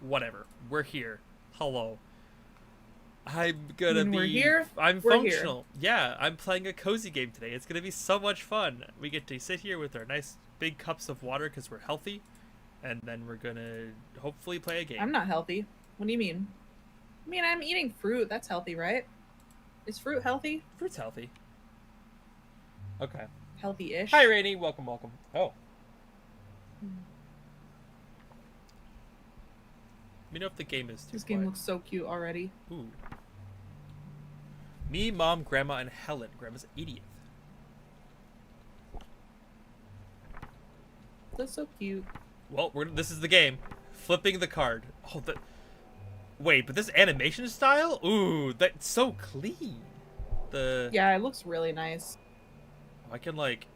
Whatever. We're here. Hello. I'm I gonna mean, we're be. here. I'm We're here. functional. Yeah, I'm playing a cozy game today. It's gonna be so much fun. We get to sit here with our nice big cups of water because we're healthy, and then we're gonna hopefully play a game. I'm not healthy. What do you mean? I mean, I'm eating fruit. That's healthy, right? Is fruit healthy? Fruit's healthy. Okay. Hi, Healthy-ish. Rainy. Welcome, welcome. Oh, let me know if the game is too This game quiet. looks so cute already. Ooh. Me, Mom, Grandma, and Helen. Grandma's 80th. That's so cute. Well, this is the game. Flipping the card. Oh, the wait, but this animation style? Ooh, that's so clean. The Yeah, it looks really nice. I can like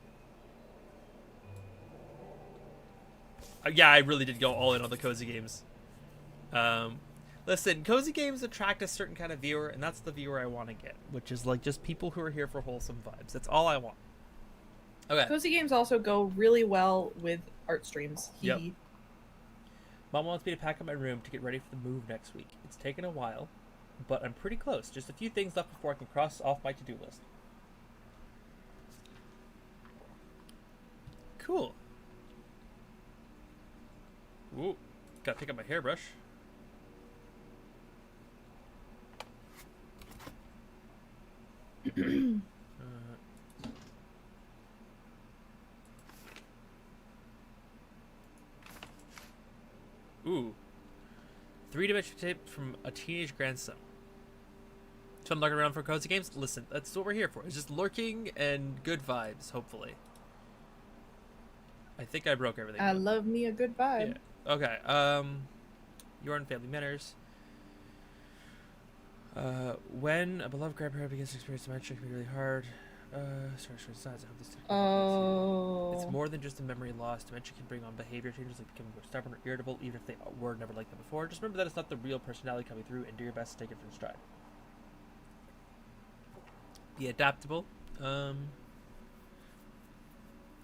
yeah, I really did go all in on the cozy games. Um Listen, cozy games attract a certain kind of viewer, and that's the viewer I want to get, which is like just people who are here for wholesome vibes. That's all I want. Okay. Cozy games also go really well with art streams. Yep. Mom wants me to pack up my room to get ready for the move next week. It's taken a while, but I'm pretty close. Just a few things left before I can cross off my to-do list. Cool. Ooh, gotta pick up my hairbrush. Ooh. Three-dimensional tape from a teenage grandson. So I'm lurking around for cozy games? Listen, that's what we're here for. It's just lurking and good vibes, hopefully. I think I broke everything. I love me a good vibe. Yeah. Okay, you're on Family Manners. When a beloved grandparent begins to experience dementia, it can be really hard. Sorry, size. I hope this. Oh. It's more than just a memory loss. Dementia can bring on behavior changes like becoming more stubborn or irritable, even if they were never like that before. Just remember that it's not the real personality coming through, and do your best to take it from stride. Be adaptable.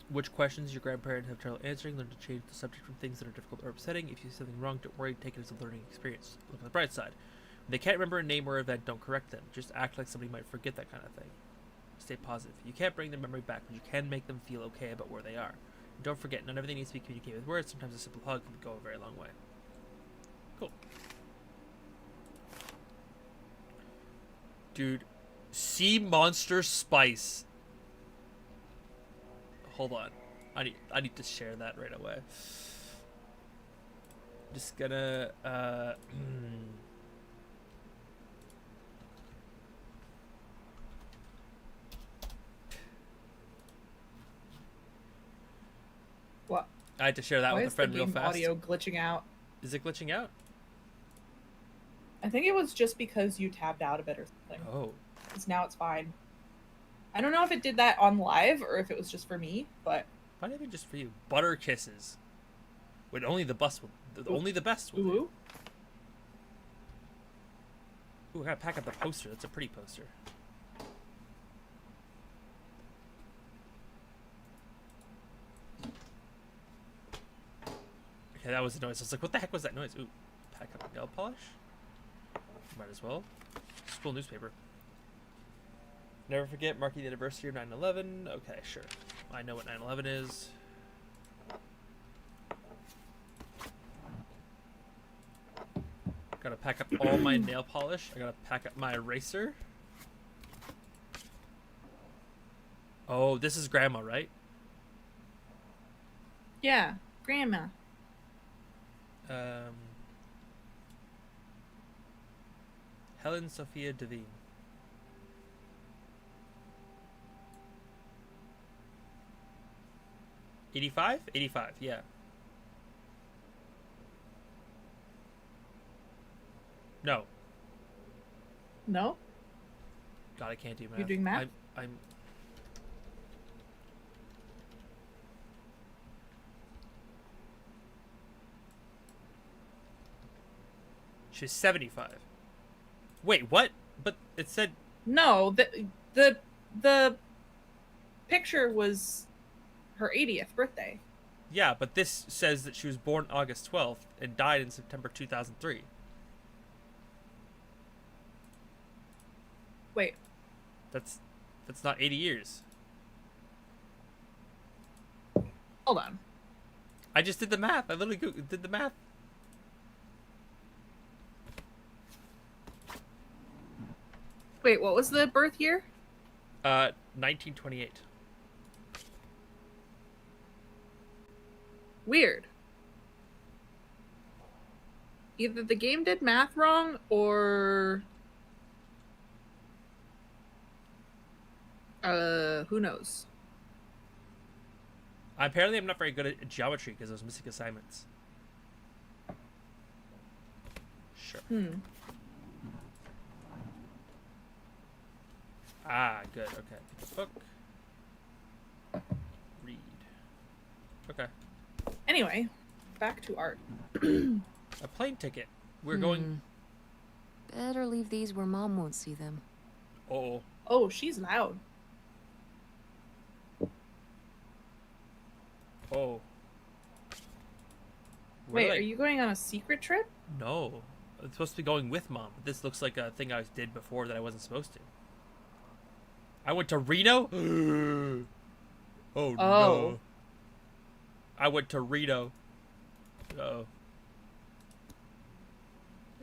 Which questions your grandparent have trouble answering? Learn to change the subject from things that are difficult or upsetting. If you see something wrong, don't worry. Take it as a learning experience. Look on the bright side. When they can't remember a name or event, don't correct them. Just act like somebody might forget that kind of thing. Stay positive. You can't bring their memory back, but you can make them feel okay about where they are. And don't forget, not everything needs to be communicated with words. Sometimes a simple hug can go a very long way. Cool. Dude, sea monster spice. Hold on. I need to share that right away. Just gonna What? I had to share that Why with a is the friend real game fast. audio glitching out? Is it glitching out? I think it was just because you tabbed out of it or something. Oh. Because now it's fine. I don't know if it did that on live or if it was just for me, but Might have been just for you. Butter kisses. When only the best will, only the best will. ooh. Ooh, I gotta pack up the poster. That's a pretty poster. Okay, that was the noise. I was like, what the heck was that noise? Ooh, pack up nail polish? Might as well. School newspaper. Never forget marking the anniversary of 9/11. Okay, sure. I know what 9/11 is. Gotta pack up all my nail polish. I gotta pack up my eraser. Oh, this is Grandma, right? Yeah, grandma. Helen Sophia Devine. $85? $85, yeah. No. No? God, I can't do math. You're doing math? I'm She's 75. Wait, what? But it said No, the picture was her 80th birthday. Yeah, but this says that she was born August 12th and died in September 2003. Wait. That's not 80 years. Hold on. I just did the math. I literally did the math. Wait, what was the birth year? 1928. Weird. Either the game did math wrong or who knows? Apparently, I'm not very good at geometry because I was missing assignments. Sure. Ah, good. Okay. Pick a book. Read. Okay. Anyway, back to art. A plane ticket. We're going. Better leave these where Mom won't see them. Oh. Oh, she's loud. Oh. Wait, are you going on a secret trip? No. I'm supposed to be going with Mom. But this looks like a thing I did before that I wasn't supposed to. I went to Reno? Oh, no. I went to Reno. Uh-oh.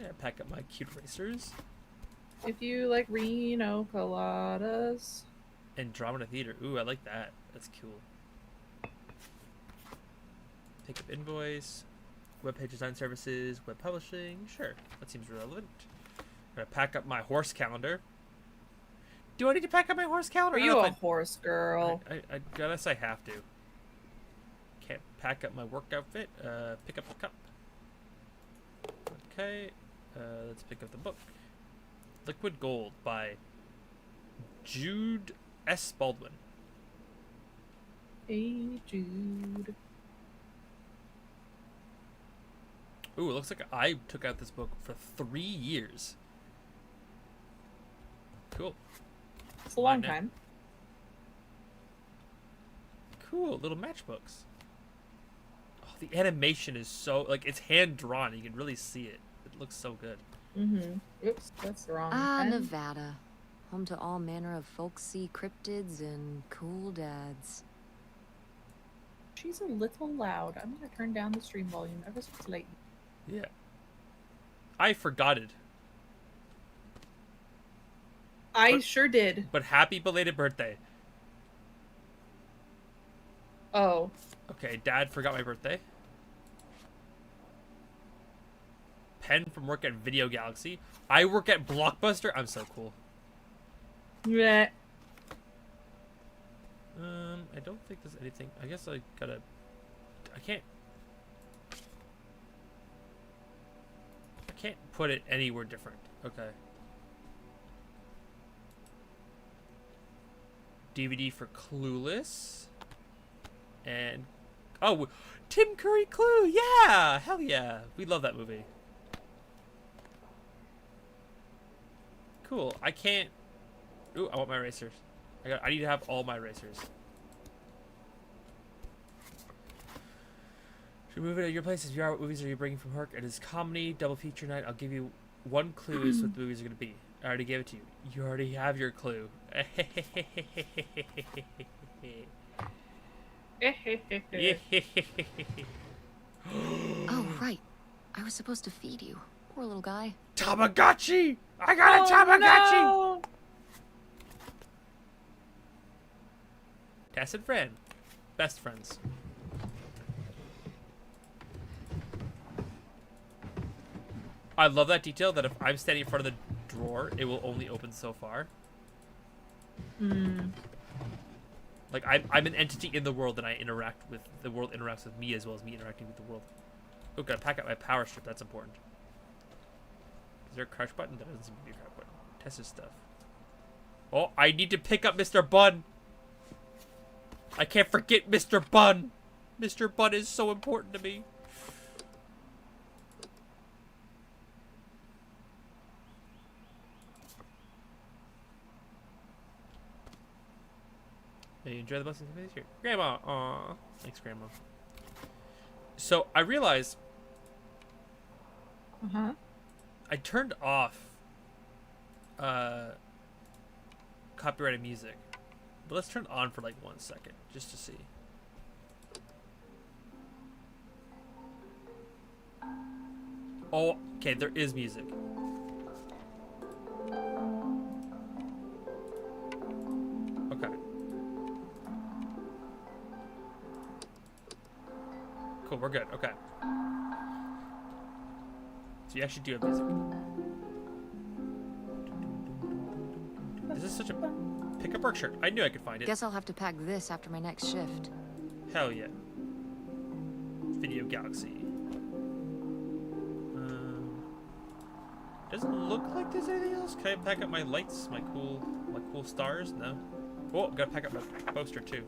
Yeah, pack up my cute racers. If you like Reno coladas. Andromeda Theater. Ooh, I like that. That's cool. Pick up invoice. Webpage design services. Web publishing. Sure. That seems relevant. Gonna pack up my horse calendar. Do I need to pack up my horse calendar? Are you a horse girl? I guess I have to. Can't pack up my work outfit. Pick up the cup. Okay. Let's pick up the book. Liquid Gold by Jude S. Baldwin. Hey, Jude. Ooh, it looks like I took out this book for 3 years. Cool. It's a long time. Cool, little matchbooks. Oh, the animation is so, like, it's hand drawn. You can really see it. It looks so good. Oops, that's the wrong Ah, pen. Nevada. Home to all manner of folksy cryptids and cool dads. She's a little loud. I'm gonna turn down the stream volume ever so slightly. Yeah. I forgot it. I sure did. But happy belated birthday. Oh. Okay, Dad forgot my birthday. Pen from work at Video Galaxy. I work at Blockbuster. I'm so cool. Yeah. I don't think there's anything. I guess I gotta. I can't put it anywhere different. Okay. DVD for Clueless. And oh, Tim Curry Clue. Yeah, hell yeah. We love that movie. Cool. I can't. Ooh, I want my erasers. I need to have all my erasers. Should we move it at your place? If you are, what movies are you bringing from work? It is comedy, double feature night. I'll give you one clue as to what the movies are going to be. I already gave it to you. You already have your clue. Oh, right. I was supposed to feed you. Poor little guy. Tamagotchi! I got a Tamagotchi! No! Tess and Fran. Best friends. I love that detail that if I'm standing in front of the drawer, it will only open so far. Like, I'm an entity in the world and I interact with, the world interacts with me as well as me interacting with the world. Oh, gotta pack up my power strip, that's important. Is there a crouch button? That doesn't seem to be a crouch button. Tess's stuff. Oh, I need to pick up Mr. Bun! I can't forget Mr. Bun! Mr. Bun is so important to me. Hey, you enjoy the blessings of this year? Grandma! Aw. Thanks, Grandma. So I realized Uh-huh. I turned off copyrighted music. But let's turn it on for like 1 second, just to see. Oh, okay, there is music. Okay. Cool, we're good. Okay. So you actually do have music. This is such a pick up work shirt. I knew I could find it. Guess I'll have to pack this after my next shift. Hell yeah. Video Galaxy. Doesn't look like there's anything else. Can I pack up my lights, my cool stars? No. Oh, gotta pack up my poster too.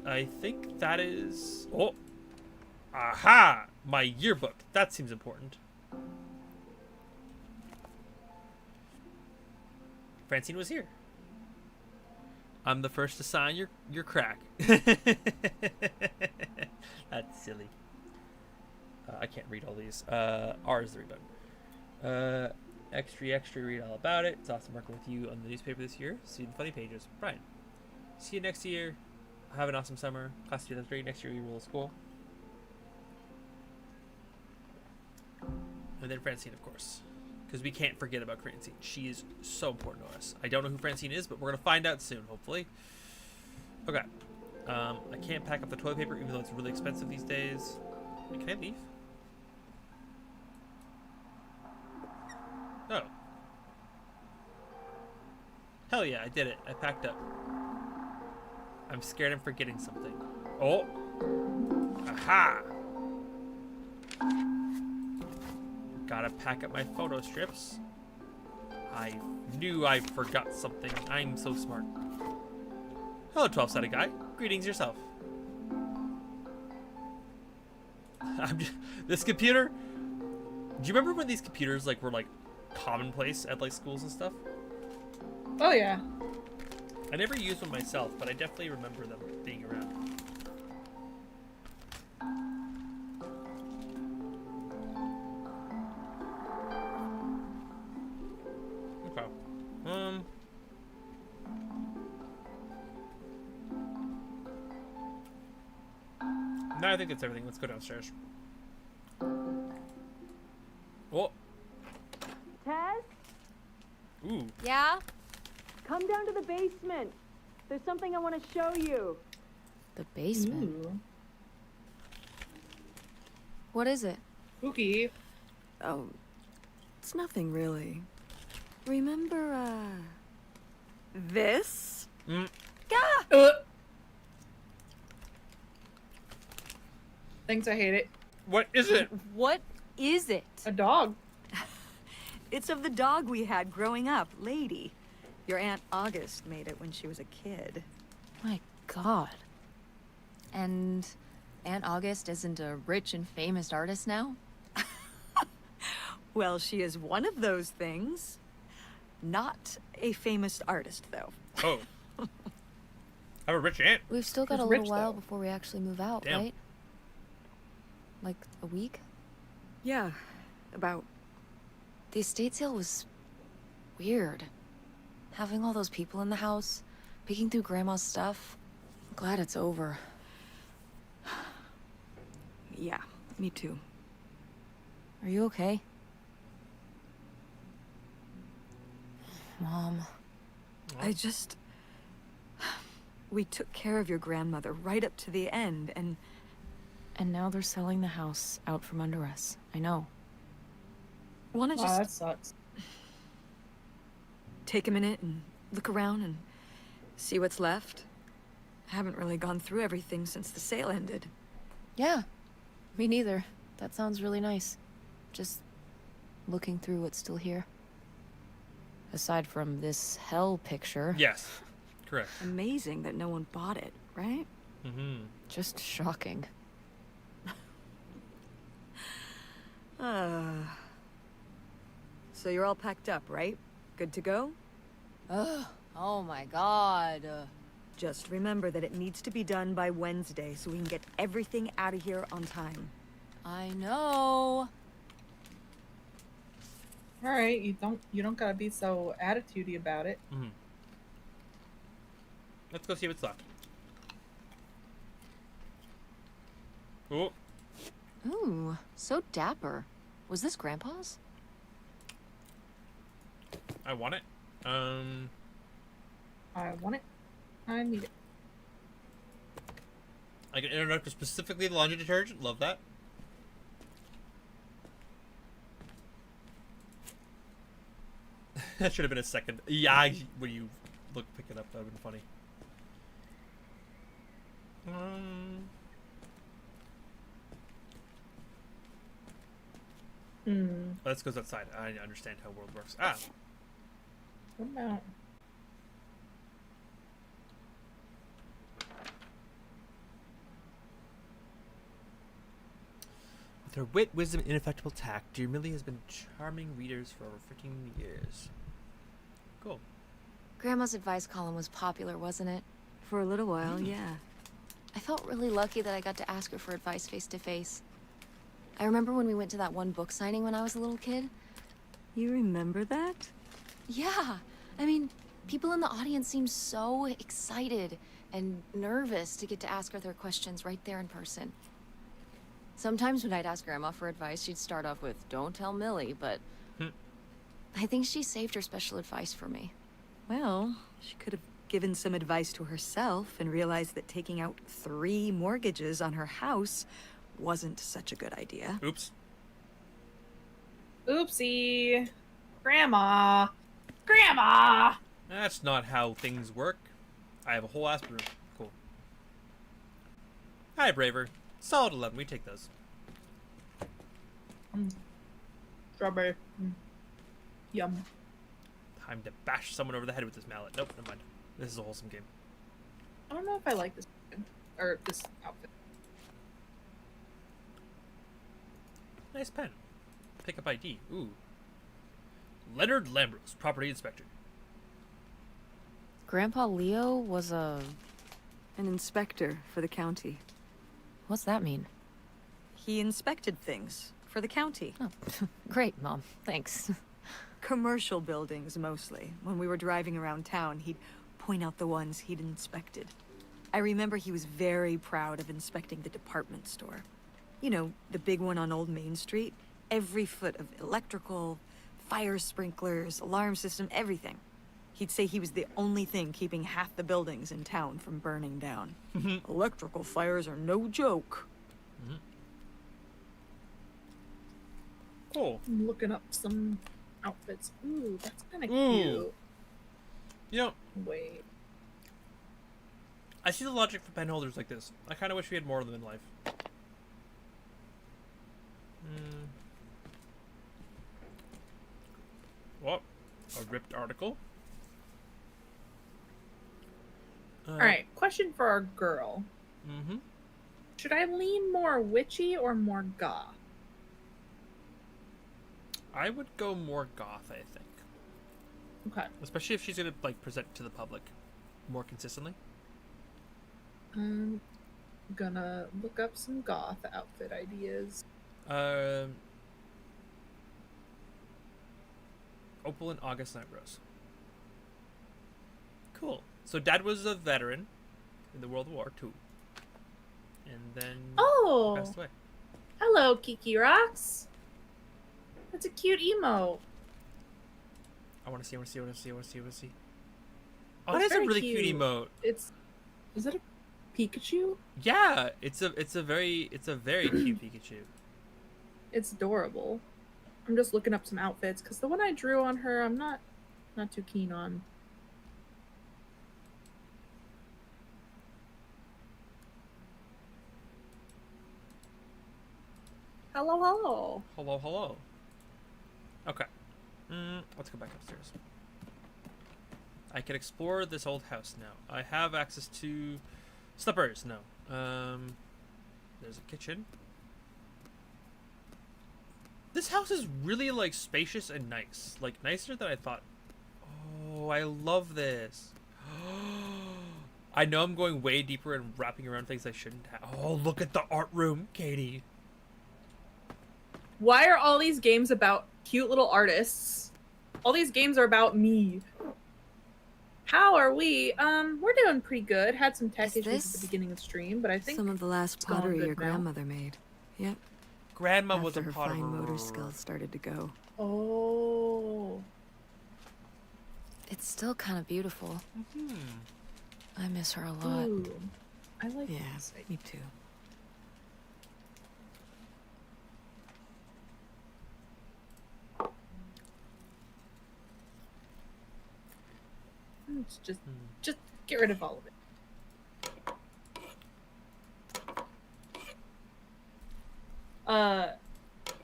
I think that is. Oh, aha! My yearbook. That seems important. Francine was here. I'm the first to sign your crack. That's silly. I can't read all these. R is the read button. Extra, read all about it. It's awesome working with you on the newspaper this year. See you in the funny pages. Brian. See you next year. Have an awesome summer. Class 2003. Next year we roll school. And then Francine, of course. Because we can't forget about Francine. She is so important to us. I don't know who Francine is, but we're going to find out soon, hopefully. Okay. I can't pack up the toilet paper, even though it's really expensive these days. Wait, can I leave? Oh. Hell yeah, I did it. I packed up. I'm scared I'm forgetting something. Oh! Aha! Gotta pack up my photo strips. I knew I forgot something. I'm so smart. Hello, 12-sided guy. Greetings yourself. This computer. Do you remember when these computers were commonplace at schools and stuff? Oh yeah. I never used one myself, but I definitely remember them being around. Okay. No, I think that's everything. Let's go downstairs. Oh. Tess, Ooh. Yeah? come down to the basement. There's something I want to show you. The basement? Ooh. What is it? Spooky. Oh, it's nothing really. Remember, this? Thanks, I hate it. What is it? What is it? A dog. It's of the dog we had growing up, Lady. Your Aunt August made it when she was a kid. My God. And Aunt August isn't a rich and famous artist now? Well, she is one of those things. Not a famous artist, though. Oh. I have a rich aunt. We've still got She's a little rich, while though. before we actually move out, Damn. right? Like a week? Yeah, about. The estate sale was weird. Having all those people in the house, peeking through Grandma's stuff. I'm glad it's over. Yeah, me too. Are you okay? Mom. I just. We took care of your grandmother right up to the end, and. And now they're selling the house out from under us. I know. Wanna Wow, just that sucks. take a minute and look around and see what's left? I haven't really gone through everything since the sale ended. Yeah. Me neither. That sounds really nice. Just looking through what's still here. Aside from this hell picture. Yes. Correct. Amazing that no one bought it, right? Mm-hmm. Just shocking. So you're all packed up, right? Good to go? Ugh. Oh my God. Just remember that it needs to be done by Wednesday so we can get everything out of here on time. I know. All right, you don't gotta be so attitudey about it. Mm-hmm. Let's go see what's left. Oh, Ooh, so dapper. Was this Grandpa's? I want it. I want it. I need it. I can interact with specifically the laundry detergent. Love that. That should have been a second. Yeah, when you pick it up, that would have been funny. Let's go outside. I understand how world works. Ah, What about? with her wit, wisdom, and ineffectual tact, dear Millie has been charming readers for over 15 years. Cool. Grandma's advice column was popular, wasn't it? For a little while, yeah. I felt really lucky that I got to ask her for advice face to face. I remember when we went to that one book signing when I was a little kid. You remember that? Yeah, I mean, people in the audience seemed so excited and nervous to get to ask her their questions right there in person. Sometimes when I'd ask Grandma for advice, she'd start off with, "Don't tell Millie," but I think she saved her special advice for me. Well, she could have given some advice to herself and realized that taking out 3 mortgages on her house wasn't such a good idea. Oops. Oopsie. Grandma. Grandma. That's not how things work. I have a whole aspirin. Cool. Hi, Braver. Solid 11. We take those. Strawberry. Yum. Time to bash someone over the head with this mallet. Nope, never mind. This is a wholesome game. I don't know if I like this or this outfit. Nice pen. Pick up ID. Ooh. Leonard Lambros, property inspector. Grandpa Leo was An inspector for the county. What's that mean? He inspected things for the county. Oh, great, Mom. Thanks. Commercial buildings, mostly. When we were driving around town, he'd point out the ones he'd inspected. I remember he was very proud of inspecting the department store. You know, the big one on Old Main Street. Every foot of electrical, fire sprinklers, alarm system, everything. He'd say he was the only thing keeping half the buildings in town from burning down. Electrical fires are no joke. Cool. I'm looking up some outfits. Ooh, that's kind of Ooh. cute. You know, Wait. I see the logic for pen holders like this. I kind of wish we had more of them in life. What? A ripped article? All right, question for our girl. Mm-hmm. Should I lean more witchy or more goth? I would go more goth, I think. Okay. Especially if she's going to, like, present to the public more consistently. I'm gonna look up some goth outfit ideas. Opal and August Night Rose. Cool. So Dad was a veteran in the World War II. And then Oh! passed away. Hello, Kiki Rocks. That's a cute emote. I want to see. Oh, That's that's a very really cute cute. emote. Is it a Pikachu? Yeah, it's a very cute Pikachu. It's adorable. I'm just looking up some outfits because the one I drew on her, I'm not too keen on. Hello, hello. Hello. Okay. Let's go back upstairs. I can explore this old house now. I have access to slippers. No. There's a kitchen. This house is really, like, spacious and nice. Like, nicer than I thought. Oh, I love this. I know I'm going way deeper and wrapping around things I shouldn't have. Oh, look at the art room, Katie. Why are all these games about cute little artists? All these games are about me. How are we? We're doing pretty good. Had some tech Is issues this at the beginning of the stream, but I think Some of the last it's going pottery good your now. grandmother made. Yep. Grandma was After a her potter. fine motor skills started to go. Oh. It's still kind of beautiful. Hmm. I miss her a lot. Ooh. I like Yeah, this. me too. It's just get rid of all of it.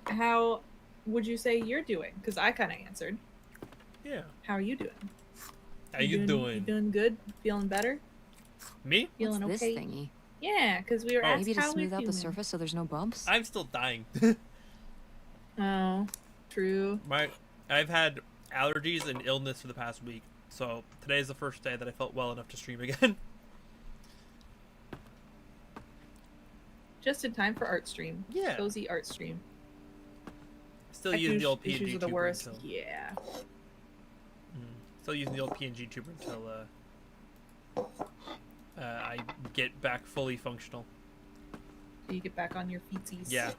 How would you say you're doing? Because I kind of answered. Yeah. How are you doing? How you doing? You doing good? Feeling better? Me? Feeling What's okay? this thingy? Yeah, because we were Oh. asked Maybe to how smooth we're out the doing. surface so there's no bumps? I'm still dying. Oh, true. I've had allergies and illness for the past week, so today is the first day that I felt well enough to stream again. Just in time for art stream. Yeah. Cozy art stream. Still Tech using the old issues PNG are the tuber worst. until. Yeah. Still using the old PNG tuber until I get back fully functional. You get back on your feetsies. Yeah.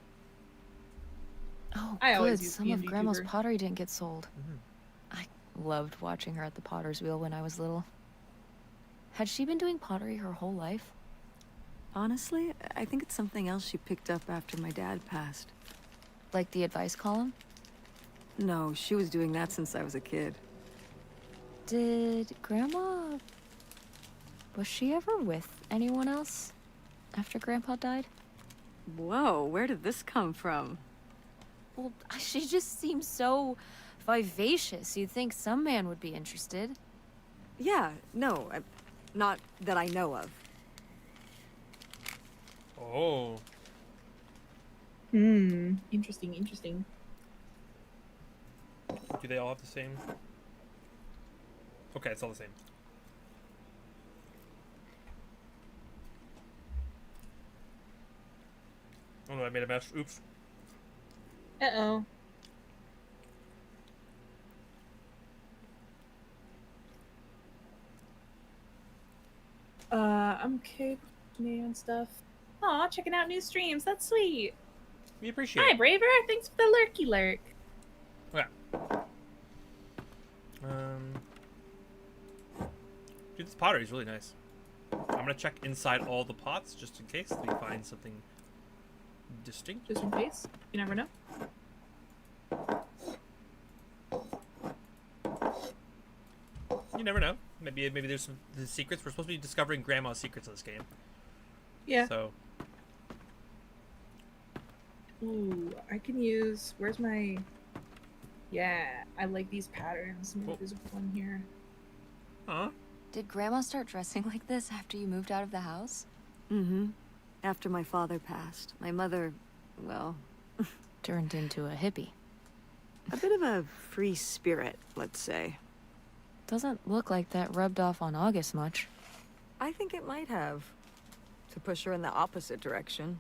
Oh, I good. always use Some of PNG Grandma's tuber. pottery didn't get sold. Mhm. I loved watching her at the potter's wheel when I was little. Had she been doing pottery her whole life? Honestly, I think it's something else she picked up after my dad passed. Like the advice column? No, she was doing that since I was a kid. Did Grandma... Was she ever with anyone else after Grandpa died? Whoa, where did this come from? Well, she just seems so vivacious. You'd think some man would be interested. Yeah, no, not that I know of. Oh. Interesting, interesting. Do they all have the same? Okay, it's all the same. Oh no, I made a mess. Oops. Uh-oh. I'm okay with me and stuff. Aw, checking out new streams. That's sweet. We appreciate Hi, it. Braver. Thanks for the lurky lurk. Yeah. Dude, this pottery is really nice. I'm gonna check inside all the pots just in case we find something distinct. Just in case. You never know. You never know. Maybe there's some the secrets. We're supposed to be discovering Grandma's secrets in this game. Yeah. So Ooh, I can use. Where's my? Yeah, I like these patterns. Maybe Cool. there's one here. Huh? Did Grandma start dressing like this after you moved out of the house? Mm-hmm. After my father passed, my mother, well, Turned into a hippie. a bit of a free spirit, let's say. Doesn't look like that rubbed off on August much. I think it might have. To push her in the opposite direction.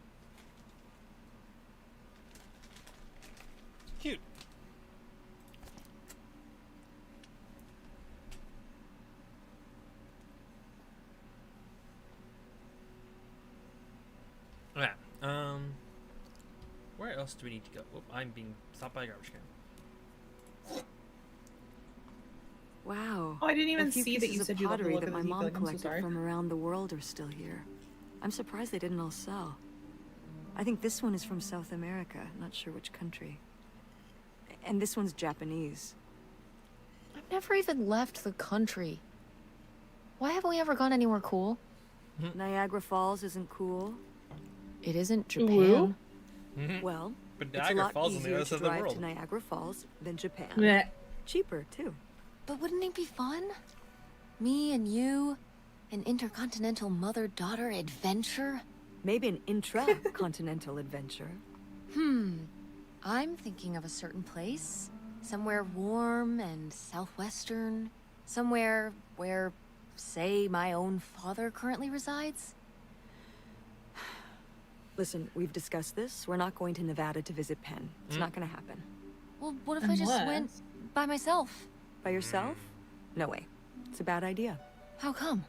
Cute. Yeah. Where else do we need to go? Oh, I'm being stopped by a garbage can. Wow. Oh, I didn't even A few see that you pieces of said you loved the pottery look that of my the mom Eagle. I'm so collected sorry. from around the world are still here. I'm surprised they didn't all sell. I think this one is from South America, not sure which country. And this one's Japanese. I've never even left the country. Why haven't we ever gone anywhere cool? Niagara Falls isn't cool. It isn't Woo? Japan. Well, But it's a Niagara lot Falls on the easier other to side of the drive world. to Niagara Falls than Japan. Blech. Cheaper, too. But wouldn't it be fun? Me and you, an intercontinental mother-daughter adventure? Maybe an intra-continental adventure. I'm thinking of a certain place. Somewhere warm and southwestern. Somewhere where say, my own father currently resides? Listen, we've discussed this. We're not going to Nevada to visit Penn. It's not gonna happen. Well, what if I just went by myself? By yourself? No way. It's a bad idea. How come?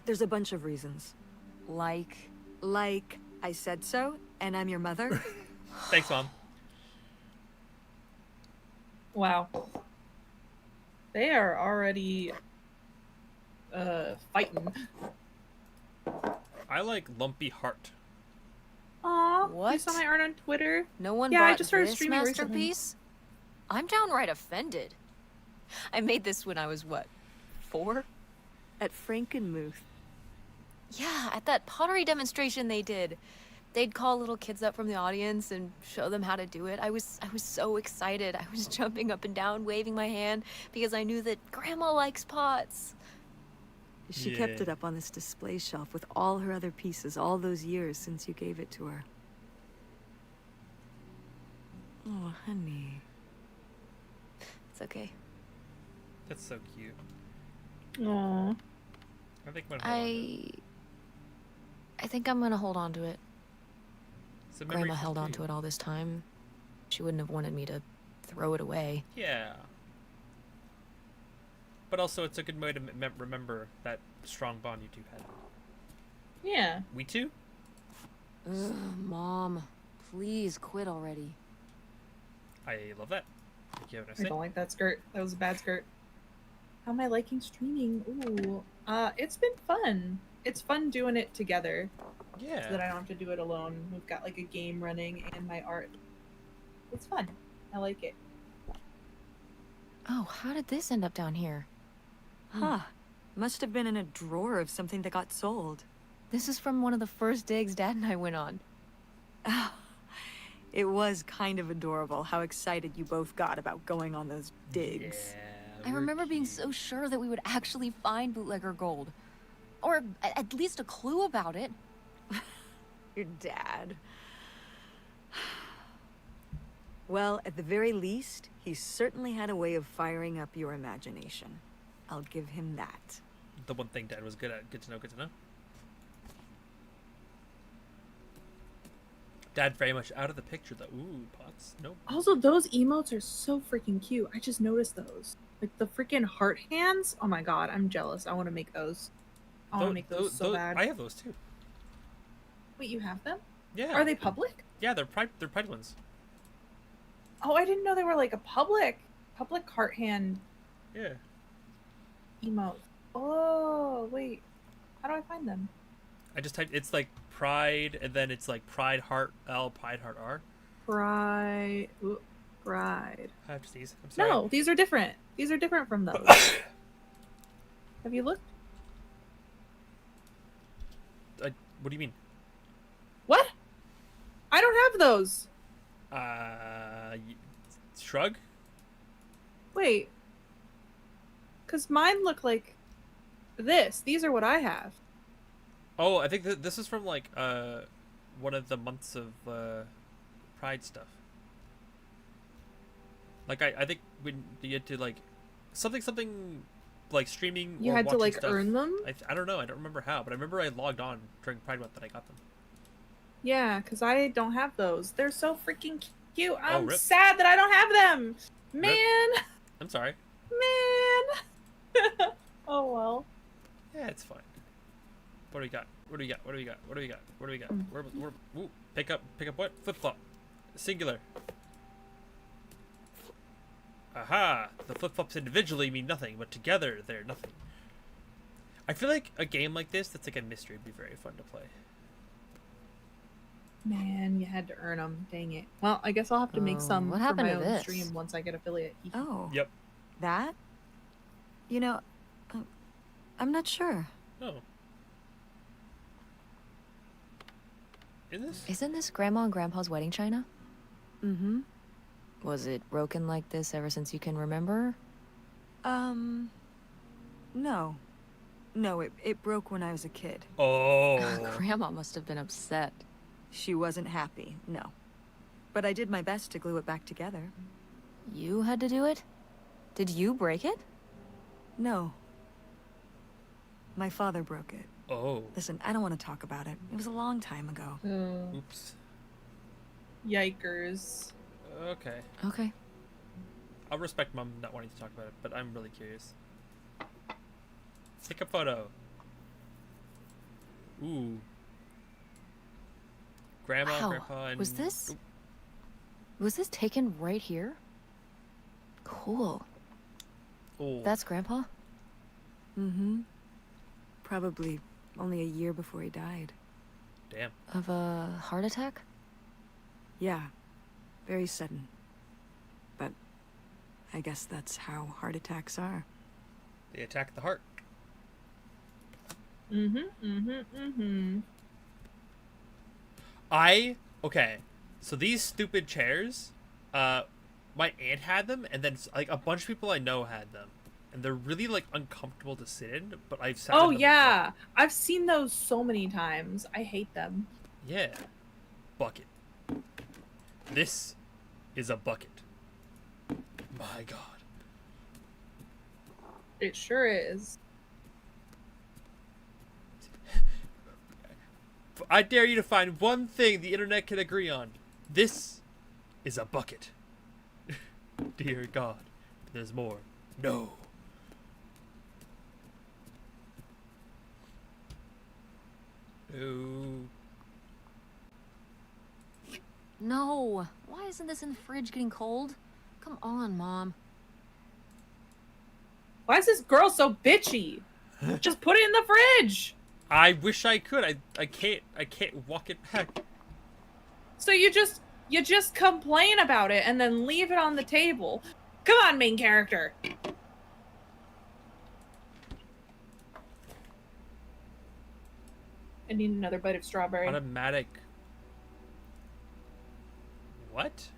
There's a bunch of reasons. Like, Like, I said so, and I'm your mother. Thanks, Mom. Wow. They are already fighting. I like lumpy heart. Aw, you What? saw my art on Twitter? no one Yeah, I bought just started this streaming recently. masterpiece? I'm downright offended. I made this when I was, what, 4? At Frankenmuth. Yeah, at that pottery demonstration they did. They'd call little kids up from the audience and show them how to do it. I was so excited. I was jumping up and down, waving my hand, because I knew that Grandma likes pots. She kept Yeah. it up on this display shelf with all her other pieces all those years since you gave it to her. Oh, honey. It's okay. That's so cute. Aw. I think I'm gonna hold on to it. I think I'm gonna hold on to it. It's a memory Grandma for held on you. to it all this time. She wouldn't have wanted me to throw it away. Yeah. But also, it's a good way to remember that strong bond you two had. Yeah. We two? Ugh, Mom, please quit already. I love that. Thank you. Have a nice I day. don't like that skirt. That was a bad skirt. How am I liking streaming? Ooh. It's been fun. It's fun doing it together. So that Yeah. I don't have to do it alone. We've got like a game running and my art. It's fun. I like it. Oh, how did this end up down here? Huh. Must have been in a drawer of something that got sold. This is from one of the first digs Dad and I went on. It was kind of adorable how excited you both got about going on those digs. Yeah, I we're remember being cute. so sure that we would actually find bootlegger gold. Or at least a clue about it. Your dad. Well, at the very least, he certainly had a way of firing up your imagination. I'll give him that. The one thing Dad was good at. Good to know, good to know. Dad very much out of the picture, though. Ooh, pots. Nope. Also, those emotes are so freaking cute. I just noticed those. Like the freaking heart hands. Oh my god, I'm jealous. I want to make those. I want to make those so bad. I have those too. Wait, you have them? Yeah. Are they public? Yeah, they're pride ones. Oh, I didn't know they were like a public heart hand Yeah. emote. Oh, wait. How do I find them? I just typed. It's like pride, and then it's like pride heart L, pride heart R. Pride. I have to see these. I'm sorry. No, these are different. These are different from those. Have you looked? What do you mean? What? I don't have those. Shrug. Wait. Because mine look like this. These are what I have. Oh, I think this is from like one of the months of Pride stuff. Like I think when you had to like something like streaming. You or had to watching like stuff. earn them? I don't know. I don't remember how, but I remember I logged on during Pride Month that I got them. Yeah, because I don't have those. They're so freaking cute. I'm rip. sad that I don't have them. Man. I'm sorry. Man. Oh well. Yeah, it's fine. What do we got? What do we got? What do we got? What do we got? What do we got? Ooh, pick up what? Flip flop. Singular. Aha! The flip flops individually mean nothing, but together they're nothing. I feel like a game like this that's like a mystery would be very fun to play. Man, you had to earn them. Dang it. Well, I guess I'll have to make some what for happened my to own this? stream once I get affiliate. Oh. Yep. That? You know, I'm not sure. Oh. Is this? Isn't this Grandma and Grandpa's wedding china? Mm-hmm. Was it broken like this ever since you can remember? No. No, it broke when I was a kid. Oh. Grandma must have been upset. She wasn't happy, no. But I did my best to glue it back together. You had to do it? Did you break it? No. My father broke it. Oh. Listen, I don't want to talk about it. It was a long time ago. Oops. Yikers. Okay. Okay. I'll respect Mom not wanting to talk about it, but I'm really curious. Take a photo. Ooh. Grandma, Wow. Grandpa, and... Was this? Oop. Was this taken right here? Cool. Oh. That's Grandpa? Mm-hmm. Probably only a year before he died. Damn. Of a heart attack? Yeah. Very sudden. But I guess that's how heart attacks are. They attack the heart. Okay. So these stupid chairs, my aunt had them, and then like a bunch of people I know had them, and they're really like uncomfortable to sit in. But I've sat. Oh in them yeah, I've seen those so many times. I hate them. Yeah. Bucket. This is a bucket. My God. It sure is. I dare you to find one thing the internet can agree on. This is a bucket. Dear God, there's more. No. Oh. No. Why isn't this in the fridge getting cold? Come on, Mom. Why is this girl so bitchy? Just put it in the fridge. I wish I could. I can't walk it back. So you just complain about it and then leave it on the table. Come on, main character. I need another bite of strawberry. Automatic. What?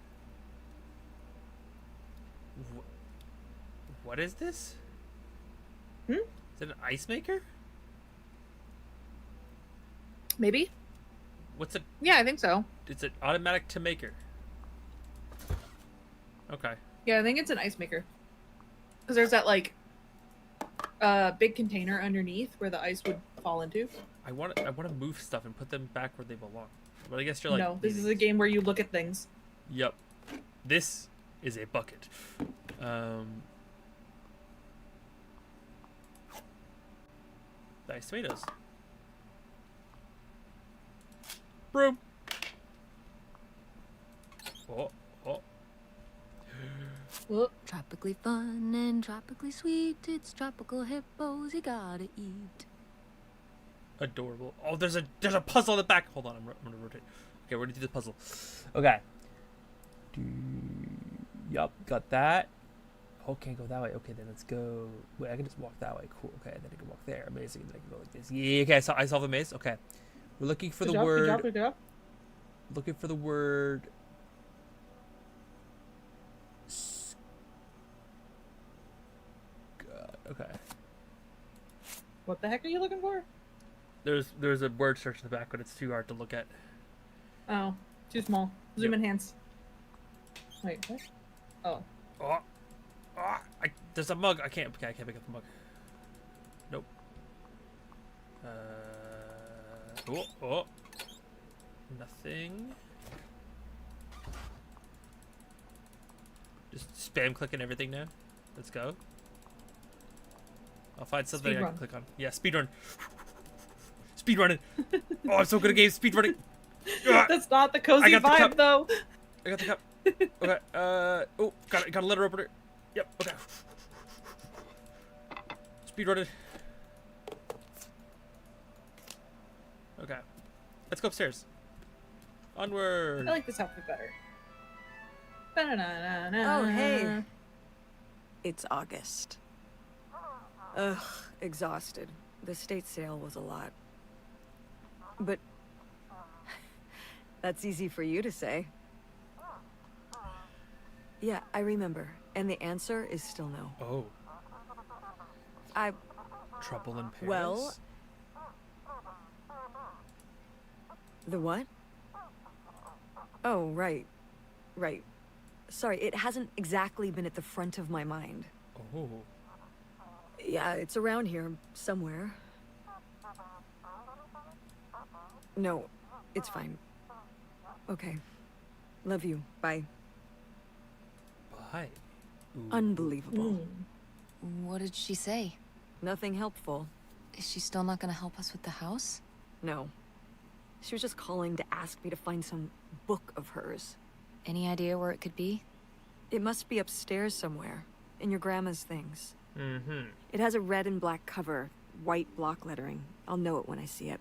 What is this? Hmm? Is it an ice maker? Maybe? What's it? Yeah, I think so. It's an automatic to maker. Okay. Yeah, I think it's an ice maker. Because there's that, like, big container underneath where the ice would fall into. I want to move stuff and put them back where they belong. But I guess you're like... No, this is a game where you look at things. Yep. This is a bucket. Diced tomatoes. Broom. Oh. Whoop. Tropically fun and tropically sweet. It's tropical hippos you gotta eat. Adorable. Oh, there's a puzzle in the back. Hold on, I'm gonna rotate. Okay, we're gonna do the puzzle. Okay. Yup, got that. Oh, can't go that way. Okay, then let's go. Wait, I can just walk that way. Cool. Okay, then I can walk there. Amazing. Then I can go like this. Yeah. Okay, so I solved the maze. Okay, we're looking for Good the job, word. Good job, good job. Looking for the word. God. Okay. What the heck are you looking for? There's a word search in the back, but it's too hard to look at. Oh, too small. Zoom Yep. enhance. Wait, what? Oh. There's a mug. I can't pick up the mug. Nope. Nothing. Just spam clicking everything now. Let's go. I'll find something I can Speedrun. click on. Yeah, speedrun. Speedrunning. Oh, I'm so good at games. Speedrunning. That's not the cozy I got the vibe, cup. though. I got the cup. Okay. Oh, got a letter opener. Yep. Okay. Speedrunning. Okay. Let's go upstairs. Onward. I like this outfit better. Oh, hey. It's August. Ugh, exhausted. The state sale was a lot. But that's easy for you to say. Yeah, I remember. And the answer is still no. Oh, I... trouble in Paris. Well... The what? Oh, right. Right. Sorry, it hasn't exactly been at the front of my mind. Oh. Yeah, it's around here, somewhere. No, it's fine. Okay. Love you. Bye. Bye. Ooh. Unbelievable. What did she say? Nothing helpful. Is she still not gonna help us with the house? No. She was just calling to ask me to find some book of hers. Any idea where it could be? It must be upstairs somewhere, in your grandma's things. Mm-hmm. It has a red and black cover, white block lettering. I'll know it when I see it.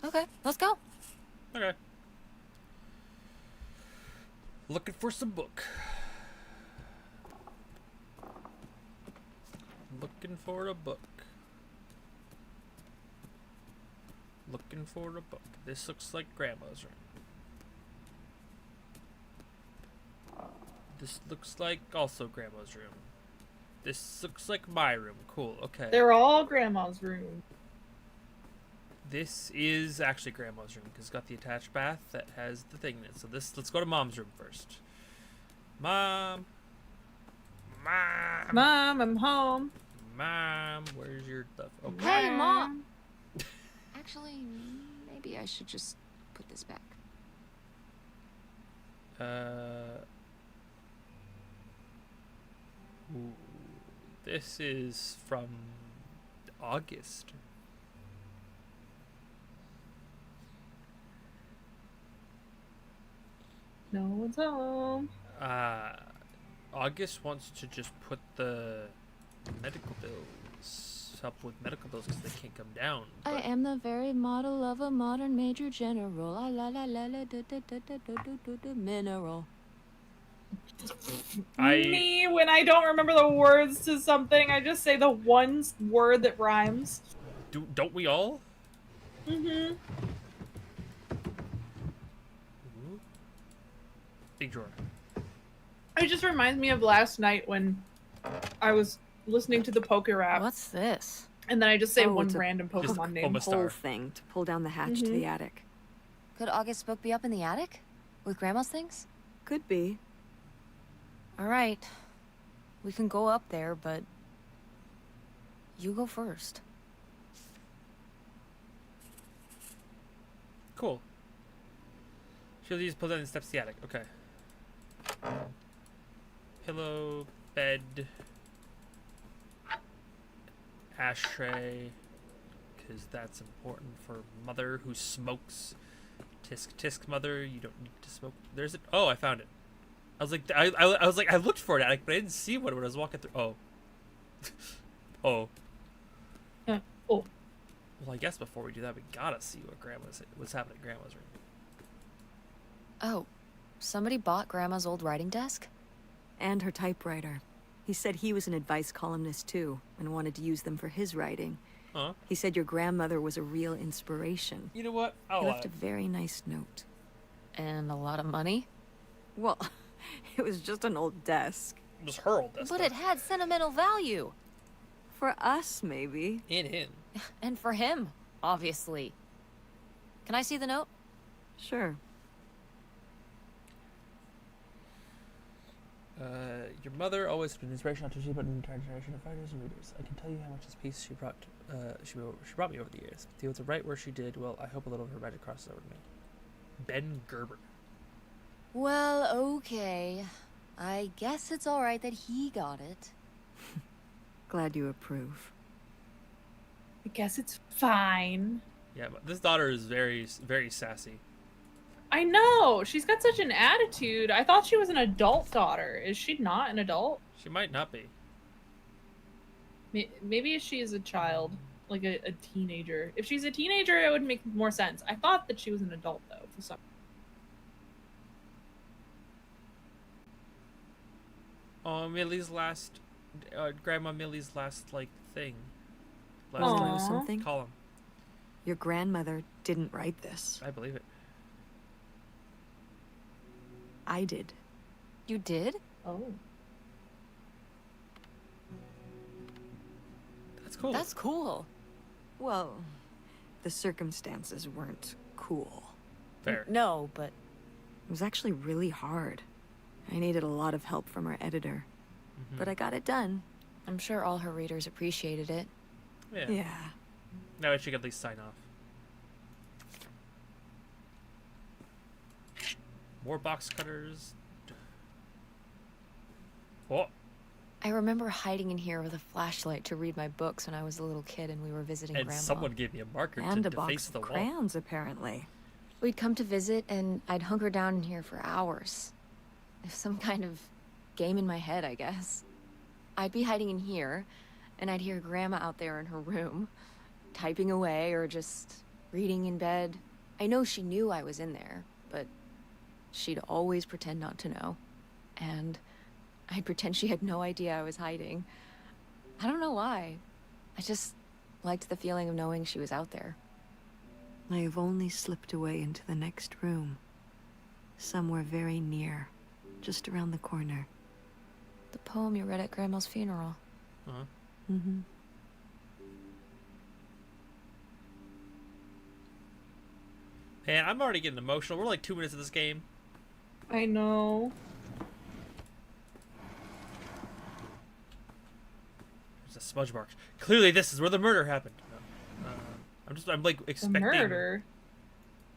Okay, let's go. Okay. Looking for some book. Looking for a book. Looking for a book. This looks like Grandma's room. This looks like also Grandma's room. This looks like my room. Cool, okay. They're all Grandma's room. This is actually Grandma's room because it's got the attached bath that has the thing in it. So let's go to Mom's room first. Mom. Mom, I'm home. Mom, where's your stuff? Okay. Hey, Mom! Actually, maybe I should just put this back. Ooh, this is from August. No one's home. August wants to just put the medical bills, help with medical bills because they can't come down. I but- am the very model of a modern major general. La la la la la da da da da da da da mineral. Me, when I don't remember the words to something, I just say the one word that rhymes. Don't we all? Mm-hmm. Ooh. Big drawer. It just reminds me of last night when I was listening to the poker rap, What's this? and then I just say Oh, one it's a random Just Pokemon name. almost- Whole Star. thing to pull down the hatch to the attic. Could August's book be up in the attic? With Grandma's things? Could be. Alright. We can go up there, but... you go first. Cool. She'll just pull down the steps to the attic. Okay. Pillow, bed, ashtray, because that's important for mother who smokes. Tisk tisk mother, you don't need to smoke. There's it. Oh, I found it. I was like, I was like, I looked for it, attic, but I didn't see one when I was walking through. Oh. Oh. Oh. Well, I guess before we do that, we gotta see what's happening at Grandma's room. Oh, somebody bought Grandma's old writing desk? And her typewriter. He said he was an advice columnist too, and wanted to use them for his writing. Huh? He said your grandmother was a real inspiration. You know what? He left a very nice note. And a lot of money? Well, it was just an old desk. Just hurled this. But it had sentimental value. For us, maybe. in him. And for him, obviously. Can I see the note? Sure. Your mother always been inspirational to you, but an entire generation of writers and readers. I can tell you how much this piece she brought me over the years. If it was right where she did, well, I hope a little of her magic crosses over to me. Ben Gerber. Well, okay. I guess it's alright that he got it. Glad you approve. I guess it's fine. Yeah, but this daughter is very, very sassy. I know. She's got such an attitude. I thought she was an adult daughter. Is she not an adult? She might not be. Maybe she is a child, like a teenager. If she's a teenager, it would make more sense. I thought that she was an adult, though, for some. Oh, Grandma Millie's last, like, thing. Wanna know Aw. something? Column. Your grandmother didn't write this. I believe it. I did. You did? Oh. That's cool. That's cool. Well, the circumstances weren't cool. fair. No, but It was actually really hard. I needed a lot of help from our editor. Mhm. But I got it done. I'm sure all her readers appreciated it. Yeah. Yeah. Now she could at least sign off. More box cutters. Oh, I remember hiding in here with a flashlight to read my books when I was a little kid and we were visiting and Grandma. someone gave me a marker And to a box deface of the wall. crayons, apparently. We'd come to visit and I'd hunker down in here for hours. There's some kind of game in my head, I guess. I'd be hiding in here, and I'd hear Grandma out there in her room, typing away or just reading in bed. I know she knew I was in there, but she'd always pretend not to know. And I'd pretend she had no idea I was hiding. I don't know why. I just liked the feeling of knowing she was out there. I have only slipped away into the next room. Somewhere very near. Just around the corner. The poem you read at Grandma's funeral. Uh-huh. Mm-hmm. Man, I'm already getting emotional. We're like 2 minutes of this game. I know. There's a smudge mark. Clearly, this is where the murder happened. I'm like The expecting. murder.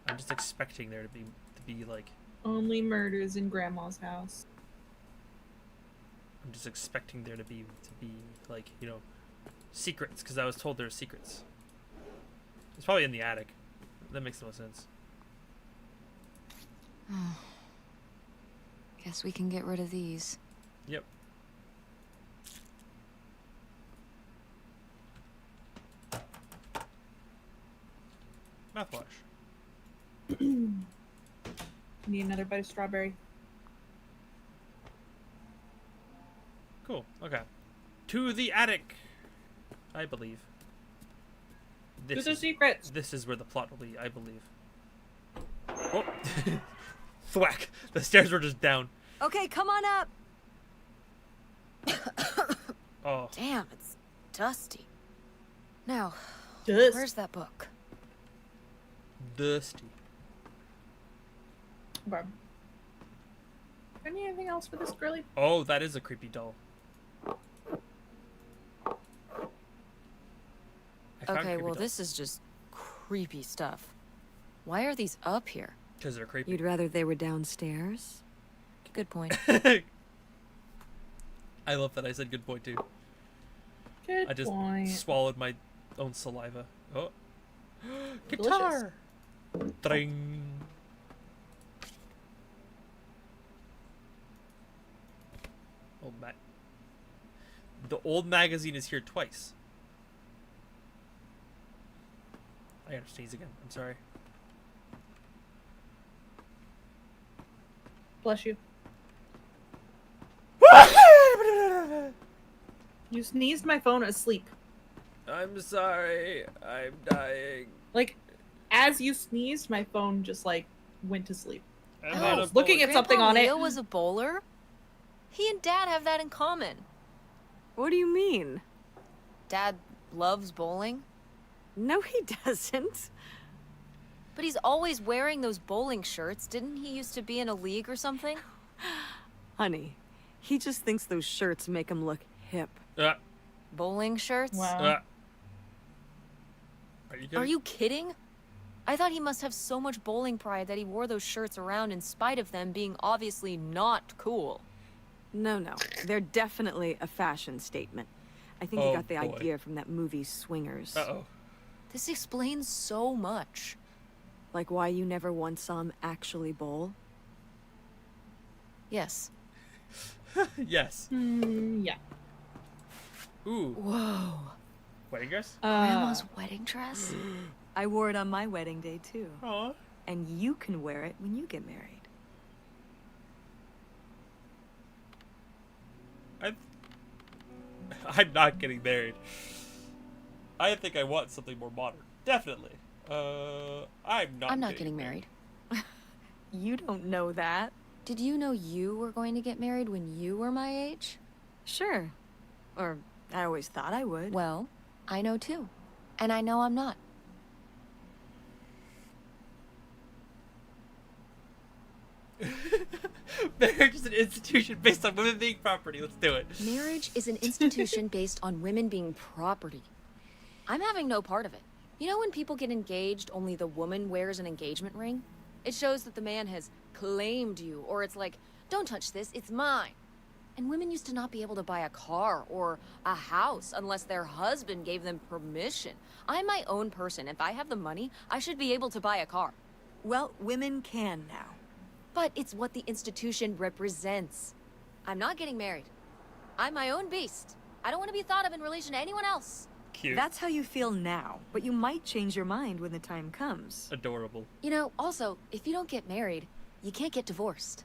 I'm just expecting there to be like. Only murders in Grandma's house. I'm just expecting there to be like, you know, secrets, because I was told there were secrets. It's probably in the attic. That makes no sense. Guess we can get rid of these. Yep. Mouthwash. Need another bite of strawberry. Cool. Okay. To the attic, I believe. Those are secrets. This is where the plot will be, I believe. Oh. Thwack! The stairs were just down. Okay, come on up. Oh. Damn, it's dusty. Now, Dust. where's that book? Dusty. Okay. Anything else for this girly? Oh, that is a creepy doll. I found a Okay, creepy well, doll. this is just creepy stuff. Why are these up here? 'Cause they're creepy. You'd rather they were downstairs? Good point. I love that I said good point too. Good I just point. swallowed my own saliva. Oh. Delicious. Guitar! Dring. The old magazine is here twice. I gotta sneeze again. I'm sorry. Bless you. You sneezed my phone asleep. I'm sorry. I'm dying. Like, as you sneezed, my phone just like went to sleep. I'm Oh, out I of was looking bullets. at something on it. Leo was a bowler? He and Dad have that in common. What do you mean? Dad loves bowling, No, he doesn't. but he's always wearing those bowling shirts. Didn't he used to be in a league or something? Honey, he just thinks those shirts make him look hip. Bowling shirts? Wow. Are you kidding? Are you kidding? I thought he must have so much bowling pride that he wore those shirts around in spite of them being obviously not cool. No, they're definitely a fashion statement. I think he Oh, got the boy. idea from that movie Swingers. Uh-oh. This explains so much. Like why you never once saw him actually bowl? Yes. Yes. Yeah. Ooh. Whoa. Wedding dress? Grandma's wedding dress? I wore it on my wedding day too. Aw. And you can wear it when you get married. I'm not getting married. I think I want something more modern. Definitely. I'm not getting married. You don't know that. Did you know you were going to get married when you were my age? Sure. Or I always thought I would. Well, I know too. And I know I'm not. Marriage is an institution based on women being property. Let's do it. Marriage is an institution based on women being property. I'm having no part of it. You know when people get engaged, only the woman wears an engagement ring? It shows that the man has claimed you, or it's like, don't touch this, it's mine. And women used to not be able to buy a car or a house unless their husband gave them permission. I'm my own person. If I have the money, I should be able to buy a car. Well, women can now. But it's what the institution represents. I'm not getting married. I'm my own beast. I don't want to be thought of in relation to anyone else. Cute. That's how you feel now, but you might change your mind when the time comes. Adorable. You know, also, if you don't get married, you can't get divorced.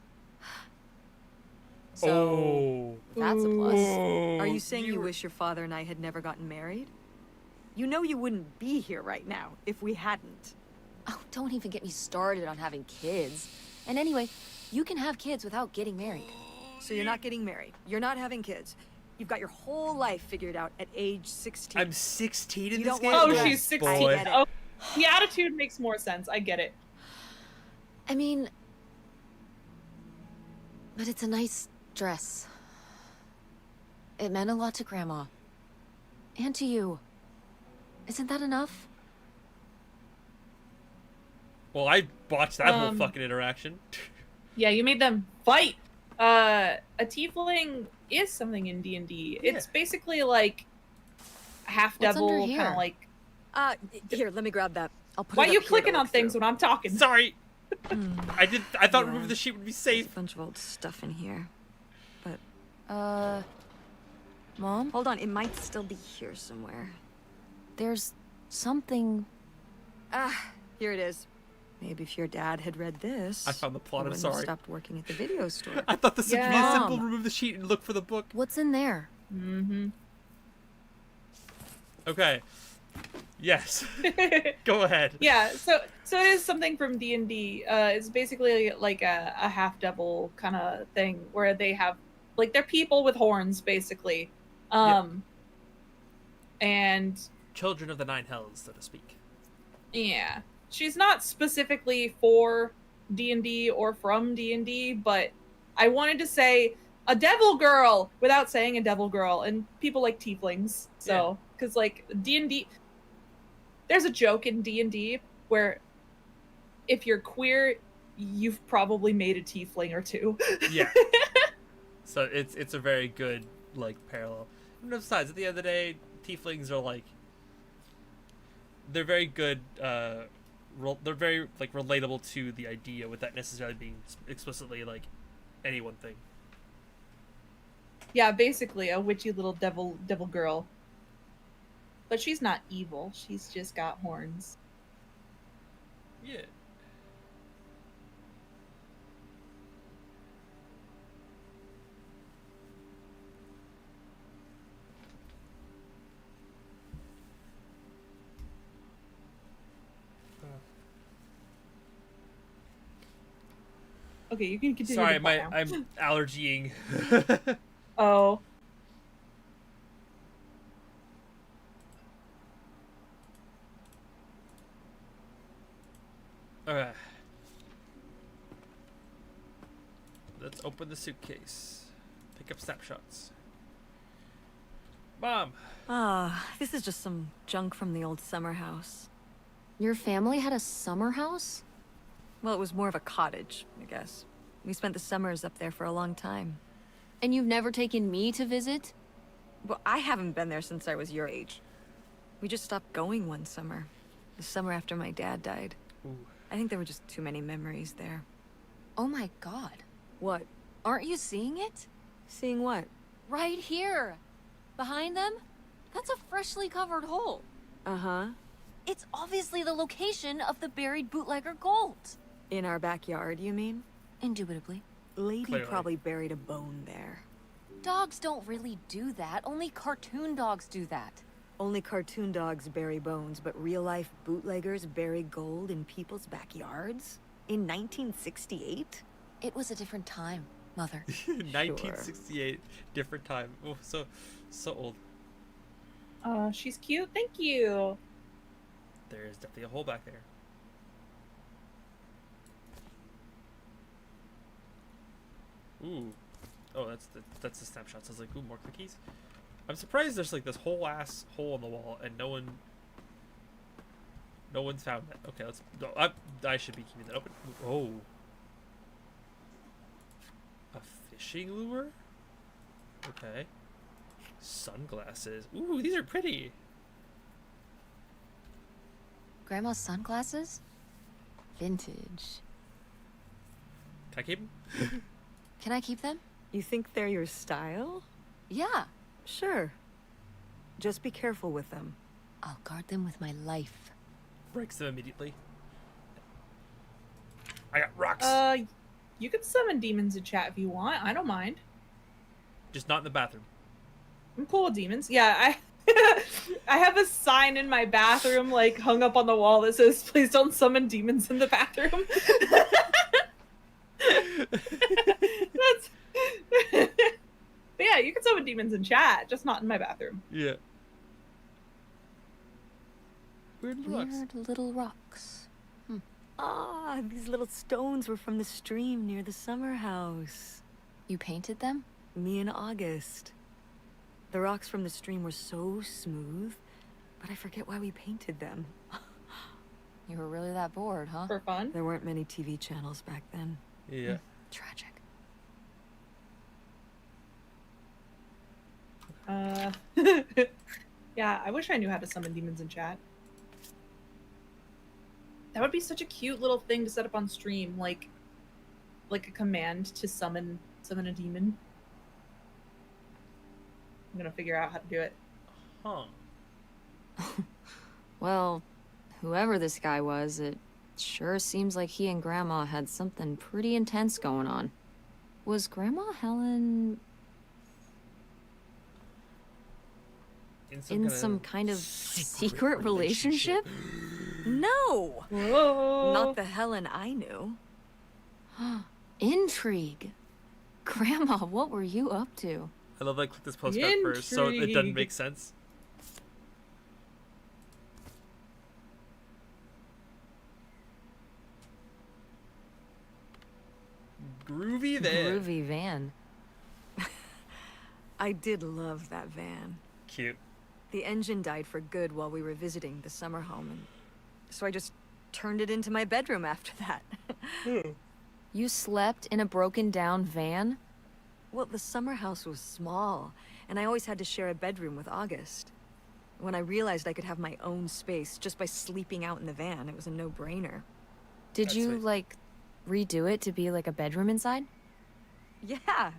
So, Oh. that's a plus. Are you saying you wish your father and I had never gotten married? You know you wouldn't be here right now if we hadn't. Oh, don't even get me started on having kids. And anyway, you can have kids without getting married. So you're not getting married. You're not having kids. You've got your whole life figured out at age 16. I'm 16 in You this don't game? want Oh, to she's 16. boy. get it. Oh, the attitude makes more sense. I get it. I mean... But it's a nice dress. It meant a lot to Grandma. And to you. Isn't that enough? Well, I botched that whole Um, fucking interaction. Yeah, you made them fight. A tiefling is something in D&D. It's basically like half What's devil, under kind here? of like. Here, let me grab that. I'll put Why it are you up here to clicking on look things through. when I'm talking? Sorry. I thought Yeah. remove the sheet would be There's safe. a bunch of old stuff in here. Mom? Hold on, it might still be here somewhere. There's something... Ah, here it is. Maybe if your dad had read this, I found the plot, he I'm wouldn't have sorry. stopped working at the video store. I thought this would be a Yeah. simple Mom. remove the sheet and look for the book. What's in there? Mm-hmm. Okay. Yes. Go ahead. Yeah, so it is something from D&D. It's basically like a half devil kind of thing where they have like they're people with horns basically. And Children of the Nine Hells, so to speak. yeah, she's not specifically for D&D or from D&D, but I wanted to say a devil girl without saying a devil girl, and people like tieflings. So, because like D&D, there's a joke in D&D where if you're queer, you've probably made a tiefling or two. Yeah. So it's a very good like parallel. And besides, at the end of the day, tieflings are like they're very good. They're very like relatable to the idea without necessarily being explicitly like any one thing. Yeah, basically a witchy little devil girl. But she's not evil. She's just got horns. Yeah. Okay, you can continue. Sorry, the plot now. I'm allergying. Oh. Alright. Let's open the suitcase. Pick up snapshots. Mom! Ah, this is just some junk from the old summer house. Your family had a summer house? Well, it was more of a cottage, I guess. We spent the summers up there for a long time. And you've never taken me to visit? Well, I haven't been there since I was your age. We just stopped going one summer. The summer after my dad died. Ooh. I think there were just too many memories there. Oh my god. What? Aren't you seeing it? Seeing what? Right here. Behind them? That's a freshly covered hole. Uh-huh. It's obviously the location of the buried bootlegger gold. In our backyard, you mean? Indubitably. Lady Clearly. probably buried a bone there. Dogs don't really do that. Only cartoon dogs do that. Only cartoon dogs bury bones, but real-life bootleggers bury gold in people's backyards? In 1968? It was a different time, Mother. 1968, different time. Oh, so old. She's cute. Thank you. There's definitely a hole back there. Ooh. Oh, that's the snapshots. I was like, ooh, more cookies. I'm surprised there's like this whole ass hole in the wall and no one No one's found that. Okay, let's. No, I should be keeping that open. Oh. A fishing lure? Okay. Sunglasses. Ooh, these are pretty. Grandma's sunglasses? Vintage. Can I keep them? Can I keep them? You think they're your style? Yeah. Sure. Just be careful with them. I'll guard them with my life. Breaks them immediately. I got rocks. You could summon demons in chat if you want. I don't mind. Just not in the bathroom. I'm cool with demons. Yeah, I I have a sign in my bathroom, like, hung up on the wall that says, "Please don't summon demons in the bathroom." That's... But yeah, you can summon demons in chat, just not in my bathroom. Yeah. Weird little rocks. Weird little rocks. Ah, these little stones were from the stream near the summer house. You painted them? Me and August. The rocks from the stream were so smooth, but I forget why we painted them. You were really that bored, huh? For fun. There weren't many TV channels back then. Yeah. Tragic. Yeah, I wish I knew how to summon demons in chat. That would be such a cute little thing to set up on stream, like a command to summon a demon. I'm gonna figure out how to do it. Huh. Well, whoever this guy was, it sure seems like he and Grandma had something pretty intense going on. Was Grandma Helen in some kind of secret relationship? No! Whoa! Not the Helen I knew. Intrigue. Grandma, what were you up to? I love that I clicked this postcard first, so it doesn't Intrigue. make sense. Groovy van. Groovy van. I did love that van. Cute. The engine died for good while we were visiting the summer home, and so I just turned it into my bedroom after that. You slept in a broken down van? Well, the summer house was small, and I always had to share a bedroom with August. When I realized I could have my own space just by sleeping out in the van, it was a no-brainer. Did That's you, sweet. like, redo it to be like a bedroom inside? Yeah.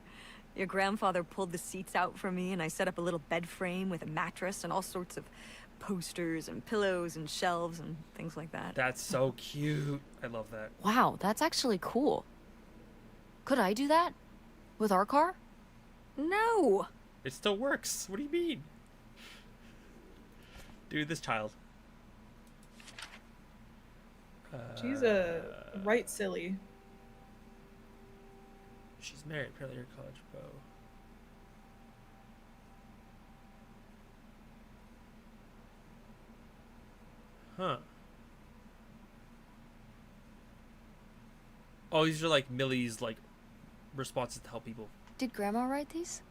Your grandfather pulled the seats out for me, and I set up a little bed frame with a mattress and all sorts of posters and pillows and shelves and things like that. That's so cute. I love that. Wow, that's actually cool. Could I do that? With our car? No! It still works. What do you mean? Dude, this child. She's a right silly. She's married. Apparently, her college beau. Huh. Oh, these are like Millie's like responses to help people. Did Grandma write these?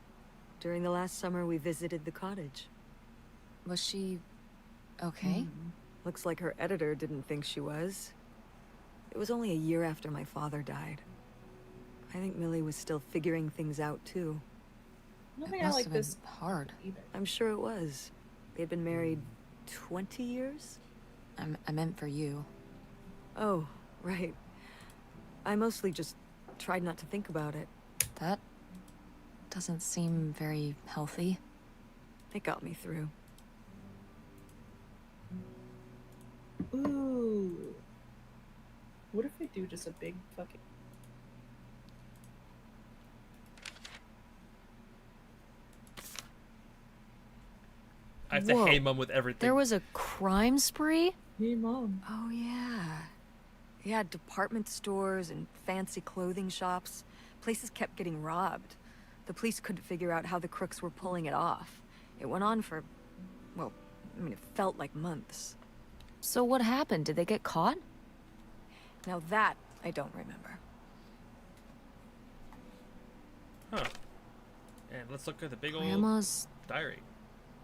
During the last summer, we visited the cottage. Was she okay? Looks like her editor didn't think she was. It was only a year after my father died. I think Millie was still figuring things out, too. I don't It think I must like have been this hard. either. I'm sure it was. They'd been married 20 years? I meant for you. Oh, right. I mostly just tried not to think about it. That doesn't seem very healthy. It got me through. Ooh. What if we do just a big fucking... I have to Whoa. hey mum with everything. There was a crime spree? Hey, Mom. Oh, yeah. Yeah, department stores and fancy clothing shops. Places kept getting robbed. The police couldn't figure out how the crooks were pulling it off. It went on for, well, I mean, it felt like months. So what happened? Did they get caught? Now that, I don't remember. Huh. And let's look at the big old Grandma's diary.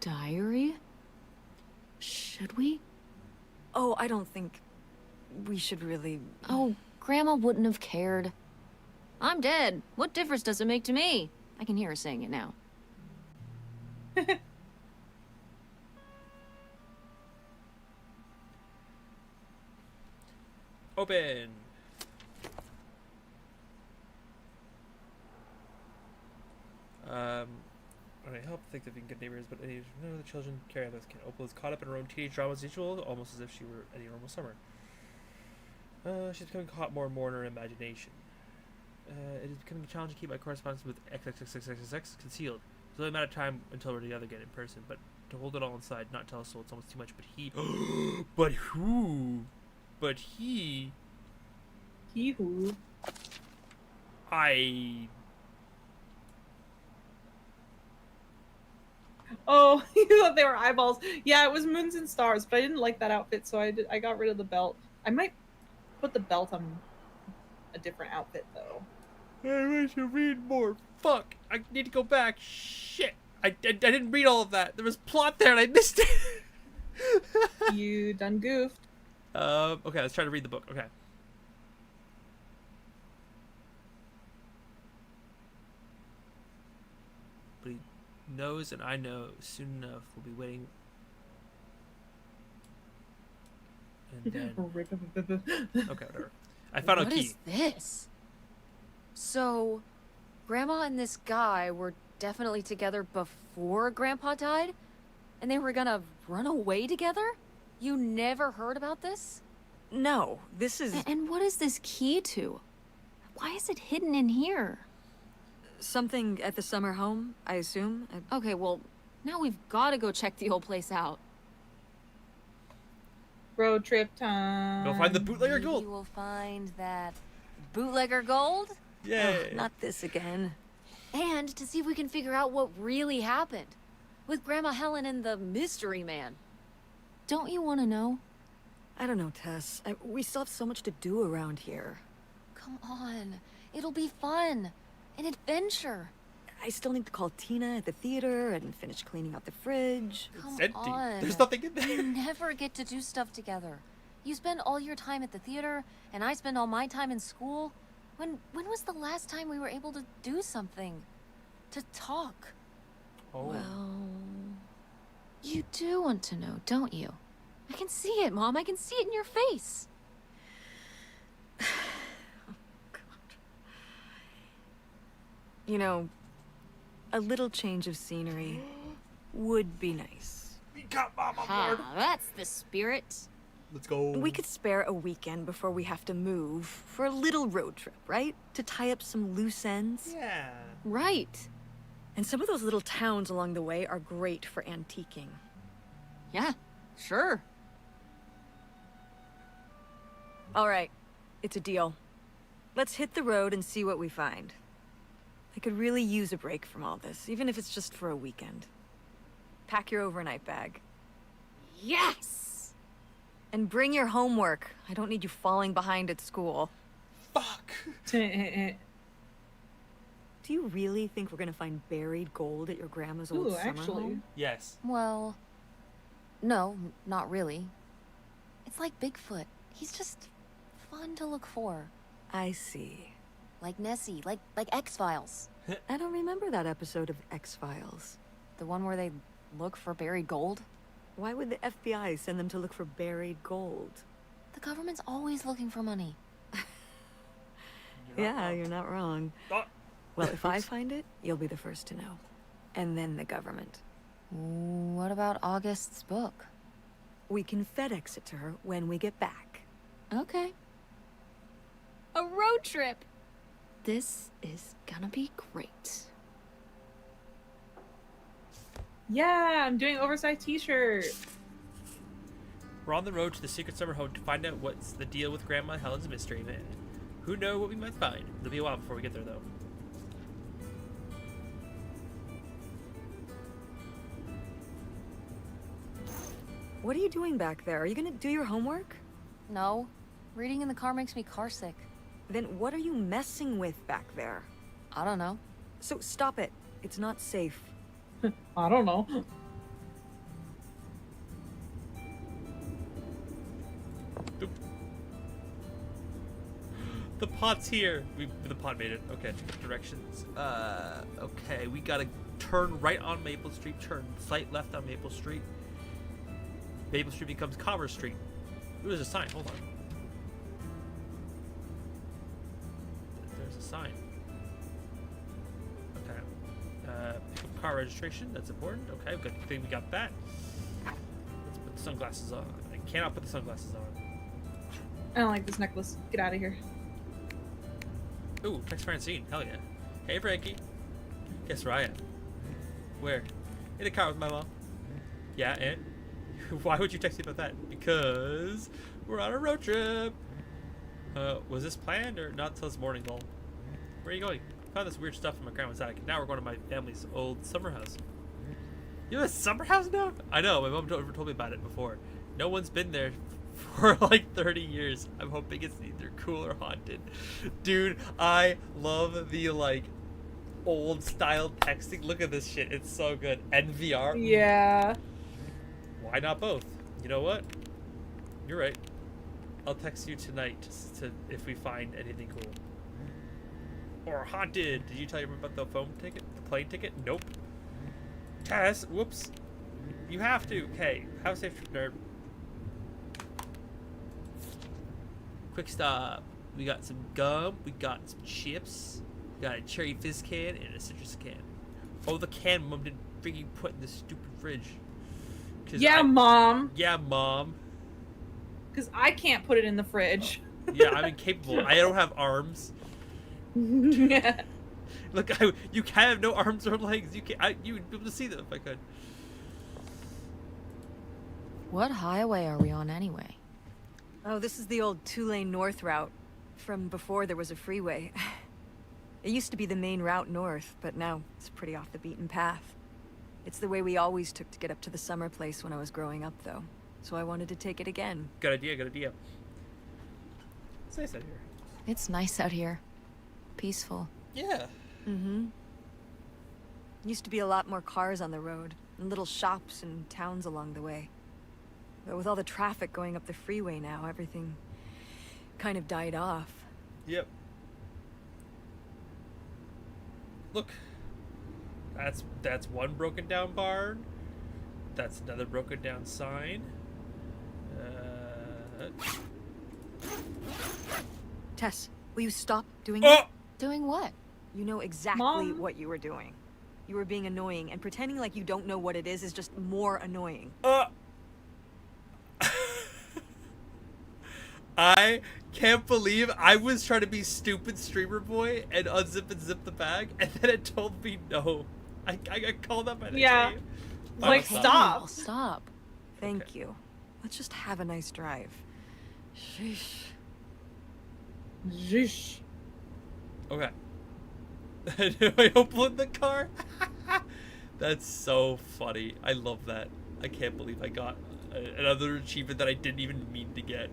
diary? Should we? Oh, I don't think we should really... Oh, Grandma wouldn't have cared. I'm dead. What difference does it make to me? I can hear her saying it now. Open. I help think that being good neighbors, but any none of the children carry on this kid. Opal is caught up in her own teenage drama as usual, almost as if she were any normal summer. She's becoming caught more and more in her imagination. It is becoming a challenge to keep my correspondence with XXXXXX concealed. It's only a matter of time until we're together again in person, but to hold it all inside, not tell us so it's almost too much. But he... but who? But he... He who? I... Oh, you thought they were eyeballs. Yeah, it was moons and stars, but I didn't like that outfit, so I got rid of the belt. I might put the belt on a different outfit, though. I wish to read more. Fuck! I need to go back. Shit! I didn't read all of that. There was plot there and I missed it. You done goofed. Okay, let's try to read the book. Okay. But he knows and I know soon enough we'll be waiting. And then... okay, whatever. I found a What key. is this? So, Grandma and this guy were definitely together before Grandpa died? And they were gonna run away together? You never heard about this? No, this is... And what is this key to? Why is it hidden in here? something at the summer home, I assume? Okay, well, now we've gotta go check the old place out. Road trip time. Go find the bootlegger Maybe gold. we'll find that bootlegger gold? Yay. Not this again. And to see if we can figure out what really happened with Grandma Helen and the mystery man. Don't you want to know? I don't know, Tess. We still have so much to do around here. Come on. It'll be fun. An adventure. I still need to call Tina at the theater and finish cleaning out the fridge. It's Come empty. on. There's nothing in We there. never get to do stuff together. You spend all your time at the theater, and I spend all my time in school. When was the last time we were able to do something? To talk? Oh. Well... You do want to know, don't you? I can see it, Mom. I can see it in your face. You know, a little change of scenery would be nice. We got Mom on board. That's the spirit. Let's go. We could spare a weekend before we have to move for a little road trip, right? To tie up some loose ends. Yeah. Right. And some of those little towns along the way are great for antiquing. Yeah, sure. All right, it's a deal. Let's hit the road and see what we find. I could really use a break from all this, even if it's just for a weekend. Pack your overnight bag. Yes! And bring your homework. I don't need you falling behind at school. Fuck. Do you really think we're gonna find buried gold at your grandma's old Ooh, summer actually. home? Yes. Well, no, not really. It's like Bigfoot. He's just fun to look for. I see. Like Nessie, like X-Files. I don't remember that episode of X-Files. The one where they look for buried gold. Why would the FBI send them to look for buried gold? The government's always looking for money. You're not wrong. Oh. Well, if I find it, you'll be the first to know. And then the government. What about August's book? We can FedEx it to her when we get back. Okay. A road trip! This is gonna be great. Yeah, I'm doing oversized t-shirt. We're on the road to the secret summer home to find out what's the deal with Grandma Helen's mystery man. Who knows what we might find? It'll be a while before we get there, though. What are you doing back there? Are you gonna do your homework? No. Reading in the car makes me carsick. Then what are you messing with back there? I don't know. So stop it. It's not safe. I don't know. The pot's here. The pot made it. Okay, directions. Okay, we gotta turn right on Maple Street, turn slight left on Maple Street. Maple Street becomes Commerce Street. Ooh, there's a sign. Hold on. There's a sign. Okay. Pick up car registration. That's important. Okay, good thing we got that. Let's put the sunglasses on. I cannot put the sunglasses on. I don't like this necklace. Get out of here. Ooh, text Francine. Hell yeah. Hey, Frankie. Guess where I am? Where? In the car with my mom. Yeah, and? Why would you text me about that? Because we're on a road trip. Was this planned or not till this morning, lol? Where are you going? Found this weird stuff in my grandma's attic. Now we're going to my family's old summer house. You have a summer house now? I know, my mom told me about it before. No one's been there for like 30 years. I'm hoping it's either cool or haunted. Dude, I love the like old style texting. Look at this shit. It's so good. NVR. Yeah. Why not both? You know what? You're right. I'll text you tonight to if we find anything cool. Or haunted. Did you tell your mom about the phone ticket? The plane ticket? Nope. Tess, whoops. You have to. Okay. Have a safe trip, nerd. Quick stop. We got some gum. We got some chips. We got a cherry fizz can and a citrus can. Oh, the can Mom didn't freaking put in the stupid fridge. Yeah, Mom. Yeah, Mom. Because I can't put it in the fridge. Yeah, I'm incapable. I don't have arms. Yeah. Look, you can't have no arms or legs. You can't. You would be able to see them if I could. What highway are we on anyway? Oh, this is the old two-lane north route from before there was a freeway. It used to be the main route north, but now it's pretty off the beaten path. It's the way we always took to get up to the summer place when I was growing up, though. So I wanted to take it again. Good idea, good idea. It's nice out here. It's nice out here. Peaceful. Yeah. Mm-hmm. Used to be a lot more cars on the road, and little shops and towns along the way. But with all the traffic going up the freeway now, everything kind of died off. Yep. Look. That's one broken down barn. That's another broken down sign. Tess, will you stop doing Oh! that? Doing what? You know exactly Mom? what you were doing. You were being annoying, and pretending like you don't know what it is just more annoying. I can't believe I was trying to be stupid streamer boy and unzip and zip the bag, and then it told me no. I got called up by the Yeah. game. Like, Stop. stop. I'll stop. Thank Okay. you. Let's just have a nice drive. Sheesh. Zhish. Okay. Do I open the car? That's so funny. I love that. I can't believe I got another achievement that I didn't even mean to get.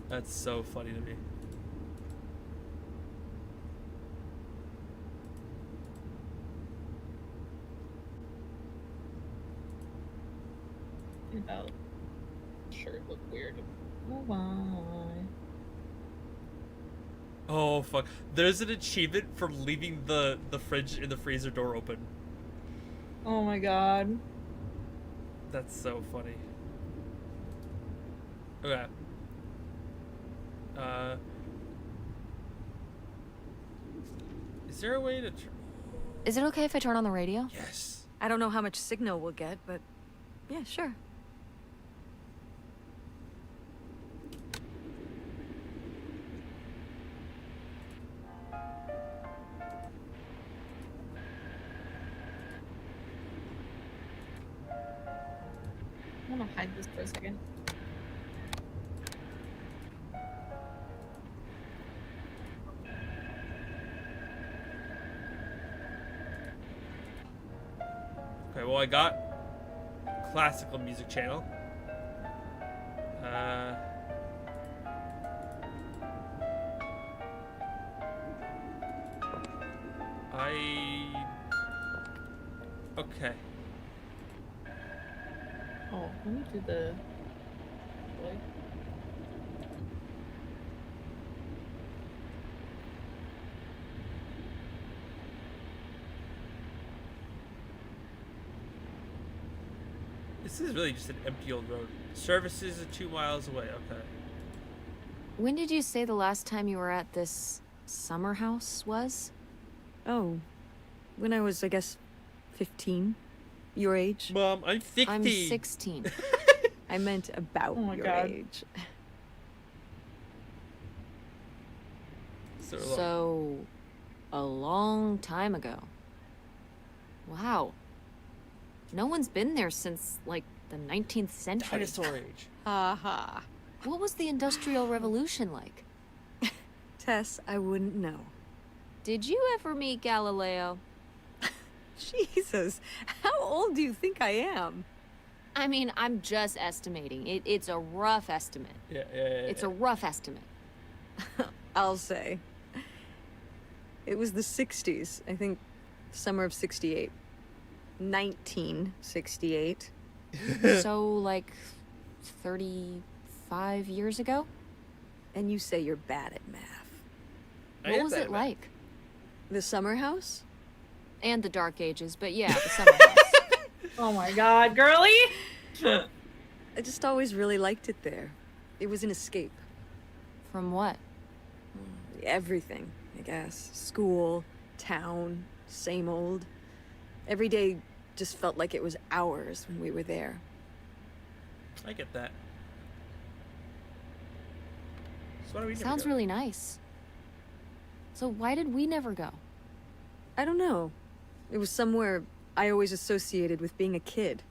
That's so funny to me. About shirt look weird. Oh my. Oh fuck. There's an achievement for leaving the fridge and the freezer door open. Oh my god. That's so funny. Okay. Is there a way to Is it okay if I turn on the radio? Yes. I don't know how much signal we'll get, but yeah, sure. I'm gonna hide this for a second. Okay, well I got classical music channel. Okay. Oh, let me do the. What? This is really just an empty old road. Services are 2 miles away. Okay. When did you say the last time you were at this summer house was? Oh, when I was, I guess, 15. Your age. Mom, I'm 60. I'm 16. I meant about Oh my your God. age. So, a long time ago. Wow. No one's been there since, like, the 19th century. Dinosaur age. Ha. What was the Industrial Revolution like? Tess, I wouldn't know. Did you ever meet Galileo? Jesus, how old do you think I am? I mean, I'm just estimating. It's a rough estimate. Yeah. It's a rough estimate. I'll say. It was the 60s, I think, summer of 68. 1968. So, like, 35 years ago? And you say you're bad at math. What was it like? The summer house? And the Dark Ages, but yeah, the summer house. Oh my God, girly! I just always really liked it there. It was an escape. From what? Everything, I guess. School, town, same old. Every day just felt like it was hours when we were there. I get that. So why do we never Sounds go? really nice. So why did we never go? I don't know. It was somewhere I always associated with being a kid.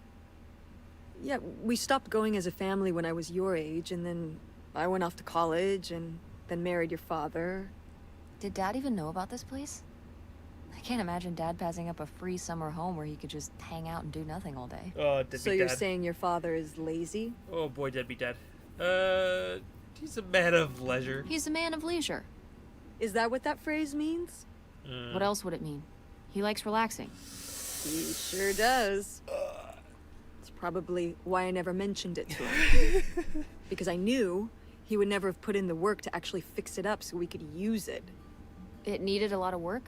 Yeah, we stopped going as a family when I was your age, and then I went off to college and then married your father. Did Dad even know about this place? I can't imagine Dad passing up a free summer home where he could just hang out and do nothing all day. Oh, deadbeat So you're dad. saying your father is lazy? Oh boy, deadbeat dad. He's a man of leisure. He's a man of leisure. Is that what that phrase means? What else would it mean? He likes relaxing. He sure does. It's probably why I never mentioned it to him. Because I knew he would never have put in the work to actually fix it up so we could use it. It needed a lot of work?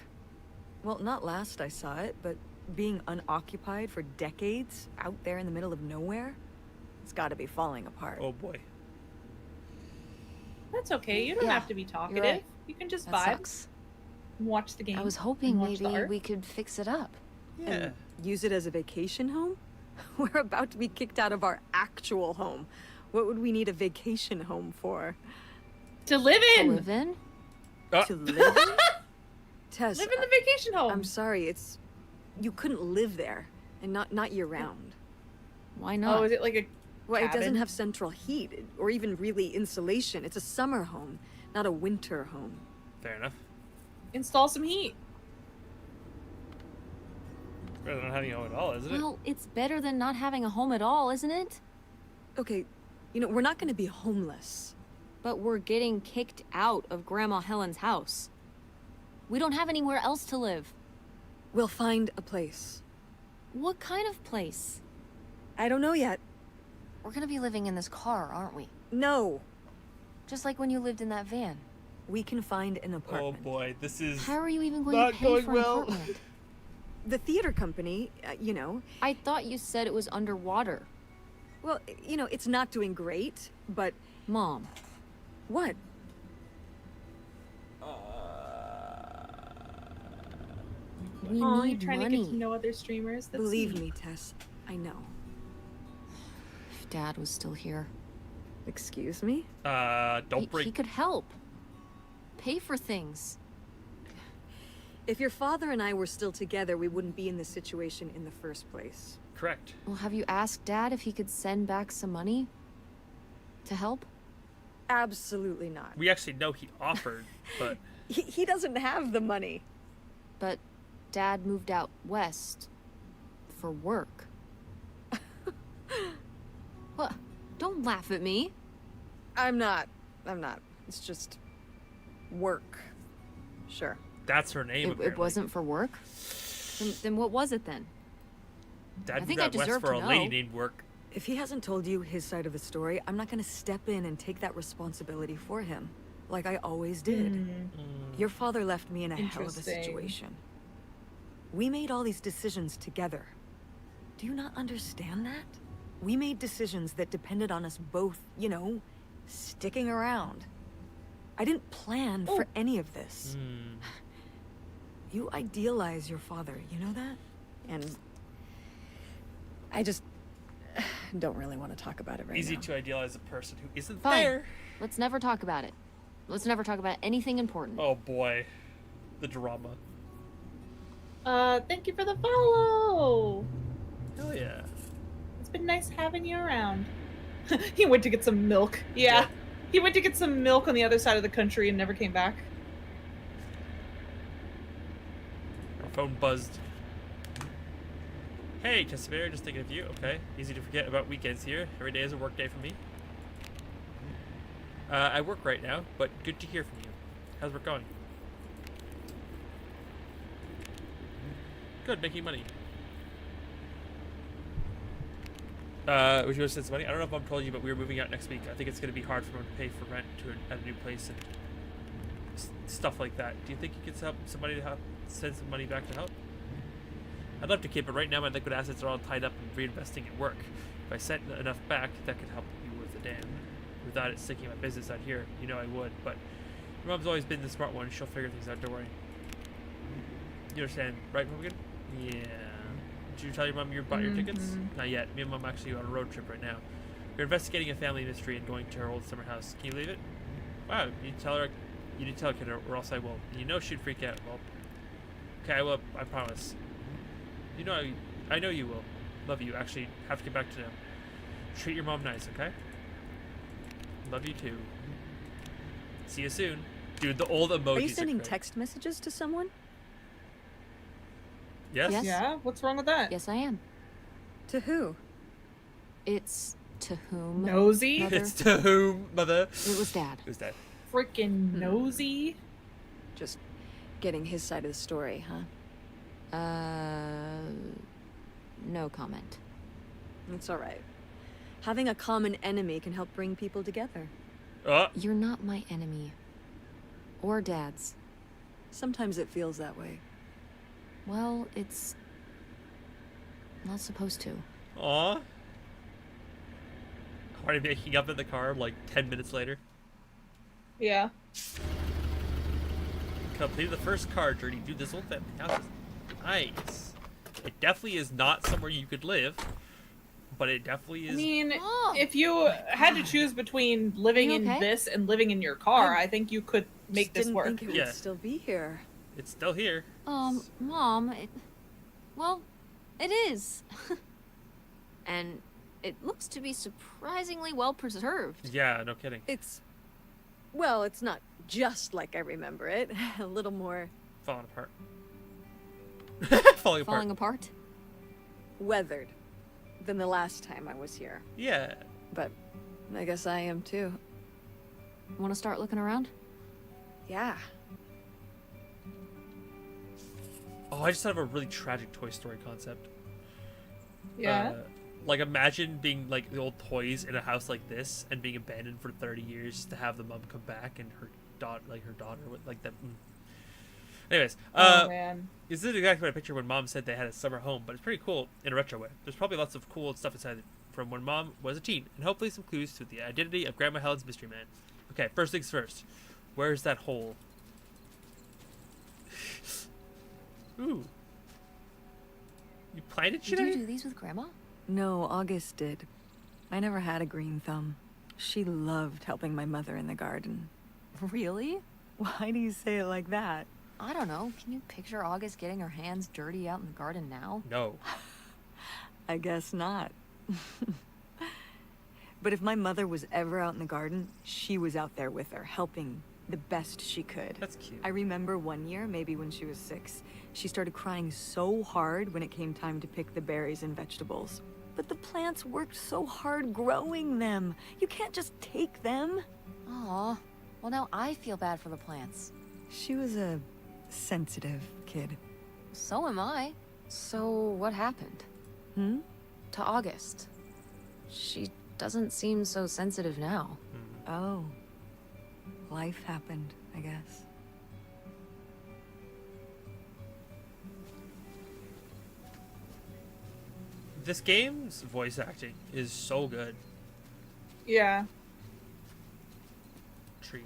Well, not last I saw it, but being unoccupied for decades out there in the middle of nowhere, it's gotta be falling apart. Oh boy. That's okay. You don't Yeah, have to be talkative. right. You can just That vibe, sucks. watch the game. I was hoping and watch the maybe art. we could fix it up. Yeah. And use it as a vacation home? We're about to be kicked out of our actual home. What would we need a vacation home for? to live To in. live in? To live in? Tess, Live in the vacation home. I'm sorry, it's... You couldn't live there, and not year-round. Why not? Oh, is it like a Well, it doesn't cabin? have central heat, or even really insulation. It's a summer home, not a winter home. Fair enough. Install some heat. Better than having a home at all, isn't it? Well, it's better than not having a home at all, isn't it? Okay, you know, we're not gonna be homeless. But we're getting kicked out of Grandma Helen's house. We don't have anywhere else to live. We'll find a place. What kind of place? I don't know yet. We're gonna be living in this car, aren't we? No, Just like when you lived in that van. we can find an Oh apartment. boy, this is How are you even going not to pay going for well. an apartment? The theater company, you know, I thought you said it was underwater. well, you know, it's not doing great, but Mom, what? we Oh, you're need trying money. to get to know other streamers. That's Believe sweet. me, Tess, I know. If Dad was still here, Excuse me? don't break. he could help. Pay for things. If your father and I were still together, we wouldn't be in this situation in the first place. Correct. Well, have you asked Dad if he could send back some money to help? Absolutely not. We actually know he offered, but He doesn't have the money. But Dad moved out west for work. What? Don't laugh at me. I'm not. It's just work. Sure. that's her name. It apparently. wasn't for work? Then what was it then? Dad I think moved I out west deserve for to a lady know. named Work. If he hasn't told you his side of the story, I'm not gonna step in and take that responsibility for him, like I always did. Your father left me in a hell of a Interesting. situation. We made all these decisions together. Do you not understand that? We made decisions that depended on us both, you know, sticking around. I didn't plan for any of this. You idealize your father, you know that? And I just don't really want to talk about it right Easy now. to idealize a person who isn't Fine. there. Let's never talk about it. Let's never talk about anything important. Oh boy, the drama. Thank you for the follow. Hell yeah. It's been nice having you around. He went to get some milk. Yeah. He went to get some milk on the other side of the country and never came back. Her phone buzzed. Hey, Cosplayer, just thinking of you. Okay, easy to forget about weekends here. Every day is a work day for me. I work right now, but good to hear from you. How's work going? Good, making money. Would you want to send some money? I don't know if Mom told you, but we were moving out next week. I think it's going to be hard for Mom to pay for rent at a new place and stuff like that. Do you think you could help somebody to help send some money back to help? I'd love to keep, but right now my liquid assets are all tied up in reinvesting at work. If I sent enough back, that could help you worth a damn. Without it sticking my business out here, you know I would, but your mom's always been the smart one. She'll figure things out, don't worry. You understand, right, Morgan? Yeah. Did you tell your mom you bought your tickets? Not yet. Me and Mom actually on a road trip right now. We're investigating a family mystery and going to her old summer house. Can you believe it? Wow, you tell her, you need to tell her, kid, or else I will. You know she'd freak out. Well, okay, I will, I promise. You know, I know you will. Love you. Actually, have to get back to now. Treat your mom nice, okay? Love you too. See you soon. Dude, the old emojis Are you sending great. text messages to someone? Yes? Yes. Yeah? What's wrong with that? Yes, I am. To who? It's to whom? Nosy? Mother. It's to whom, mother? It was Dad. Who's that? Freaking nosy? Just getting his side of the story, huh? No comment. It's all right. Having a common enemy can help bring people together. You're not my enemy. Or Dad's. Sometimes it feels that way. Well, it's not supposed to. Aw. Already making up in the car like 10 minutes later. Yeah. Completed the first car journey. Dude, this old family house is nice. It definitely is not somewhere you could live, but it definitely is. I mean, Mom! if you had to choose between living You in okay? this and living in your car, I think you could make Just this didn't work. think it would Yeah. still be here. It's still here. Mom, well, it is. And it looks to be surprisingly well preserved. Yeah, no kidding. Well, it's not just like I remember it. A little more Falling apart. Falling apart. Falling apart? weathered than the last time I was here. Yeah. But I guess I am too. Want to start looking around? Yeah. Oh, I just thought of a really tragic Toy Story concept. Yeah. Like, imagine being, like, the old toys in a house like this and being abandoned for 30 years to have the mom come back and her daughter, with, like, that. Anyways, Oh man. this is exactly what I pictured when Mom said they had a summer home, but it's pretty cool in a retro way. There's probably lots of cool stuff inside it from when Mom was a teen, and hopefully some clues to the identity of Grandma Helen's mystery man. Okay, first things first. Where's that hole? Ooh. You planted shit Did you out do here? these with Grandma? No, August did. I never had a green thumb. She loved helping my mother in the garden. Really? Why do you say it like that? I don't know. Can you picture August getting her hands dirty out in the garden now? No. I guess not. But if my mother was ever out in the garden, she was out there with her, helping the best she could. That's cute. I remember one year, maybe when she was 6, she started crying so hard when it came time to pick the berries and vegetables. But the plants worked so hard growing them. You can't just take them. Aw. Well, now I feel bad for the plants. She was a sensitive kid. So am I. So what happened? Hmm? To August? She doesn't seem so sensitive now. Oh. Life happened, I guess. This game's voice acting is so good. Yeah. Tree.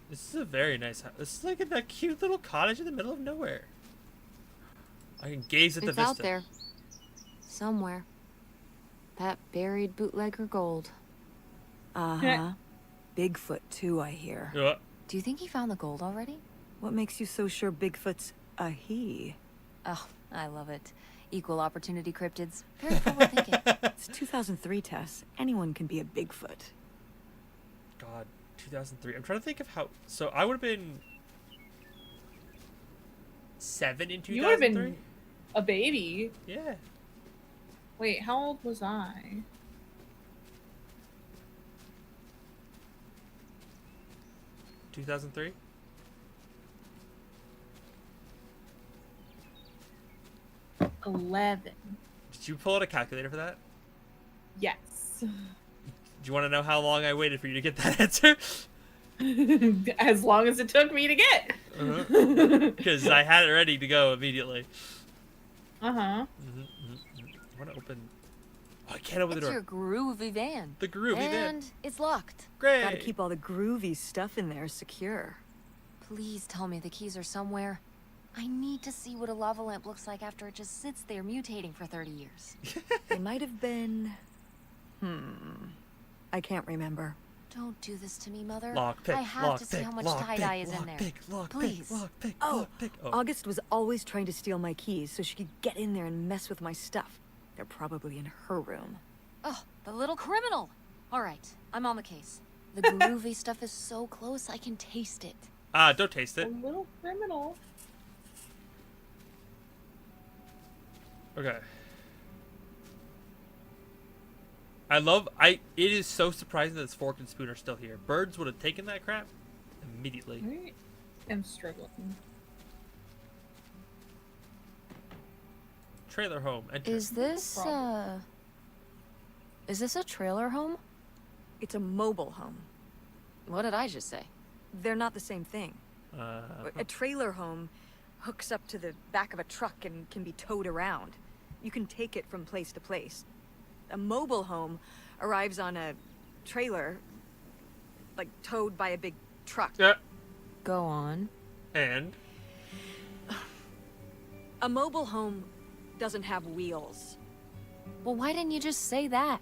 This is a very nice house. This is like in that cute little cottage in the middle of nowhere. I can gaze at the It's vista. out there. Somewhere. That buried bootlegger gold. Uh-huh. Bigfoot, too, I hear. Do you think he found the gold already? What makes you so sure Bigfoot's a he? Oh, I love it. Equal opportunity cryptids. Very forward thinking. It's 2003, Tess. Anyone can be a Bigfoot. God, 2003. I'm trying to think of how. So I would have been 7 in 2003. You would have been a baby. Yeah. Wait, how old was I? $2003. $11. Did you pull out a calculator for that? Yes. Do you want to know how long I waited for you to get that answer? As long as it took me to get. Because I had it ready to go immediately. Uh-huh. I want to open. Oh, I can't open the It's door. your groovy van. The groovy van. And it's locked. Great. Gotta keep all the groovy stuff in there secure. Please tell me the keys are somewhere. I need to see what a lava lamp looks like after it just sits there mutating for 30 years. They might have been... I can't remember. Don't do this to me, Mother. Lockpick, I have to see lockpick, how much lockpick, tie-dye is in there. Please. Lockpick, Oh, lockpick. August was always trying to steal my keys so she could get in there and mess with my stuff. They're probably in her room. Oh, the little criminal. All right, I'm on the case. The groovy stuff is so close, I can taste it. Don't taste A it. little criminal. Okay. It is so surprising that this fork and spoon are still here. Birds would have taken that crap immediately. I am struggling. Trailer home. Enter. Is this a trailer home? It's a mobile home. What did I just say? They're not the same thing. Uh, A trailer home hooks up to the back of a truck and can be towed around. You can take it from place to place. A mobile home arrives on a trailer, like towed by a big truck. yeah. Go on. And A mobile home doesn't have wheels. Well, why didn't you just say that?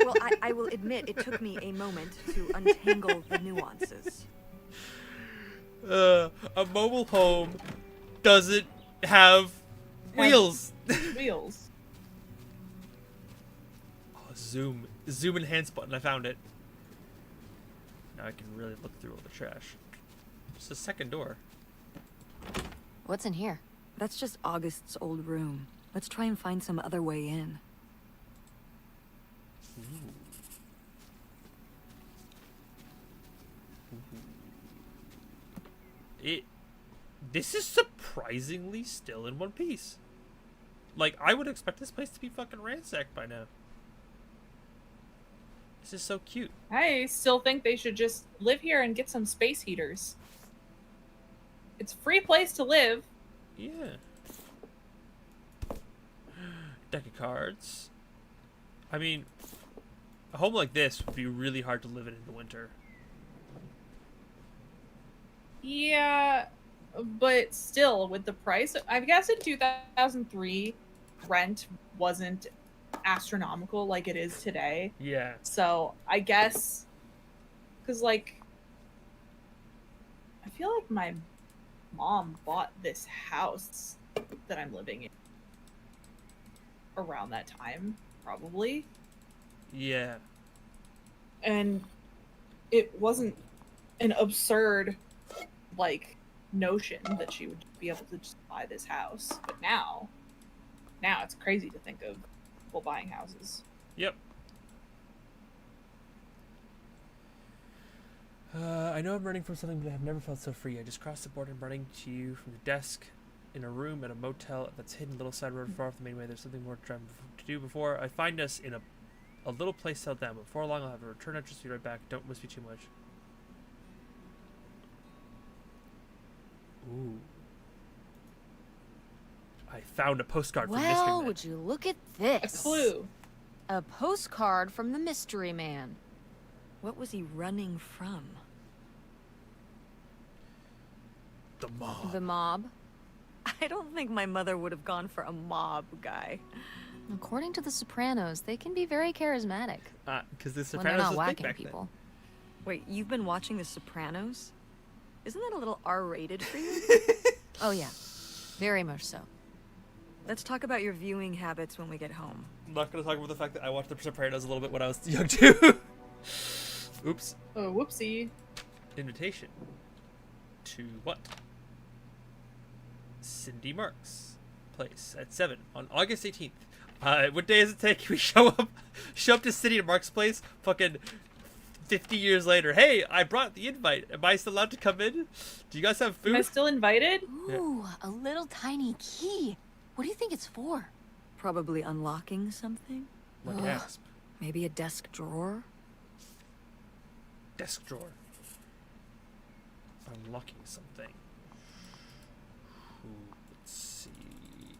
Well, I will admit it took me a moment to untangle the nuances. a mobile home doesn't have wheels. Wheels. Oh, zoom enhance button. I found it. Now I can really look through all the trash. It's a second door. What's in here? That's just August's old room. Let's try and find some other way in. This is surprisingly still in one piece. Like, I would expect this place to be fucking ransacked by now. This is so cute. I still think they should just live here and get some space heaters. It's a free place to live. Yeah. Deck of cards. I mean, a home like this would be really hard to live in the winter. Yeah, but still, with the price, I guess in 2003, rent wasn't astronomical like it is today. Yeah. So I guess, because like, I feel like my mom bought this house that I'm living in around that time, probably. Yeah. And it wasn't an absurd like notion that she would be able to just buy this house, but now it's crazy to think of people buying houses. Yep. I know I'm running from something, but I have never felt so free. I just crossed the border and running to you from the desk in a room at a motel that's hidden a little side road far off the main way. There's something more to do before I find us in a little place settled down. Before long, I'll have a return address. Be right back. Don't miss me too much. Ooh. I found a postcard from Mystery Well, Man. would you look at A this? clue. A postcard from the Mystery Man. What was he running from? The mob. The mob. I don't think my mother would have gone for a mob guy. According to The Sopranos, they can be very charismatic Because the when they're Sopranos not was big whacking back people. Wait, you've been watching The Sopranos? Isn't that a little R-rated for you? Oh yeah, very much so. Let's talk about your viewing habits when we get home. I'm not going to talk about the fact that I watched The Sopranos a little bit when I was young too. Oops. Oh, whoopsie. Invitation. To what? Cindy Marks' place at 7 on August 18th. What day is it today? Can we show up to Cindy Marks' place fucking 50 years later? Hey, I brought the invite. Am I still allowed to come in? Do you guys have Am I food? still invited? Ooh, a little tiny key. What do you think it's for? Probably unlocking something? What Ugh. gasp? Maybe a desk drawer? Desk drawer. Unlocking something. Ooh, let's see.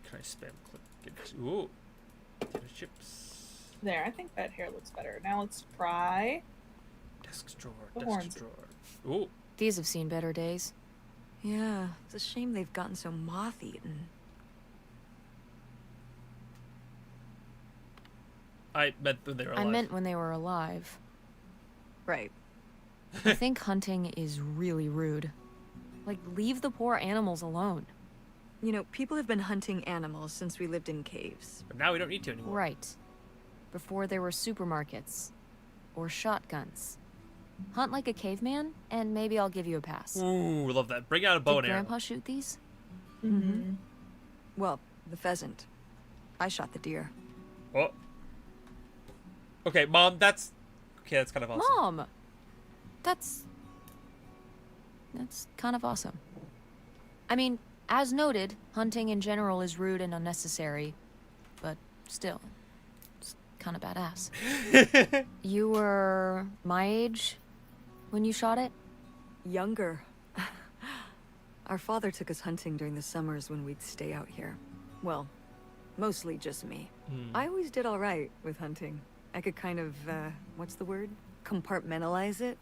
Can I spam click it? Ooh. Potato chips. There, I think that hair looks better. Now let's try. Desk drawer. The Desk horns. drawer. Ooh. These have seen better days. Yeah, it's a shame they've gotten so moth-eaten. I meant when they were I alive. meant when they were alive. Right. I think hunting is really rude. Like, leave the poor animals alone. You know, people have been hunting animals since we lived in caves. But now we don't need to anymore. Right. Before there were supermarkets. Or shotguns. Hunt like a caveman, and maybe I'll give you a pass. Ooh, love that. Bring out a bow Did and arrow. Grandpa shoot these? Mm-hmm. Well, the pheasant. I shot the deer. Oh. Okay, Mom, that's... Okay, that's kind of awesome. Mom! That's kind of awesome. I mean, as noted, hunting in general is rude and unnecessary. But still, it's kind of badass. You were my age when you shot it? Younger. Our father took us hunting during the summers when we'd stay out here. Well, mostly just me. I always did all right with hunting. I could kind of, what's the word? Compartmentalize it.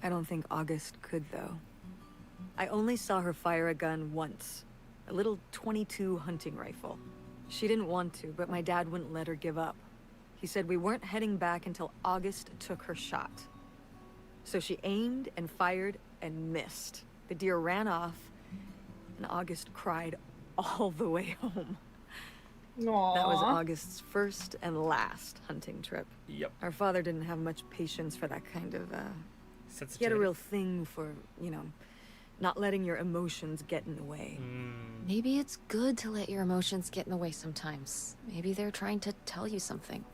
I don't think August could, though. I only saw her fire a gun once. A little .22 hunting rifle. She didn't want to, but my dad wouldn't let her give up. He said we weren't heading back until August took her shot. So she aimed and fired and missed. The deer ran off, and August cried all the way home. Aww. That was August's first and last hunting trip. Yep. Our father didn't have much patience for that kind of, he had Sensitivity. a real thing for, you know, not letting your emotions get in the way. Maybe it's good to let your emotions get in the way sometimes. Maybe they're trying to tell you something.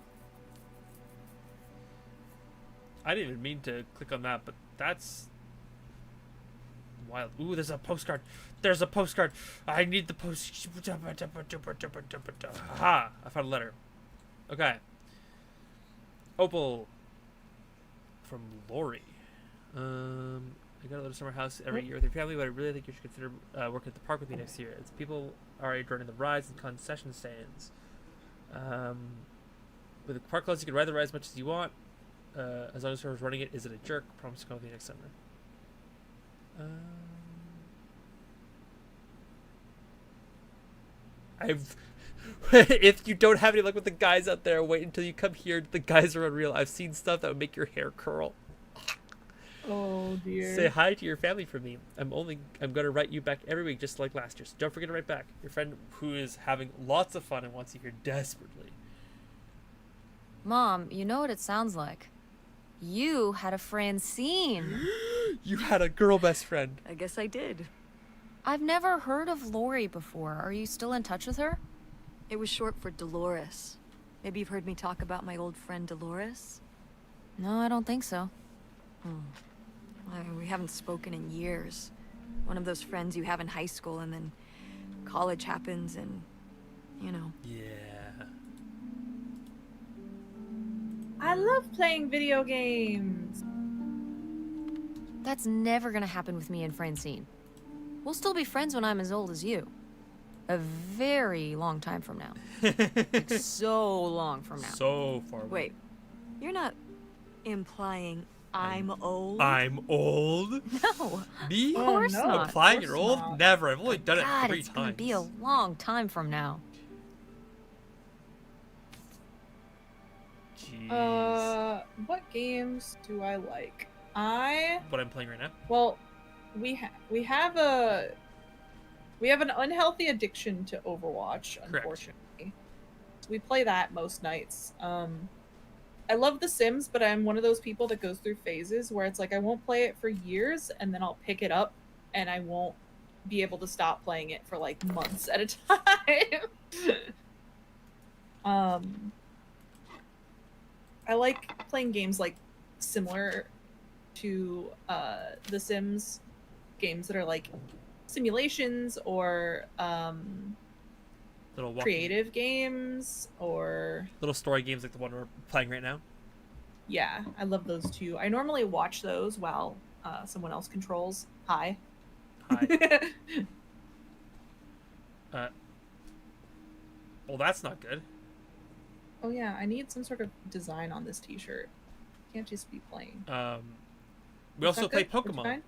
I didn't even mean to click on that, but that's... wild. Ooh, there's a postcard. There's a postcard. I need the post... Aha! I found a letter. Okay. Opal. From Lori. I got to go to summer house every year with your family, but I really think you should consider working at the park with me next year. As people are already running the rides and concession stands. With the park closed, you can ride the ride as much as you want. As long as whoever's running it isn't a jerk. Promise to come with you next summer. If you don't have any luck with the guys out there, wait until you come here. The guys are unreal. I've seen stuff that would make your hair curl. Oh dear. Say hi to your family for me. I'm gonna write you back every week, just like last year. So don't forget to write back. Your friend who is having lots of fun and wants you here desperately. Mom, you know what it sounds like. You had a Francine. You had a girl best friend. I guess I did. I've never heard of Lori before. Are you still in touch with her? It was short for Dolores. Maybe you've heard me talk about my old friend Dolores? No, I don't think so. We haven't spoken in years. One of those friends you have in high school and then college happens and, you know. Yeah. I love playing video games. That's never gonna happen with me and Francine. We'll still be friends when I'm as old as you. A very long time from now. Like, so long from now. So far away. Wait, you're not implying I'm old? I'm old? No, Me? of course no. not. Implying Of you're course old? not. Never. I've only done it God, 3 it's times. gonna be a long time from now. Jeez. What games do I like? What I'm playing right now? Well, we have an unhealthy addiction to Overwatch, Correct. unfortunately. We play that most nights. I love The Sims, but I'm one of those people that goes through phases where it's like I won't play it for years and then I'll pick it up and I won't be able to stop playing it for like months at a time. I like playing games like similar to The Sims, games that are like simulations or Little walking, creative games or little story games like the one we're playing right now. yeah, I love those too. I normally watch those while someone else controls. Hi. Hi. Well, that's not good. Oh yeah, I need some sort of design on this t-shirt. Can't just be plain. We also Is that play good? Would you Pokemon. mind?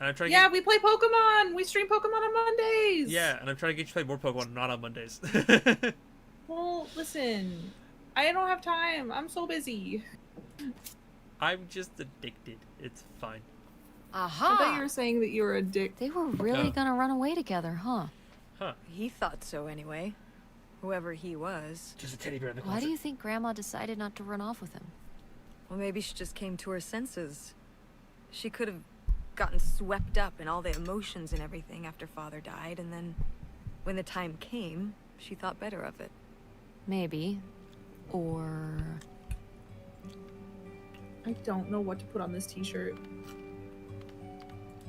And I'm trying to Yeah, get, we play Pokemon! We stream Pokemon on Mondays! yeah, and I'm trying to get you to play more Pokemon, not on Mondays. Well, listen. I don't have time. I'm so busy. I'm just addicted. It's fine. I thought you Aha! were saying that you were a dick. They were really Oh. gonna run away together, huh? Huh. He thought so anyway. Whoever he was. Just a teddy bear in the Why do you think Grandma decided not to run off with him? Well, maybe she just came to her senses. She could have gotten swept up in all the emotions and everything after Father died, and then when the time came, she thought better of it. Maybe. Or... I don't know what to put on this t-shirt.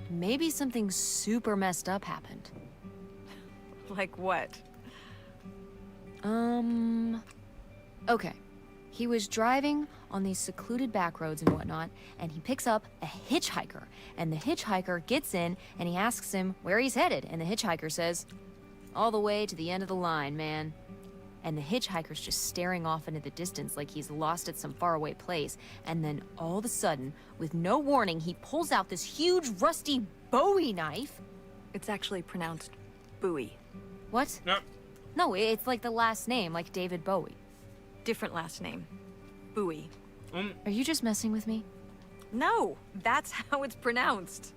maybe something super messed up happened. Like what? Okay. He was driving on these secluded back roads and whatnot, and he picks up a hitchhiker. And the hitchhiker gets in, and he asks him where he's headed. And the hitchhiker says, all the way to the end of the line, man. And the hitchhiker's just staring off into the distance like he's lost at some faraway place. And then all of a sudden, with no warning, he pulls out this huge rusty Bowie knife. It's actually pronounced Bowie. What? No. No, it's like the last name, like David Bowie. Different last name. Bowie. Are you just messing with me? No, that's how it's pronounced.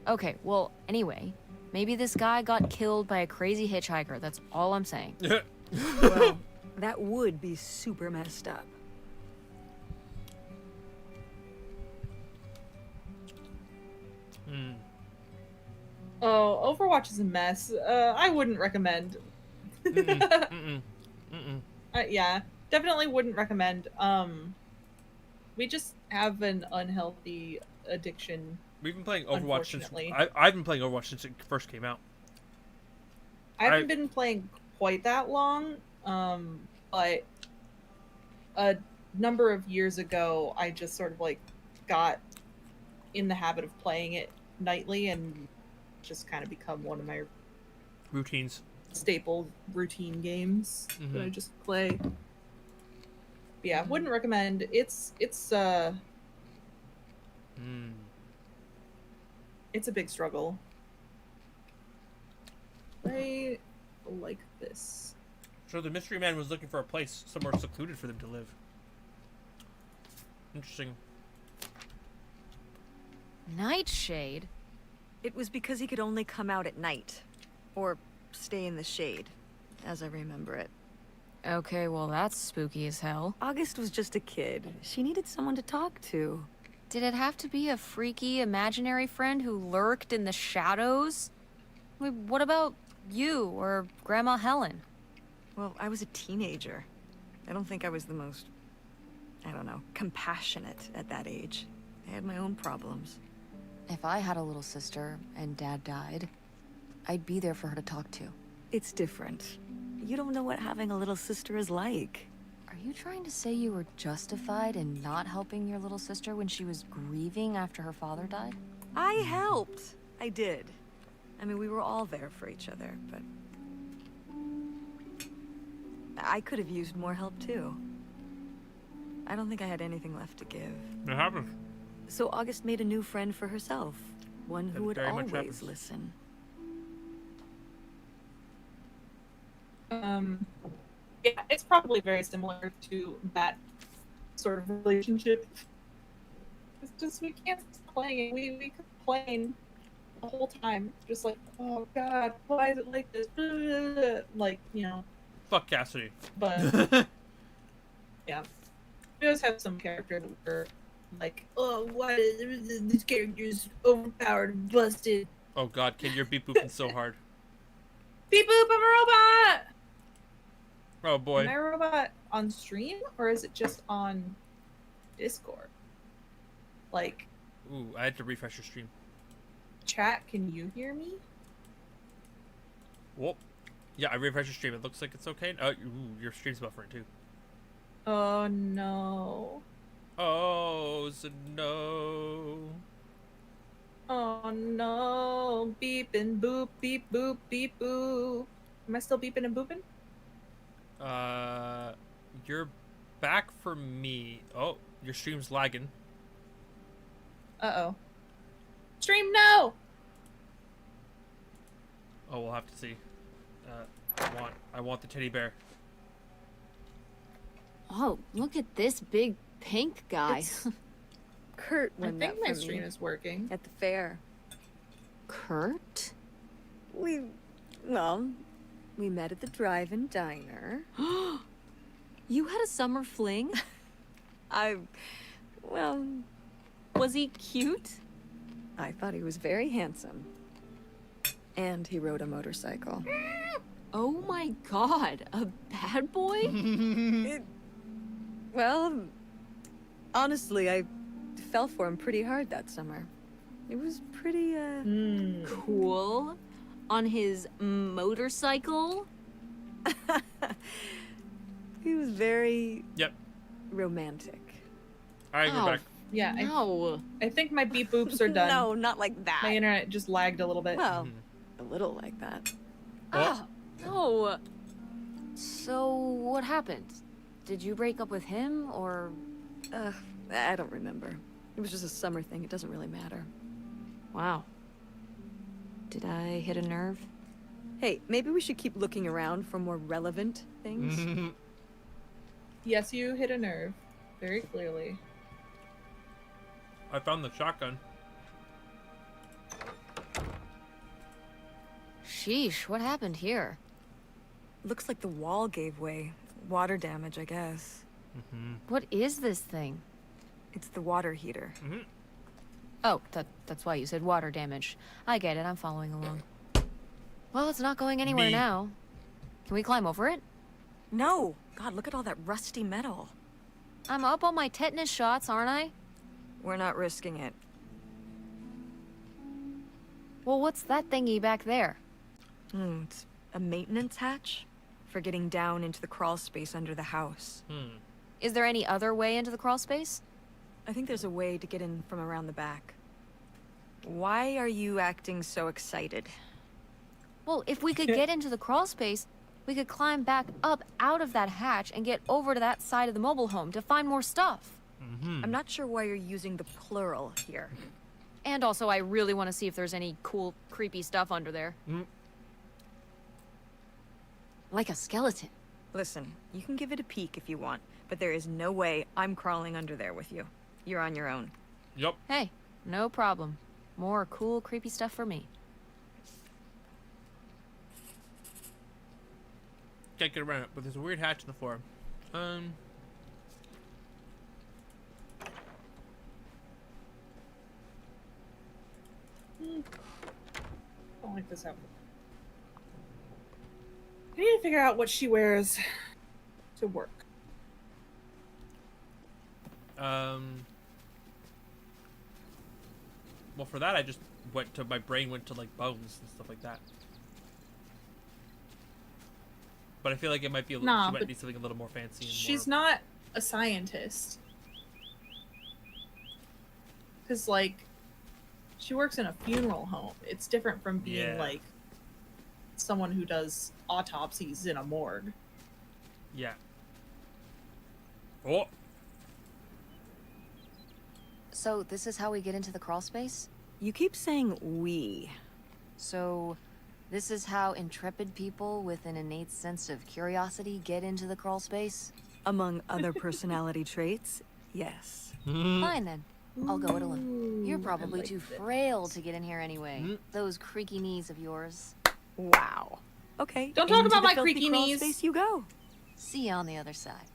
Okay, well, anyway, maybe this guy got killed by a crazy hitchhiker. That's all I'm saying. Well, that would be super messed up. Oh, Overwatch is a mess. I wouldn't recommend. Yeah, definitely wouldn't recommend. We just have an unhealthy addiction. We've been playing Overwatch since Unfortunately. I've been playing Overwatch since it first came out. I haven't been playing quite that long, but a number of years ago, I just sort of like got in the habit of playing it nightly and just kind of become one of my Routines. staple routine games that Mhm. I just play. But yeah, wouldn't recommend. It's a big struggle. I like this. So the mystery man was looking for a place somewhere secluded for them to live. Interesting. Nightshade? It was because he could only come out at night. Or stay in the shade, as I remember it. Okay, well, that's spooky as hell. August was just a kid. She needed someone to talk to. Did it have to be a freaky imaginary friend who lurked in the shadows? Wait, what about you or Grandma Helen? Well, I was a teenager. I don't think I was the most, I don't know, compassionate at that age. I had my own problems. If I had a little sister and Dad died, I'd be there for her to talk to. It's different. You don't know what having a little sister is like. Are you trying to say you were justified in not helping your little sister when she was grieving after her father died? I helped. I did. I mean, we were all there for each other, but... I could have used more help, too. I don't think I had anything left to give. It happens. So August made a new friend for herself. One who It would very much always happens. listen. Yeah, it's probably very similar to that sort of relationship. It's just we can't stop playing it. We complain the whole time, just like, oh god, why is it like this? Like, you know. Fuck Cassidy. But yeah, we always have some character that we're like, oh, why is this character's overpowered and busted? Oh god, kid, you're beep booping so hard. Beep boop, I'm a robot! Oh boy. Am I a robot on stream, or is it just on Discord? Like, Ooh, I had to refresh your stream. chat, can you hear me? Whoop. Yeah, I refreshed your stream. It looks like it's okay. Ooh, your stream's buffering too. Oh no. Oh, so no. Oh no. Beep and boop, beep boop, beep boop. Am I still beeping and booping? You're back for me. Oh, your stream's lagging. Uh-oh. Stream, no! Oh, we'll have to see. I want the teddy bear. Oh, look at this big pink guy. It's- Kurt I won think that my for stream me is working. at the fair. Kurt? We met at the drive-in diner. You had a summer fling? Well, Was he cute? I thought he was very handsome. And he rode a motorcycle. Oh my god, a bad boy? Well, honestly, I fell for him pretty hard that summer. It was pretty, Cool. On his motorcycle? he was very Yep. romantic. All right, Oh, we're back. Yeah, No. I think my beep boops are done. No, not like that. My internet just lagged a little bit. Well, a little like that. Ah, no. So, what happened? Did you break up with him, or... I don't remember. It was just a summer thing. It doesn't really matter. Wow. Did I hit a nerve? Hey, maybe we should keep looking around for more relevant things. Yes, you hit a nerve. Very clearly. I found the shotgun. Sheesh, what happened here? Looks like the wall gave way. Water damage, I guess. What is this thing? It's the water heater. Oh, that's why you said water damage. I get it, I'm following along. Well, it's not going anywhere Me. now. Can we climb over it? No! God, look at all that rusty metal. I'm up on my tetanus shots, aren't I? We're not risking it. Well, what's that thingy back there? It's a maintenance hatch for getting down into the crawl space under the house. Is there any other way into the crawl space? I think there's a way to get in from around the back. Why are you acting so excited? Well, if we could get into the crawl space, we could climb back up out of that hatch and get over to that side of the mobile home to find more stuff. I'm not sure why you're using the plural here. And also, I really want to see if there's any cool, creepy stuff under there. Like a skeleton. Listen, you can give it a peek if you want, but there is no way I'm crawling under there with you. You're on your own. Yup. Hey, no problem. More cool, creepy stuff for me. Can't get around it, but there's a weird hatch in the floor. Don't like this happening. I need to figure out what she wears to work. Well, for that, I just my brain went to like bones and stuff like that. But I feel like it might be she Nah, might but need something a little more fancy. And she's more... not a scientist. Because, like, she works in a funeral home. It's different from being, like, someone who does autopsies in a morgue. Yeah. Oh. So this is how we get into the crawl space? You keep saying we. So this is how intrepid people with an innate sense of curiosity get into the crawl space? Among other personality traits, yes. Fine then. I'll go it alone. You're Ooh, probably I like too this. frail to get in here anyway. Those creaky knees of yours. Wow. Okay. Don't talk into about the my filthy creaky crawl knees. Space you go. See you on the other side.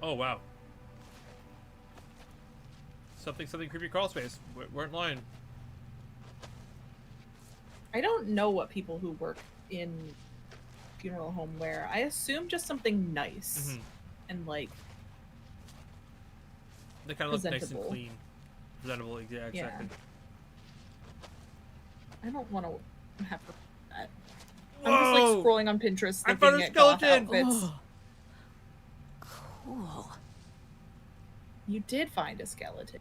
Oh wow. Something creepy crawl space. Weren't lying. I don't know what people who work in funeral home wear. I assume just something nice and like They kind of look nice and presentable. clean. Presentable, yeah, exactly. I don't want to have that. I'm just like Whoa! scrolling on Pinterest I found looking a at goth skeleton! outfits. Cool. You did find a skeleton.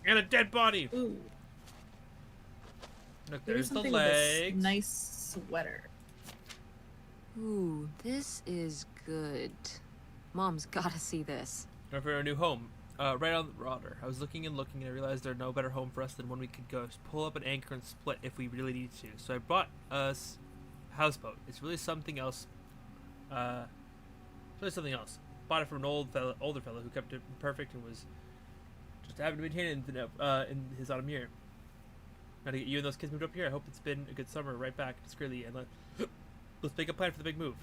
And a dead body. Ooh, Look, maybe there's the something with a legs. nice sweater. Ooh, this is good. Mom's gotta see this. Time for a new home. Right on the water. I was looking and I realized there's no better home for us than one we could go pull up an anchor and split if we really need to. So I bought us a houseboat. It's really something else. Bought it from an older fellow who kept it perfect and was just having to maintain it in his autumn year. Now to get you and those kids moved up here. I hope it's been a good summer. Right back to Skrilly and let's make a plan for the big move.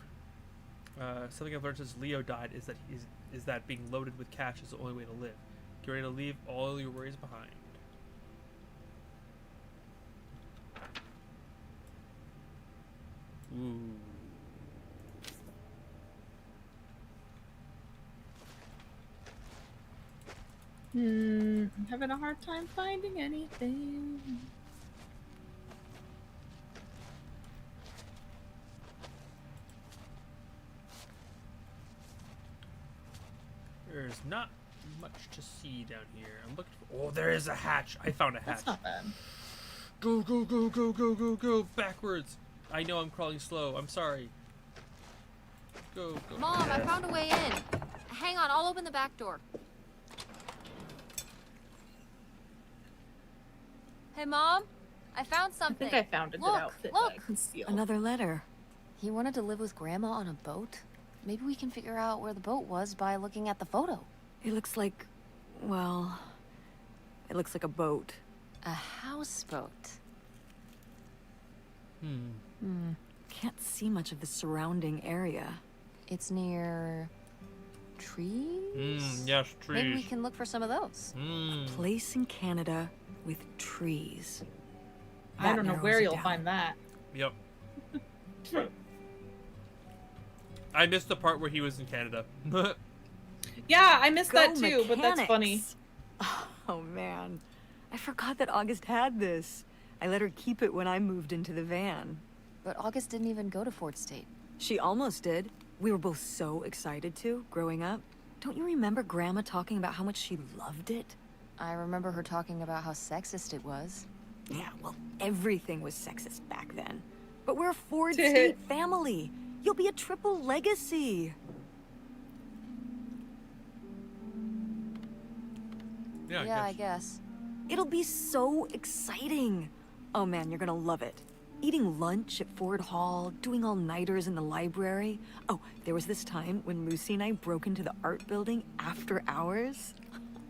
Something I've learned since Leo died is that being loaded with cash is the only way to live. Get ready to leave all your worries behind. Ooh. I'm having a hard time finding anything. There's not much to see down here. I'm looking for. Oh, there is a hatch. I found a hatch. That's not bad. Go, go, go, go, go, go, go. Backwards. I know I'm crawling slow. I'm sorry. Go, go. Mom, I Yes. found a way in. Hang on, I'll open the back door. Hey, Mom, I found I something. think I found a good Look, outfit look. that I can steal. Another letter. He wanted to live with Grandma on a boat. Maybe we can figure out where the boat was by looking at the photo. It looks like, well, it looks like a boat. A houseboat. Can't see much of the surrounding area. It's near trees? Yes, trees. Maybe we can look for some of those. Place in Canada with trees. I That don't know narrows where it you'll down. find that. Yep. I missed the part where he was in Canada. Yeah, I missed that Go too, but that's funny. mechanics. Oh man, I forgot that August had this. I let her keep it when I moved into the van. But August didn't even go to Fort State. She almost did. We were both so excited to, growing up. Don't you remember Grandma talking about how much she loved it? I remember her talking about how sexist it was. Yeah, well, everything was sexist back then. But we're a Ford State family. You'll be a triple legacy. Yeah, I guess. It'll be so exciting. Oh man, you're gonna love it. Eating lunch at Ford Hall, doing all-nighters in the library. Oh, there was this time when Lucy and I broke into the art building after hours.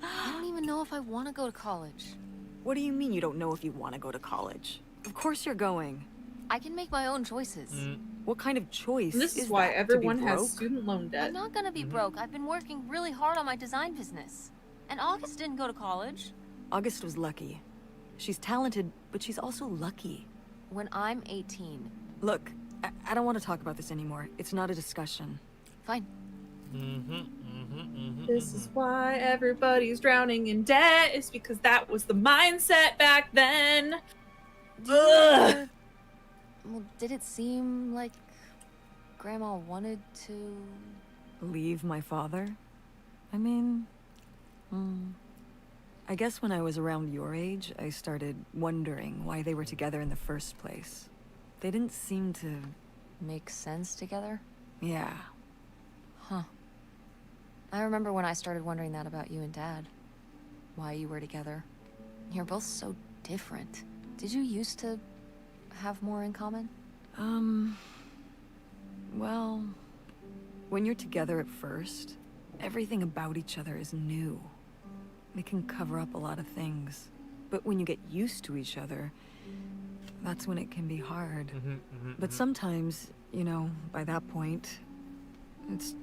I don't even know if I want to go to college. What do you mean you don't know if you want to go to college? Of course you're going. I can make my own choices. What kind of choice And this is is why that, to be everyone has broke? student loan debt. I'm not gonna be broke. I've been working really hard on my design business. And August didn't go to college. August was lucky. She's talented, but she's also lucky. When I'm 18. Look, I don't want to talk about this anymore. It's not a discussion. Fine. This is why everybody's drowning in debt, is because that was the mindset back then. Ugh. Well, did it seem like Grandma wanted to... Leave my father? I mean, I guess when I was around your age, I started wondering why they were together in the first place. They didn't seem to... make sense together? Yeah. Huh. I remember when I started wondering that about you and Dad. Why you were together. You're both so different. Did you used to have more in common? Well, when you're together at first, everything about each other is new. It can cover up a lot of things. But when you get used to each other, that's when it can be hard. But sometimes, you know, by that point, it's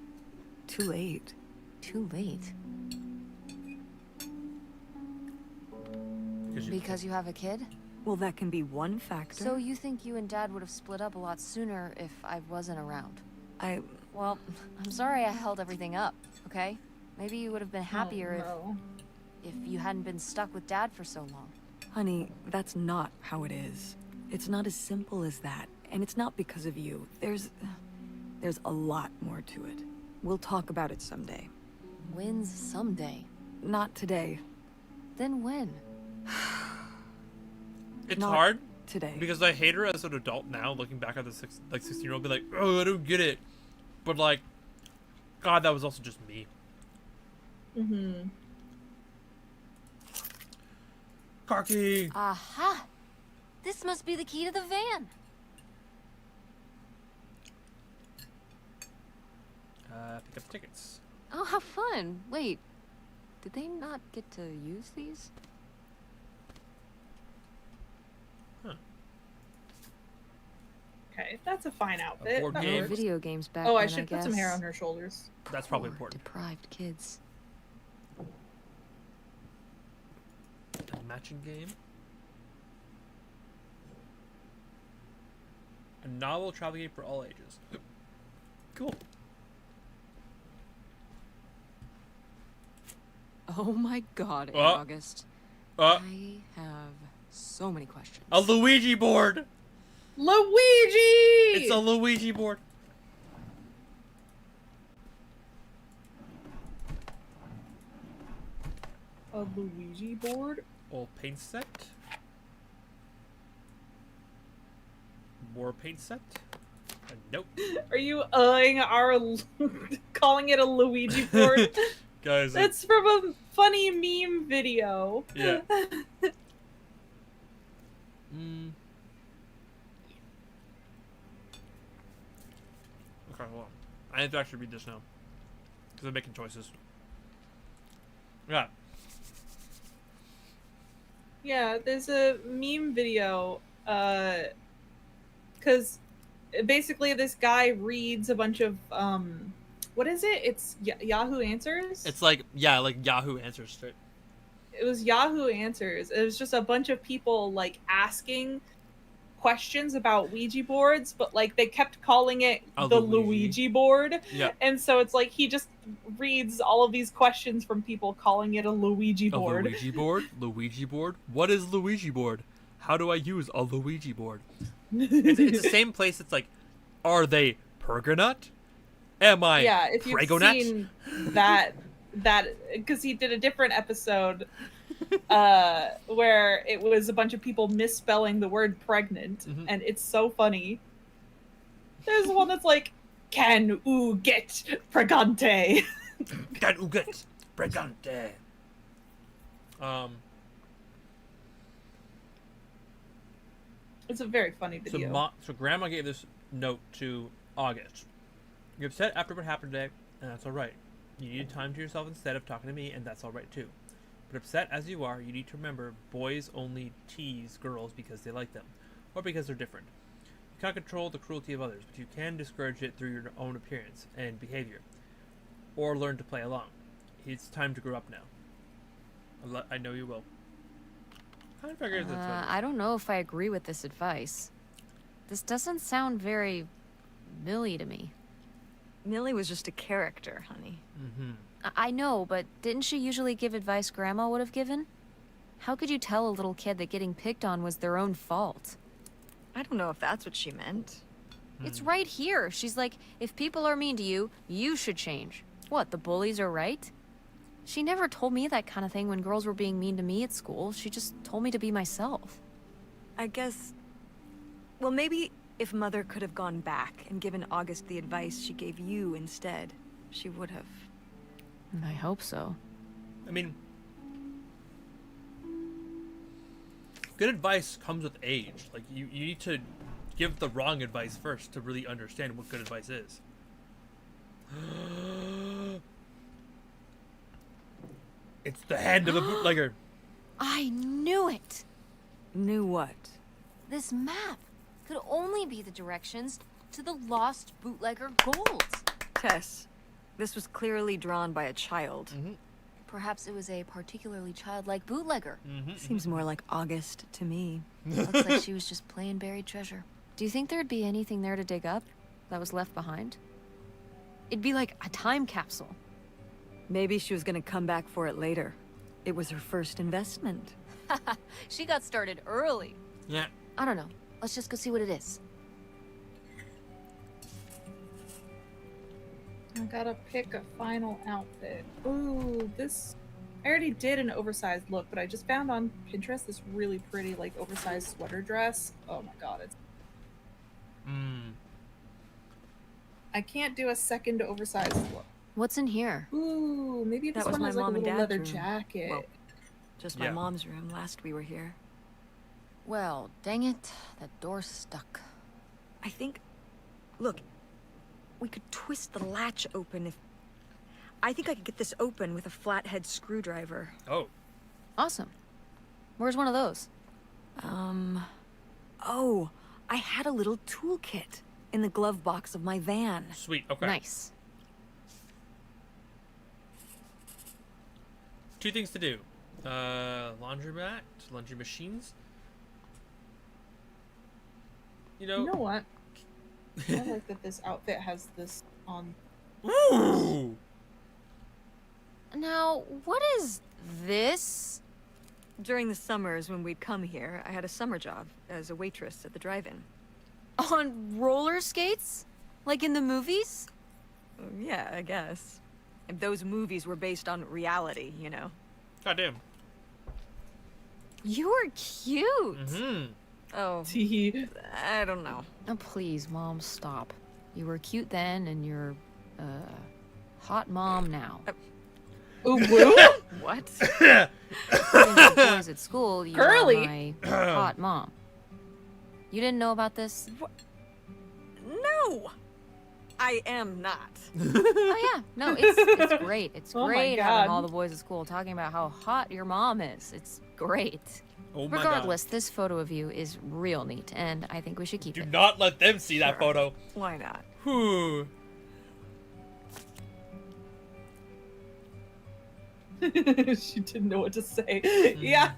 too late. Too late? Because you have a kid? Well, that can be one factor. So you think you and Dad would have split up a lot sooner if I wasn't around? Well, I'm sorry I held everything up, okay? Maybe you would have been happier if you hadn't been stuck with Dad for so long. Honey, that's not how it is. It's not as simple as that. And it's not because of you. There's a lot more to it. We'll talk about it someday. When's someday? Not today. Then when? It's Not hard today. because I hate her as an adult now, looking back at the 16-year-old, be like, oh, I don't get it. But like, God, that was also just me. Car key. Aha! This must be the key to the van. Pick up tickets. Oh, how fun. Wait, did they not get to use these? Okay, that's a fine outfit. board That game. No works. video games back Oh, then, I should put some hair guess. on her shoulders. That's probably Poor important. Deprived kids. A matching game. A novel travel game for all ages. Cool. Oh my God, Uh, August. Uh, I have so many questions. a Luigi board. Luigi! It's a Luigi board. A Luigi board? Old paint set. More paint set. Nope. Are you our calling it a Luigi board? Guys, That's from a funny meme video. yeah. Okay, hold on. I have to actually read this now. Because I'm making choices. Yeah. Yeah, there's a meme video. Because basically this guy reads a bunch of what is it? It's Yahoo Answers. It's like, yeah, like Yahoo Answers straight. It was Yahoo Answers. It was just a bunch of people like asking questions about Ouija boards, but like they kept calling it the Luigi board. Yeah. And so it's like he just reads all of these questions from people calling it a Luigi A board. Luigi board? Luigi board? What is Luigi board? How do I use a Luigi board? It's the same place. It's like, are they Pergonut? Am I Yeah, if you've Pregonut? seen that because he did a different episode where it was a bunch of people misspelling the word pregnant, and it's so funny. There's one that's like, can oo get pregante? Can you get Pregante? It's a very funny video. So Grandma gave this note to August. You're upset after what happened today, and that's alright. You needed time to yourself instead of talking to me, and that's alright too. But upset as you are, you need to remember boys only tease girls because they like them, or because they're different. You can't control the cruelty of others, but you can discourage it through your own appearance and behavior, or learn to play along. It's time to grow up now. I know you will. I figured that's I don't know if I agree with this advice. This doesn't sound very Millie to me. Millie was just a character, honey. I know, but didn't she usually give advice Grandma would have given? How could you tell a little kid that getting picked on was their own fault? I don't know if that's what she meant. It's right here. She's like, if people are mean to you, you should change. What, the bullies are right? She never told me that kind of thing when girls were being mean to me at school. She just told me to be myself. I guess... Well, maybe if Mother could have gone back and given August the advice she gave you instead, she would have. I hope so. I mean, good advice comes with age. Like, you need to give the wrong advice first to really understand what good advice is. It's the hand of a bootlegger. I knew it! Knew what? This map could only be the directions to the lost bootlegger gold. Tess, this was clearly drawn by a child. Perhaps it was a particularly childlike bootlegger. Seems more like August to me. Looks like she was just playing buried treasure. Do you think there'd be anything there to dig up that was left behind? It'd be like a time capsule. Maybe she was gonna come back for it later. It was her first investment. She got started early. Yeah. I don't know. Let's just go see what it is. I gotta pick a final outfit. Ooh, this... I already did an oversized look, but I just found on Pinterest this really pretty, like, oversized sweater dress. Oh my god, it's... I can't do a second oversized look. What's in here? Ooh, maybe That this was one my has like a mom and little dad's leather room. jacket. Well, just my Yeah. mom's room last we were here. Well, dang it. That door's stuck. I think... Look, we could twist the latch open if... I think I could get this open with a flathead screwdriver. Oh. Awesome. Where's one of those? Oh, I had a little toolkit in the glove box of my van. Sweet. Okay. Nice. Two things to do. Laundromat, laundry machines. You You know know. what? I like that this outfit has this on. Ooh. Now, what is this? During the summers when we'd come here, I had a summer job as a waitress at the drive-in. On roller skates? Like in the movies? Yeah, I guess. And those movies were based on reality, you know. Goddamn. You were cute. Oh, I don't know. Oh, please, Mom, stop. You were cute then, and you're, hot mom now. Ooh, woo? What? According to the boys at school, you Curly. are my hot mom. You didn't know about this? No! I am not. Oh yeah, no, it's great. It's Oh my great God. having all the boys at school talking about how hot your mom is. It's great. Oh my Regardless, this photo of you is real neat, and I think we should keep God. Do it. not let them see that Sure. photo. Why not? Whew. She didn't know what to say. Yeah.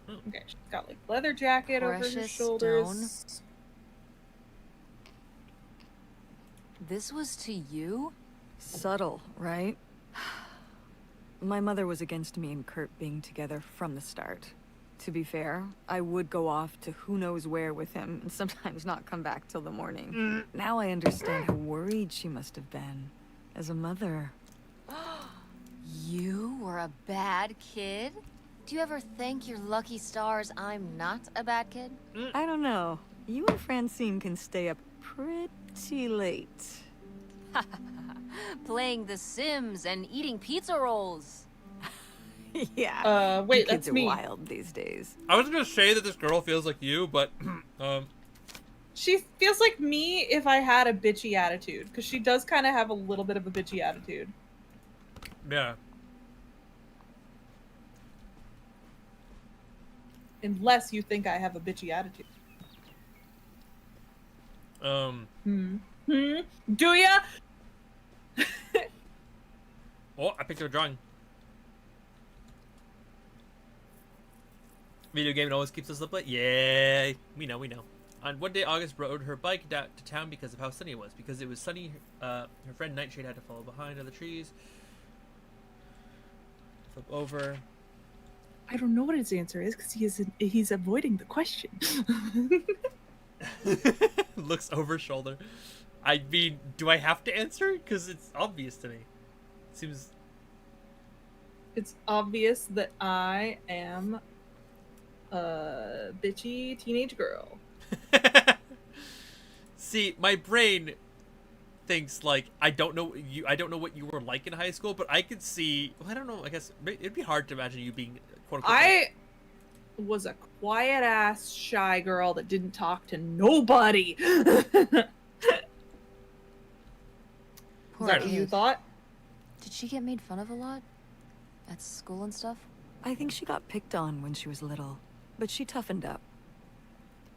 Okay, she's got like leather jacket over her Precious shoulders. stone. This was to you? Subtle, right? My mother was against me and Kurt being together from the start. To be fair, I would go off to who knows where with him and sometimes not come back till the morning. Now I understand how worried she must have been as a mother. You were a bad kid? Do you ever thank your lucky stars I'm not a bad kid? I don't know. You and Francine can stay up pretty late. Playing The Sims and eating pizza rolls. Yeah. Wait, You kids that's are me. wild these days. I was gonna say that this girl feels like you, but She feels like me if I had a bitchy attitude, because she does kind of have a little bit of a bitchy attitude. yeah. Unless you think I have a bitchy attitude. Do ya? Oh, I picked up a drawing. Video game, it always keeps us up late. Yeah, we know. On one day, August rode her bike down to town because of how sunny it was. Because it was sunny, her friend Nightshade had to follow behind on the trees. Flip over. I don't know what his answer is because he's avoiding the question. Looks over shoulder. I mean, do I have to answer? Because it's obvious to me. Seems. It's obvious that I am a bitchy teenage girl. See, my brain thinks like I don't know what you were like in high school, but I could see. Well, I don't know. I guess it'd be hard to imagine you being quote unquote. I was a quiet ass shy girl that didn't talk to nobody. Is Poor that what you kid. thought? Did she get made fun of a lot? At school and stuff? I think she got picked on when she was little, but she toughened up.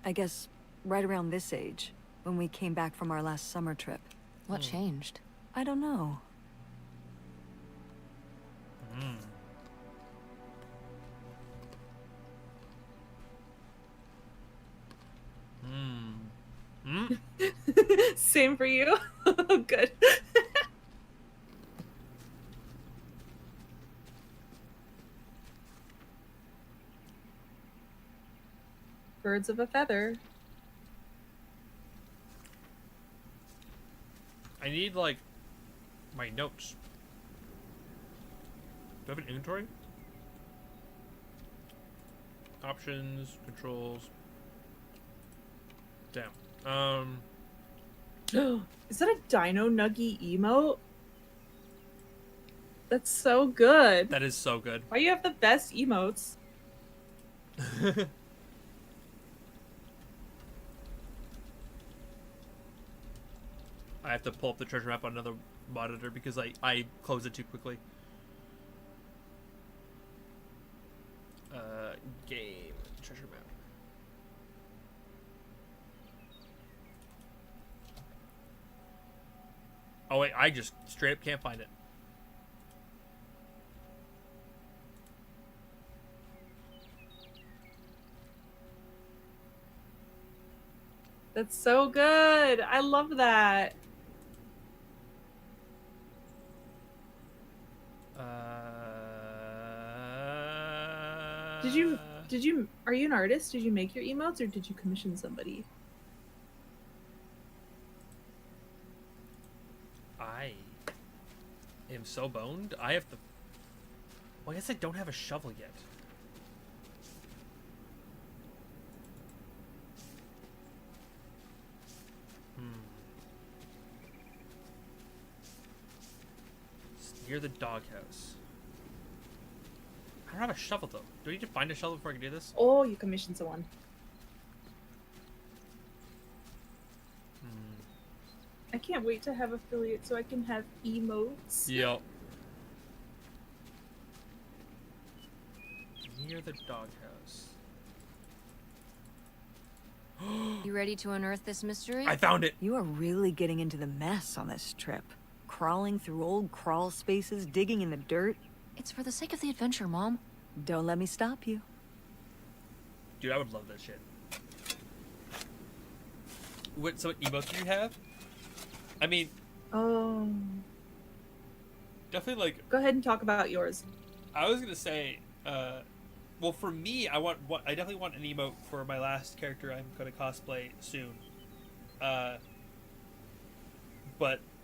I guess right around this age, when we came back from our last summer trip. What changed? I don't know. Same for you. Good. Birds of a feather. I need like my notes. Do I have an inventory? Options, controls. Damn. Is that a Dino Nuggy emote? That's so good. That is so good. Why you have the best emotes? I have to pull up the treasure map on another monitor because I closed it too quickly. Game treasure map. Oh wait, I just straight up can't find it. That's so good. I love that. Are you an artist? Did you make your emotes or did you commission somebody? I am so boned. I have to. Well, I guess I don't have a shovel yet. It's near the doghouse. I don't have a shovel though. Do I need to find a shovel before I can do this? Oh, you commissioned someone. I can't wait to have affiliate so I can have emotes. Yep. Near the doghouse. You ready to unearth this mystery? I found it. You are really getting into the mess on this trip. Crawling through old crawl spaces, digging in the dirt. It's for the sake of the adventure, Mom. Don't let me stop you. Dude, I would love that shit. So what emotes do you have? I mean, Oh. definitely like Go ahead and talk about yours. I was gonna say, well, for me, I definitely want an emote for my last character I'm gonna cosplay soon. But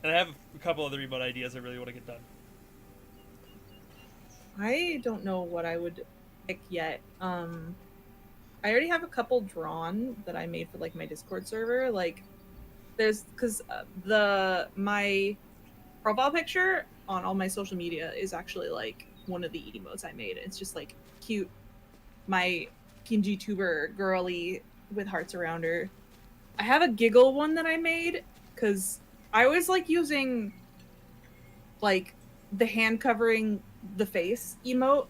and I have a couple other emote ideas I really want to get done. I don't know what I would pick yet. I already have a couple drawn that I made for like my Discord server. Like, there's because my profile picture on all my social media is actually like one of the emotes I made. It's just like cute, my Kinji tuber girly with hearts around her. I have a giggle one that I made because I always like using like the hand covering the face emote,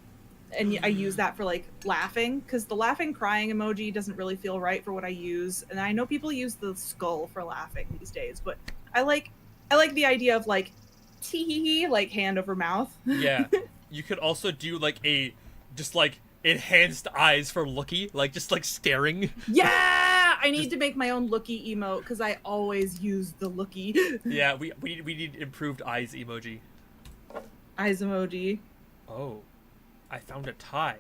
and I use that for like laughing because the laughing crying emoji doesn't really feel right for what I use, and I know people use the skull for laughing these days, but I like the idea of like tee hee hee, like hand over mouth. Yeah, you could also do like just like enhanced eyes for Lookie, like just like staring. Yeah, I need to make my own looky emote because I always use the looky. Yeah, we need improved eyes emoji. Eyes emoji. Oh, I found a tie.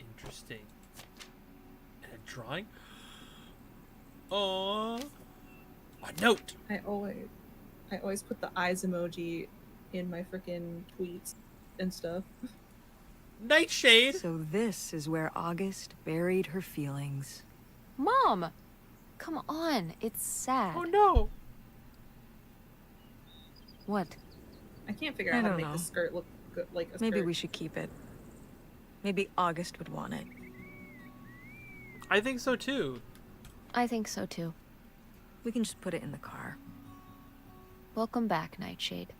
Interesting. And a drawing. Oh, a note. I always put the eyes emoji in my freaking tweets and stuff. Nightshade. So this is where August buried her feelings. Mom! Come on, it's sad. Oh no. What? I can't figure I out how to don't make know. the skirt look good, like a Maybe skirt. we should keep it. Maybe August would want it. I think so too. I think so too. We can just put it in the car. Welcome back, Nightshade.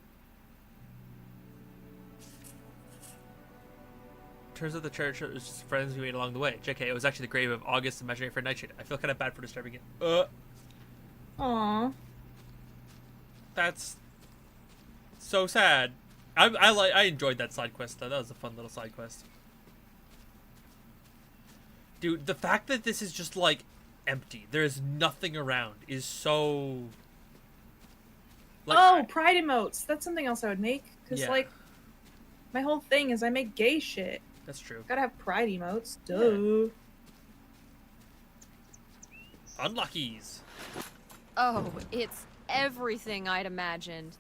Turns out the church was just friends we made along the way. JK, it was actually the grave of August's imaginary friend Nightshade. I feel kind of bad for disturbing it. Aww. That's so sad. I enjoyed that side quest though. That was a fun little side quest. Dude, the fact that this is just like empty, there is nothing around, is so. Like, Oh, pride emotes. That's something else I would make. Because, Yeah. like, my whole thing is I make gay shit. That's true. Gotta have pride emotes. Duh. Unlockies. Oh, it's everything I'd imagined.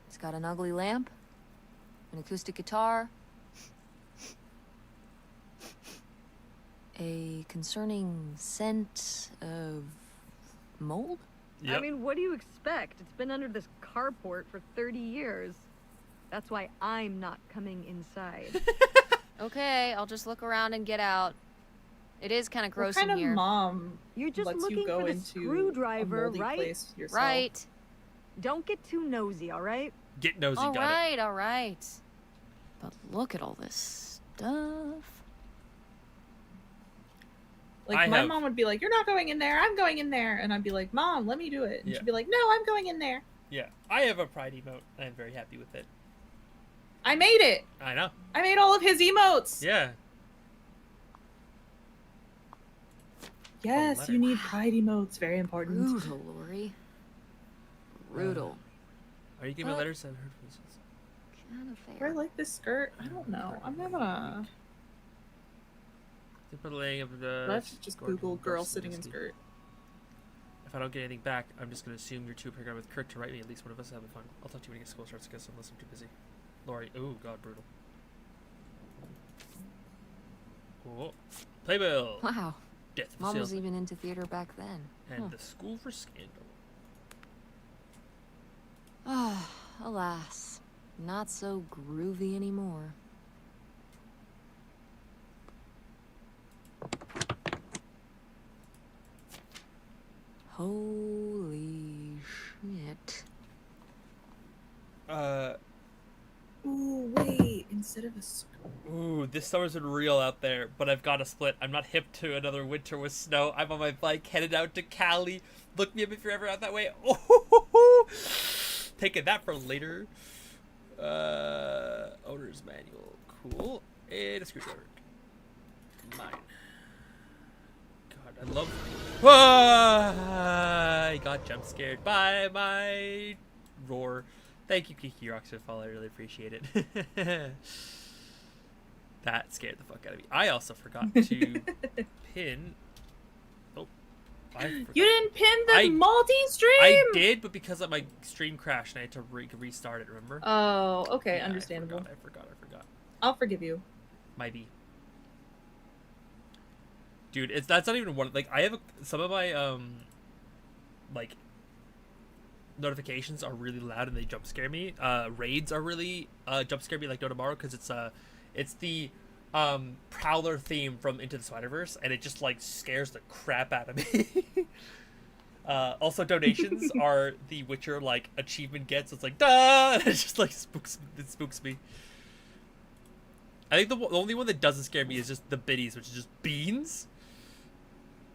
It's got an ugly lamp, an acoustic guitar, a concerning scent of mold. Yep. I mean, what do you expect? It's been under this carport for 30 years. That's why I'm not coming inside. Okay, I'll just look around and get out. It is kind of gross What kind in of here. mom You're just lets looking you go for the into screwdriver, a moldy right? place yourself? Right. Don't get too nosy, all right? Get nosy, All got it. right, all right. But look at all this stuff. Like, I my have- mom would be like, "You're not going in there. I'm going in there." And I'd be like, "Mom, let me do it." And Yeah. she'd be like, "No, I'm going in there. Yeah, I have a pride emote. And I'm very happy with it. I made it. I know. I made all of his emotes." Yeah. Yes, letter. you need pride emotes. Very important. Brutal, Lori. Brutal. Are you giving me What? letters? I've heard voices. Kind of Do I fair. like this skirt? I don't know. I'm gonna. The laying of the. Let's just Google girl sitting in skirt. If I don't get anything back, I'm just gonna assume you're too preoccupied with Kurt to write me. At least one of us is having fun. I'll talk to you when you get school starts, because unless I'm too busy. Lori. Ooh, God, brutal. Oh, Playbill. Wow. Death of a Mom was salesman. even into theater back then. And the School for Scandal. Ah, alas. Not so groovy anymore. Holy shit. Ooh, wait. Instead of a skirt. Ooh, this summer's been real out there, but I've got a split. I'm not hip to another winter with snow. I'm on my bike headed out to Cali. Look me up if you're ever out that way. Oh, taking that for later. Owner's manual. Cool. And a screwdriver. Mine. God, I love. I got jump scared by my roar. Thank you, Kiki Roxfall. I really appreciate it. That scared the fuck out of me. I also forgot to pin. Oh, I forgot. You didn't pin the I- multi-stream. I did, but because of my stream crashed, and I had to restart it. Remember? Oh, okay, Yeah, understandable. I forgot. I'll forgive you. Might be. Dude, that's not even one. Like, I have some of my like notifications are really loud and they jump scare me. Raids are really jump scare me like no tomorrow, because it's the Prowler theme from Into the Spider-Verse, and it just like scares the crap out of me. Also, donations are the Witcher like achievement gets. It's like duh, and it just like spooks me. I think the only one that doesn't scare me is just the biddies, which is just beans.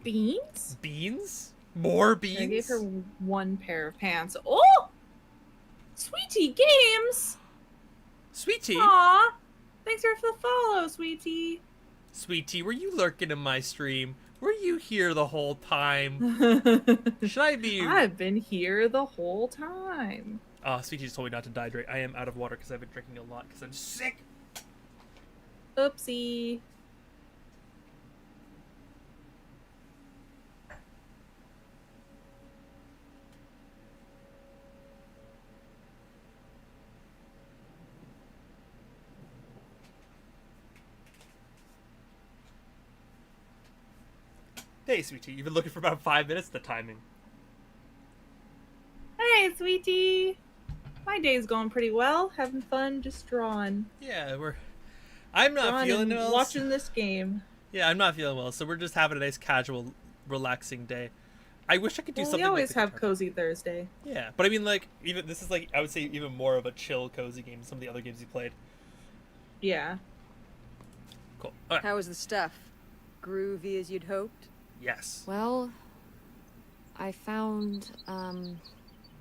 Beans? Beans? More beans? I gave her one pair of pants. Oh! Sweetie Games! Sweetie? Aw! Thanks for the follow, Sweetie. Sweetie, were you lurking in my stream? Were you here the whole time? Should I be... I've been here the whole time. Sweetie just told me not to dehydrate. I am out of water because I've been drinking a lot because I'm sick. Oopsie. Hey, Sweetie, you've been looking for about 5 minutes. The timing. Hey, sweetie. My day's going pretty well. Having fun, just drawing. Yeah, I'm not Drawing feeling and well. watching this game. Yeah, I'm not feeling well, so we're just having a nice, casual, relaxing day. I wish I could do Well, something. we always like the have guitar. Cozy Thursday. Yeah, but I mean, like, even this is like I would say even more of a chill, cozy game than some of the other games you played. Yeah. Cool. All right. How was the stuff? Groovy as you'd hoped? Yes. Well, I found,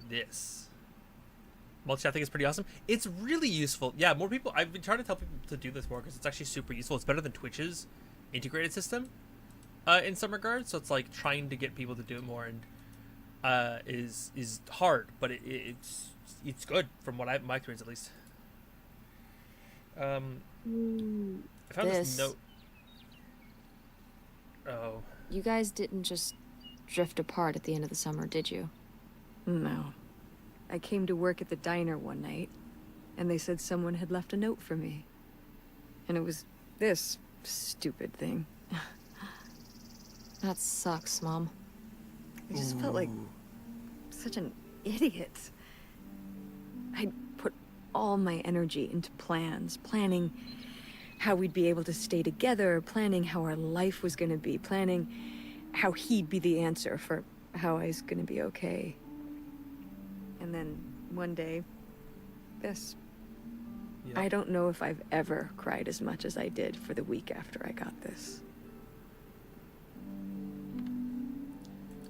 This. Multi, I think is pretty awesome. It's really useful. Yeah, more people. I've been trying to tell people to do this more because it's actually super useful. It's better than Twitch's integrated system, in some regards. So it's like trying to get people to do it more, and is hard, but it's good from what my experience at least. I found this This. note. Oh. you guys didn't just drift apart at the end of the summer, did you? No. I came to work at the diner one night, and they said someone had left a note for me. And it was this stupid thing. That sucks, Mom. I just felt like such an idiot. I'd put all my energy into planning how we'd be able to stay together, planning how our life was going to be, planning how he'd be the answer for how I was going to be okay. And then one day, this. Yeah. I don't know if I've ever cried as much as I did for the week after I got this.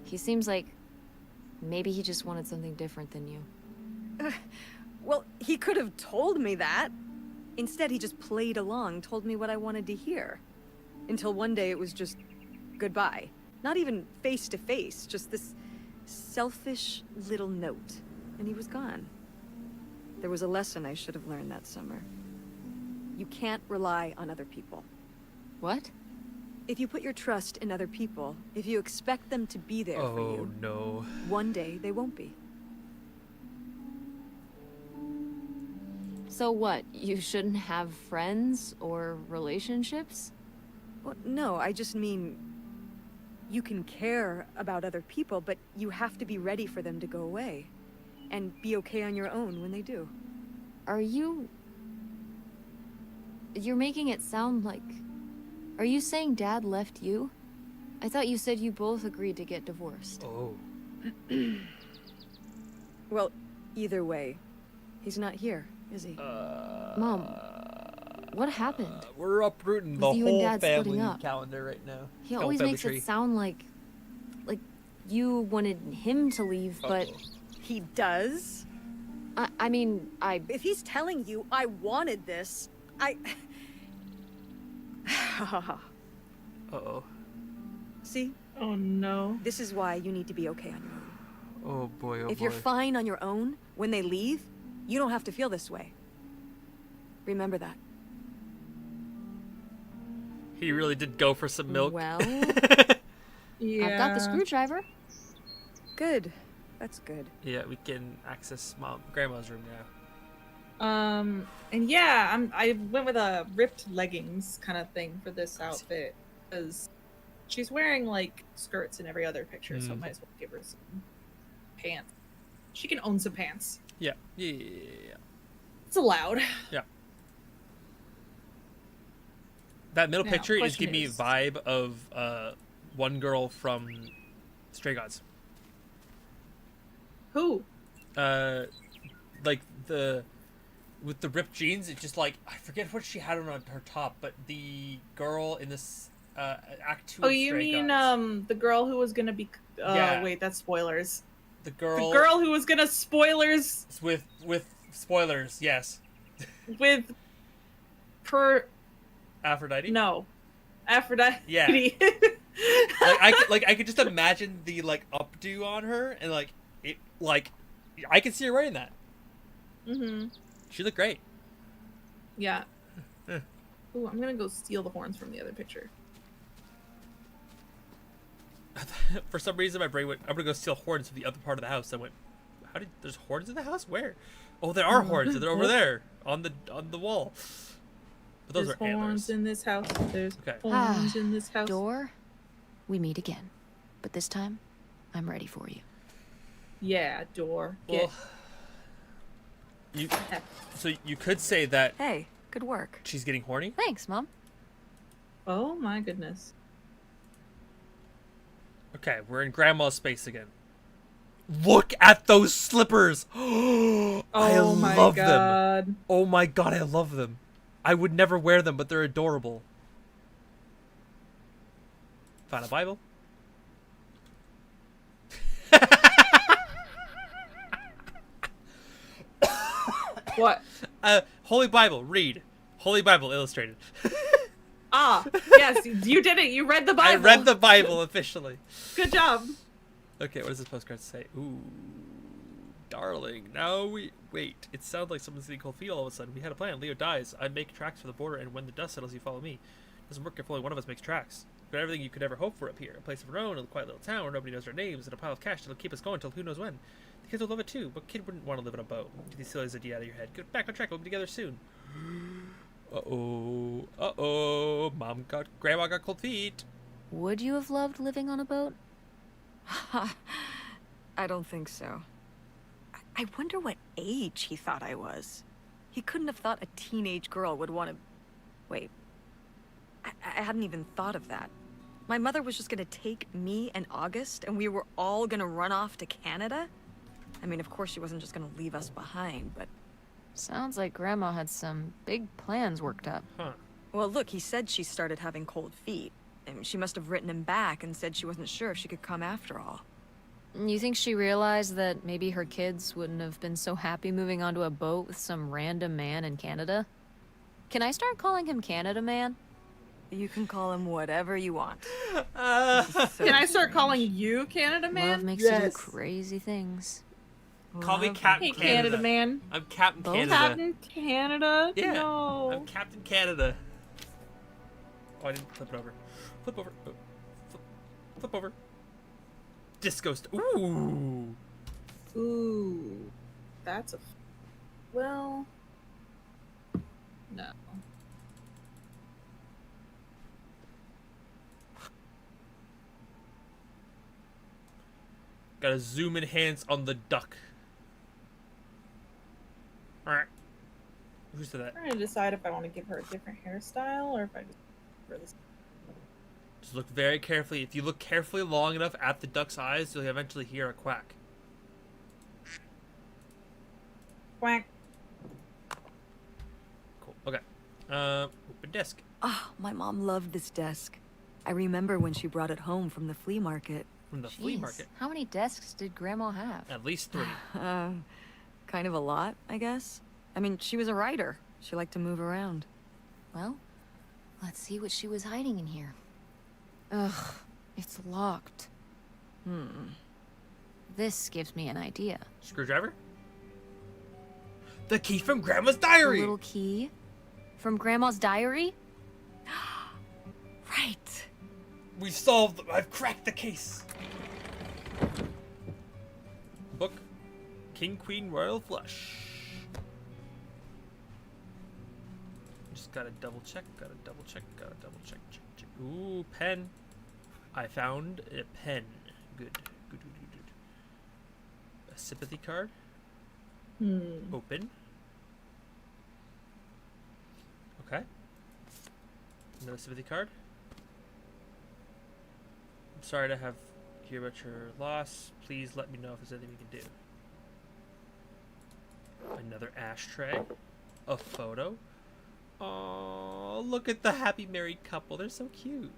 He seems like maybe he just wanted something different than you. Well, he could have told me that. Instead, he just played along, told me what I wanted to hear. Until one day it was just goodbye. Not even face to face, just this selfish little note. And he was gone. There was a lesson I should have learned that summer. You can't rely on other people. What? If you put your trust in other people, if you expect them to be there for Oh you, no. one day they won't be. So what? You shouldn't have friends or relationships? Well, no, I just mean you can care about other people, but you have to be ready for them to go away. And be okay on your own when they do. Are you... You're making it sound like... Are you saying Dad left you? I thought you said you both agreed to get divorced. Oh. Well, either way, he's not here, is he? Mom, what happened? We're uprooting the With you and whole Dad splitting family up. calendar right now. He Whole always family makes tree. it sound like you wanted him to leave, but Uh-oh. He does? I mean, If he's telling you I wanted this, Uh-oh. See? Oh no. This is why you need to be okay on your own. Oh boy, oh If boy. you're fine on your own, when they leave, you don't have to feel this way. Remember that. He really did go for some milk. well, Yeah. I've got the screwdriver. Good. That's good. Yeah, we can access grandma's room now. And yeah, I went with a ripped leggings kind of thing for this outfit because she's wearing like skirts in every other picture, so I might as well give her some pants. She can own some pants. Yeah. Yeah. It's allowed. Yeah. That middle Now, picture is question giving me a is- vibe of one girl from Stray Gods. Who? Like with the ripped jeans, it's just like I forget what she had on her top, but the girl in this Act 2 Oh, of you Stray mean Gods. the girl who was gonna be? Yeah. Wait, that's spoilers. The girl The girl who was gonna spoilers with spoilers, yes. with per Aphrodite? no Aphrodite. Yeah. I could just imagine the like updo on her, and I could see her wearing that. Mm-hmm. She looked great. Yeah. Ooh, I'm gonna go steal the horns from the other picture. For some reason, my brain went, I'm gonna go steal horns from the other part of the house. I went, there's horns in the house? Where? Oh, there are horns. They're over there on the wall. But those There's are horns antlers. in this house. There's Okay. horns in this house. Door, we meet again. But this time, I'm ready for you. Yeah, door. Well, so you could say that Hey, good work. she's getting horny. Thanks, Mom. Oh my goodness. Okay, we're in Grandma's space again. Look at those slippers! I Oh my love them. god. Oh my god, I love them. I would never wear them, but they're adorable. Found a Bible. What? Holy Bible, read. Holy Bible illustrated. Ah, yes, you did it. You read the Bible. I read the Bible officially. Good job. Okay, what does this postcard say? Ooh, darling. Now wait. It sounds like someone's getting cold feet all of a sudden. We had a plan. Leo dies. I make tracks for the border, and when the dust settles, you follow me. It doesn't work if only one of us makes tracks. We've got everything you could ever hope for up here. A place of our own, a quiet little town where nobody knows our names, and a pile of cash that'll keep us going till who knows when. The kids will love it too. What kid wouldn't want to live in a boat? Get these silly ideas out of your head. Get back on track. We'll be together soon. Uh-oh. Uh-oh. Grandma got cold feet. Would you have loved living on a boat? I don't think so. I wonder what age he thought I was. He couldn't have thought a teenage girl would want to... Wait. I hadn't even thought of that. My mother was just gonna take me and August, and we were all gonna run off to Canada? I mean, of course she wasn't just gonna leave us behind, but... Sounds like Grandma had some big plans worked up. Huh. Well, look, he said she started having cold feet. And she must have written him back and said she wasn't sure if she could come after all. You think she realized that maybe her kids wouldn't have been so happy moving onto a boat with some random man in Canada? Can I start calling him Canada Man? You can call him whatever you want. Can I start calling you Canada Man? Love makes you do crazy things. Call me Love Captain Hey, Canada Man. I'm Captain Both? Canada. Captain Canada? Yeah. No. I'm Captain Canada. Oh, I didn't flip it over. Flip over. Oh. Flip over. Disco Ooh. Ooh. That's a... Well... No. Gotta zoom enhance on the duck. Alright. Who's to that? I'm trying to decide if I want to give her a different hairstyle or if I just... For this. Just look very carefully. If you look carefully long enough at the duck's eyes, you'll eventually hear a quack. Quack. Cool. Okay. Open desk. Oh, my mom loved this desk. I remember when she brought it home from the flea market. From the flea Jeez, market. how many desks did Grandma have? At least 3. Kind of a lot, I guess. I mean, she was a writer. She liked to move around. Well, let's see what she was hiding in here. Ugh, it's locked. This gives me an idea. Screwdriver? The key from Grandma's A diary! little key from Grandma's diary? Right. We've solved... I've cracked the case. Book. King, Queen, Royal Flush. Just gotta double check, check. Ooh, pen. I found a pen. Good. A sympathy card. Open. Okay. Another sympathy card. I'm sorry to have hear about your loss. Please let me know if there's anything we can do. Another ashtray. A photo. Oh, look at the happy married couple. They're so cute.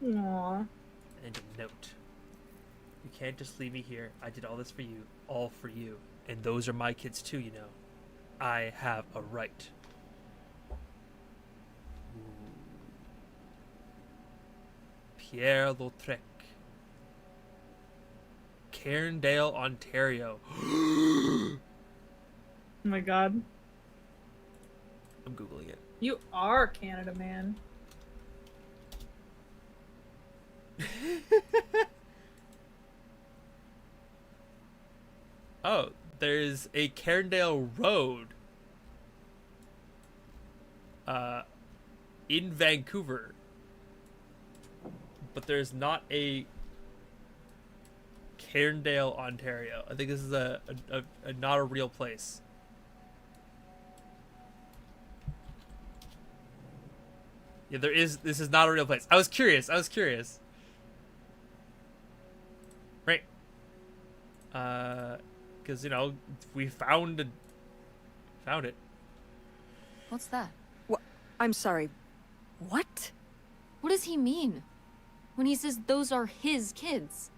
Aww. And a note. You can't just leave me here. I did all this for you. All for you. And those are my kids too, you know. I have a right. Ooh. Pierre-Lautrec. Cairndale, Ontario. Oh my god. I'm Googling it. You are Canada, man. Oh, there's a Cairndale Road in Vancouver. But there's not a Cairndale, Ontario. I think this is a not a real place. Yeah, there is. This is not a real place. I was curious. Right. Because you know we found it. What's that? I'm sorry. What? What does he mean? When he says those are his kids?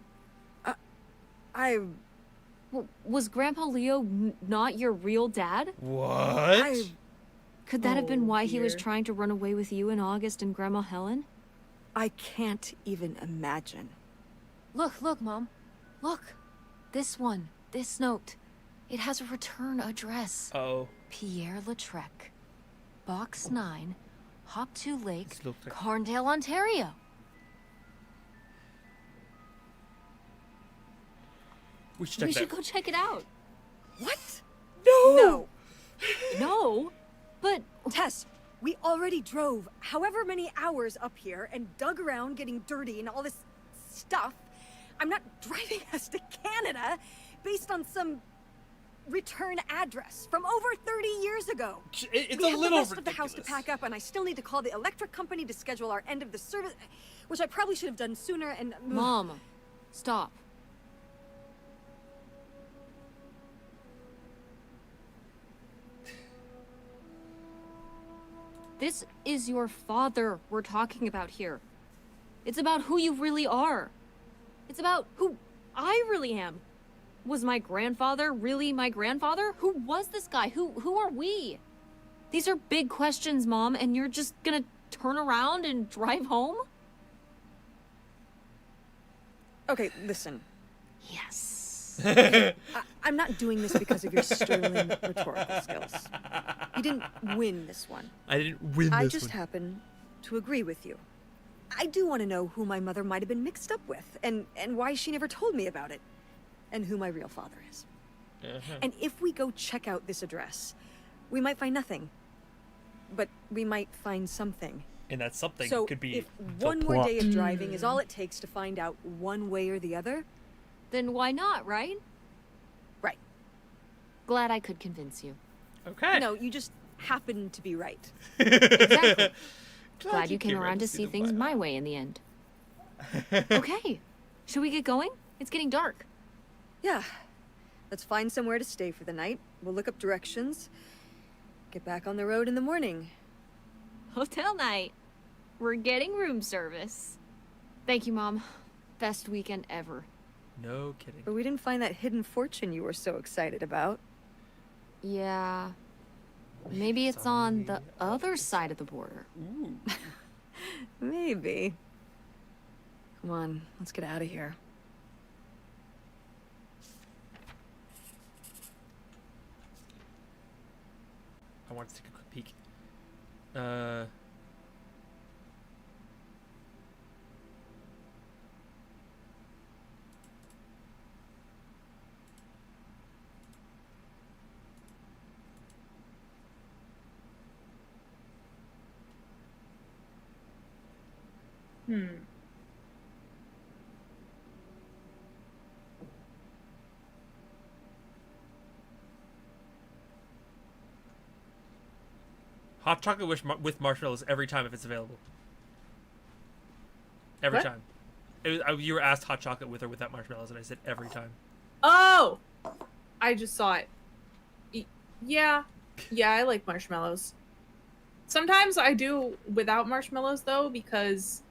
Was Grandpa Leo not your real dad? What? Could that have been Oh, why he was dear. trying to run away with you and August and Grandma Helen? I can't even imagine. Look, Mom. Look. This one. This note. It has a return address. Oh. Pierre Lautrec. Box 9. Hop 2 Lake. This looks like- Carndale, Ontario. We should check We that. should go check it out. What? No. No. No, but Tess, we already drove however many hours up here and dug around getting dirty and all this stuff. I'm not driving us to Canada based on some return address from over 30 years ago. It's we a have little the rest of the house to ridiculous. pack up, and I still need to call the electric company to schedule our end of the service, which I probably should have done sooner. And Mom, stop. This is your father we're talking about here. It's about who you really are. It's about who I really am. Was my grandfather really my grandfather? Who was this guy? Who are we? These are big questions, Mom, and you're just gonna turn around and drive home? Okay, listen. Yes. I'm not doing this because of your sterling rhetorical skills. You didn't win this one. I didn't win I this just one. happen to agree with you. I do want to know who my mother might have been mixed up with, and why she never told me about it, and who my real father is. And if we go check out this address, we might find nothing. But we might find something. And that something So could be if the one more day plot. of driving is all it takes to find out one way or the other, Then why not, right? right. Glad I could convince you. Okay. No, you just happen to be right. Exactly. Glad you came around to see things my way in the end. Okay. Should we get going? It's getting dark. Yeah. Let's find somewhere to stay for the night. We'll look up directions. Get back on the road in the morning. Hotel night. We're getting room service. Thank you, Mom. Best weekend ever. No kidding. But we didn't find that hidden fortune you were so excited about. Yeah. Maybe it's on the other side of the border. Ooh. Maybe. Come on, let's get out of here. I want to take a quick peek. Hot chocolate with marshmallows every time if it's available. Every What? time. You were asked hot chocolate with or without marshmallows, and I said every time. Oh! I just saw it. Yeah. Yeah, I like marshmallows. Sometimes I do without marshmallows, though, because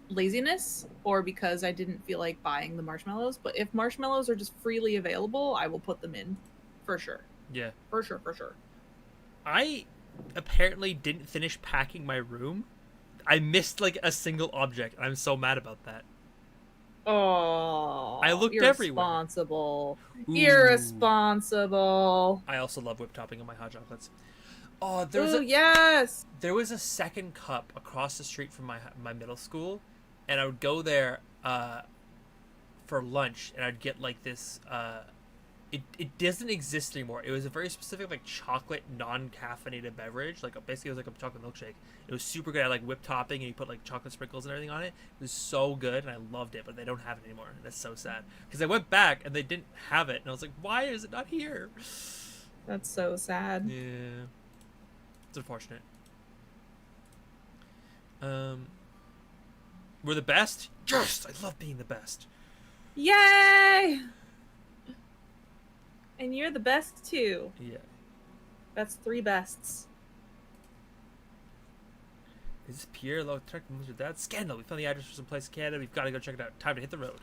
laziness or because I didn't feel like buying the marshmallows. But if marshmallows are just freely available, I will put them in. For sure. Yeah. For sure, for sure. I apparently didn't finish packing my room. I missed like a single object. And I'm so mad about that. Oh, I looked everywhere. irresponsible. Ooh. Irresponsible. I also love whip topping on my hot chocolates. Oh, Yes. there was a second cup across the street from my middle school, and I would go there for lunch, and I'd get like this. It doesn't exist anymore. It was a very specific like chocolate non-caffeinated beverage. Like basically it was like a chocolate milkshake. It was super good. I like whipped topping and you put like chocolate sprinkles and everything on it. It was so good and I loved it, but they don't have it anymore. That's so sad. Because I went back and they didn't have it, and I was like, why is it not here? That's so sad. Yeah, it's unfortunate. We're the best. Yes, I love being the best. Yay! And you're the best too. Yeah. That's 3 bests. Is this Pierre Lautrec with your dad? Scandal. We found the address for some place in Canada. We've got to go check it out. Time to hit the road.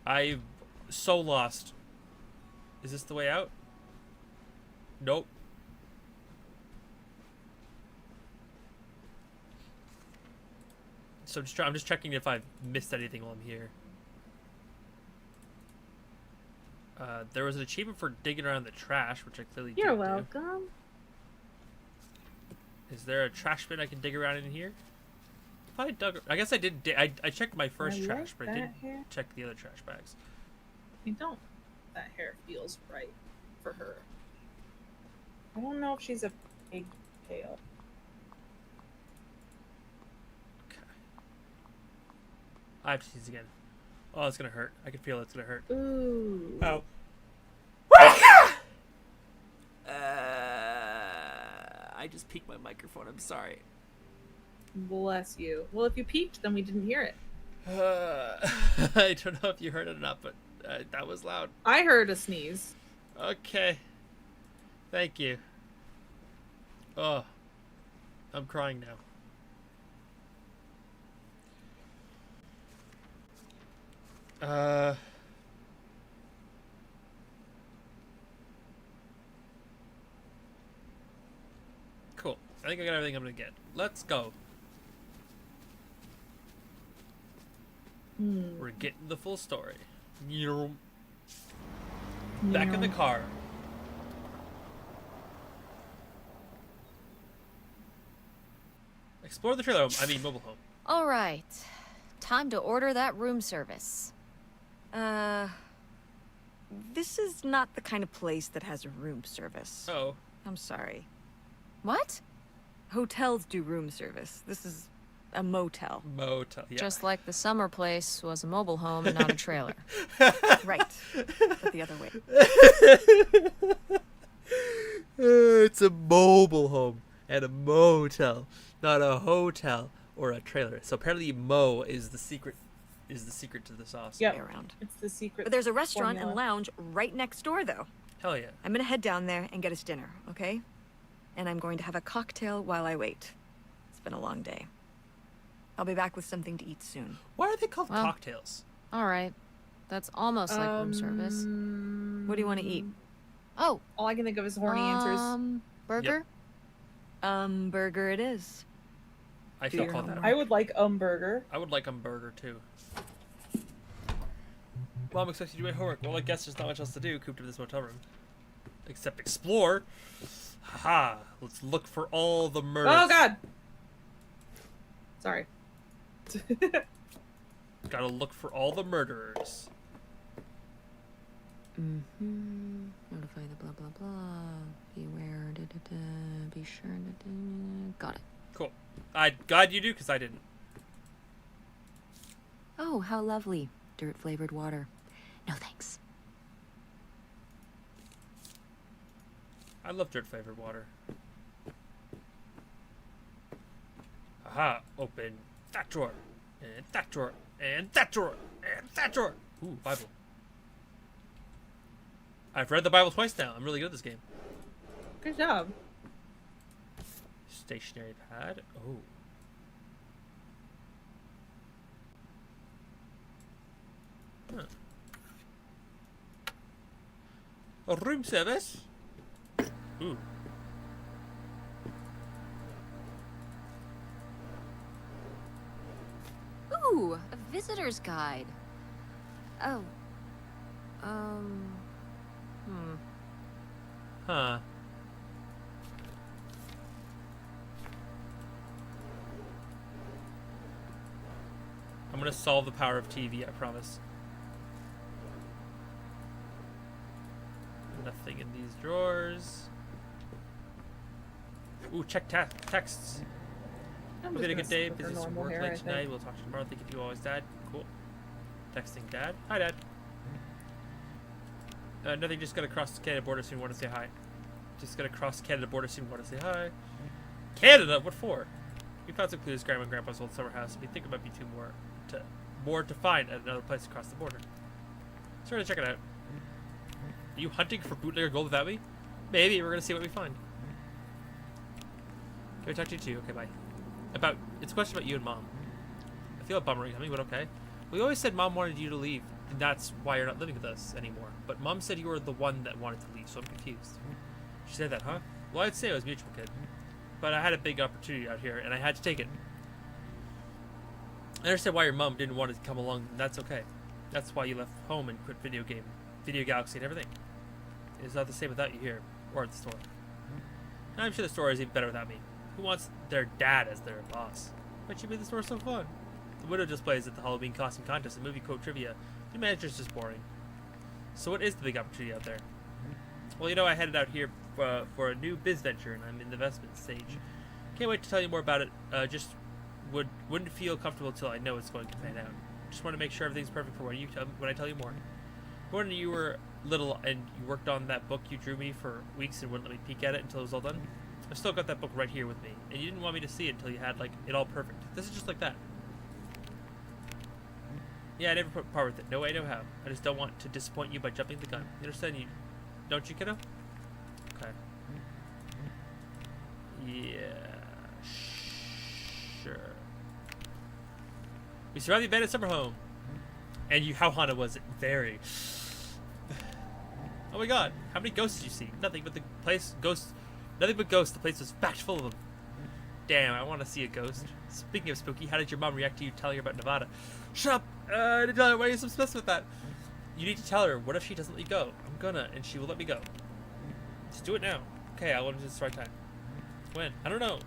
I'm so lost. Is this the way out? Nope. So I'm just checking if I've missed anything while I'm here. There was an achievement for digging around the trash, which I clearly You're didn't welcome. do. Is there a trash bin I can dig around in here? I thought I dug. I guess I did. I checked my first I trash, like but I that didn't hair. check the other trash bags. I don't. That hair feels right for her. I don't know if she's a pigtail. Okay. I have to see this again. Oh, it's gonna hurt. I can feel it's gonna hurt. Ooh. Oh. I just peeked my microphone. I'm sorry. Bless you. Well, if you peeked, then we didn't hear it. I don't know if you heard it or not, but that was loud. I heard a sneeze. Okay. Thank you. Oh, I'm crying now. Cool. I think I got everything I'm gonna get. Let's go. We're getting the full story. Back in the car. Explore the trailer home. I mean, mobile home. All right. Time to order that room service. This is not the kind of place that has a room service. Oh. I'm sorry. What? Hotels do room service. This is a motel. Motel. Yeah. Just like the summer place was a mobile home and not a trailer. Right. But the other way. It's a mobile home and a motel, not a hotel or a trailer. So apparently, mo is the secret. Is the secret to the sauce. Yep. Way around. It's the secret. But there's a restaurant formula. and lounge right next door, though. Hell yeah. I'm gonna head down there and get us dinner, okay? And I'm going to have a cocktail while I wait. It's been a long day. I'll be back with something to eat soon. Why are they called Well- cocktails? All right. That's almost like room service. What do you want to eat? Oh, All I can think of is horny answers. burger? Burger it is. I Do feel your called that. homework. I would like burger. I would like a burger too. Mom expects you to do my homework. Well, I guess there's not much else to do cooped in this motel room. Except explore. Haha. Let's look for all the murders. Oh God. Sorry. Gotta look for all the murderers. Mm-hmm. Notify the blah blah blah. Beware. Da, da, da. Be sure. Da, da. Got it. Cool. God you do, because I didn't. Oh, how lovely. Dirt flavored water. No thanks. I love dirt flavored water. Aha. Open that drawer. And that drawer. And that drawer. And that drawer. Ooh, Bible. I've read the Bible twice now. I'm really good at this game. Good job. Stationary pad. Oh. Huh. A room service. Ooh. visitor's guide. Oh. Huh. I'm gonna solve the power of TV, I promise. Nothing in these drawers. Ooh, check texts. I'm We just had a gonna good day. stick with her Busy some normal work hair, late I tonight. think. We'll talk to you tomorrow. Think of you always, Dad. Cool. Texting Dad. Hi, Dad. Nothing. Just gotta cross the Canada border soon. Want to say hi. Just gotta cross Canada border soon. Want to say hi. Canada? What for? We found some clues. Grandma and Grandpa's old summer house. We think it might be more to find at another place across the border. So we're gonna check it out. Are you hunting for bootlegger gold without me? Maybe. We're gonna see what we find. Can we talk to you too? Okay, bye. It's a question about you and Mom. I feel a bummer coming, but okay. We always said Mom wanted you to leave, and that's why you're not living with us anymore. But Mom said you were the one that wanted to leave, so I'm confused. She said that, huh? Well, I'd say it was mutual, kid. But I had a big opportunity out here, and I had to take it. I understand why your mom didn't want to come along, and that's okay. That's why you left home and quit Video Galaxy and everything. It's not the same without you here, or at the store. And I'm sure the store is even better without me. Who wants their dad as their boss? But you made the store so fun. The widow displays at the Halloween costume contest and movie quote trivia. The manager's just boring. So what is the big opportunity out there? Well, you know, I headed out here for a new biz venture, and I'm in the investment stage. Can't wait to tell you more about it. Just wouldn't feel comfortable until I know it's going to pan out. Just want to make sure everything's perfect for when I tell you more. When you were little and you worked on that book you drew me for weeks and wouldn't let me peek at it until it was all done, I've still got that book right here with me, and you didn't want me to see it until you had like it all perfect. This is just like that. Yeah, I never put part with it. No way, no how. I just don't want to disappoint you by jumping the gun. You understand? Don't you, kiddo? Okay. Yeah. Sure. We survived the abandoned summer home. And how haunted was it? Very. Oh my god. How many ghosts did you see? Nothing but the place. Ghosts. Nothing but ghosts. The place was packed full of them. Damn, I want to see a ghost. Speaking of spooky, how did your mom react to you telling her about Nevada? Shut up! I didn't tell her. Why are you so obsessed with that? You need to tell her. What if she doesn't let you go? I'm gonna, and she will let me go. Just do it now. Okay, I'll let this right time. When? I don't know.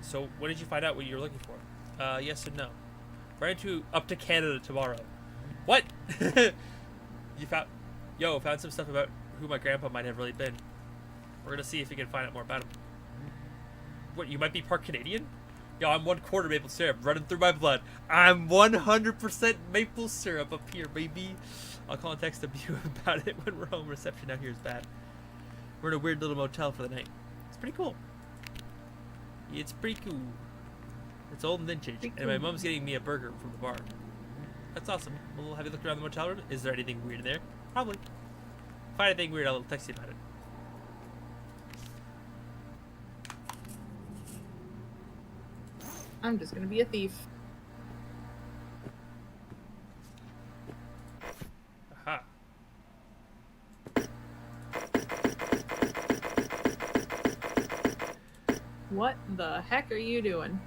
So, when did you find out what you were looking for? Yes and no. Right up to Canada tomorrow. What? You found some stuff about who my grandpa might have really been. We're gonna see if we can find out more about him. What, you might be part Canadian? Yo, I'm 1/4 maple syrup running through my blood. I'm 100% maple syrup up here, baby. I'll call and text you about it when we're home. Reception out here is bad. We're in a weird little motel for the night. It's pretty cool. It's pretty cool. It's old and vintage, and my mom's getting me a burger from the bar. That's awesome. Well, have you looked around the motel room? Is there anything weird in there? Probably. If I find anything weird, I'll text you about it. I'm just gonna be a thief. Aha. What the heck are you doing?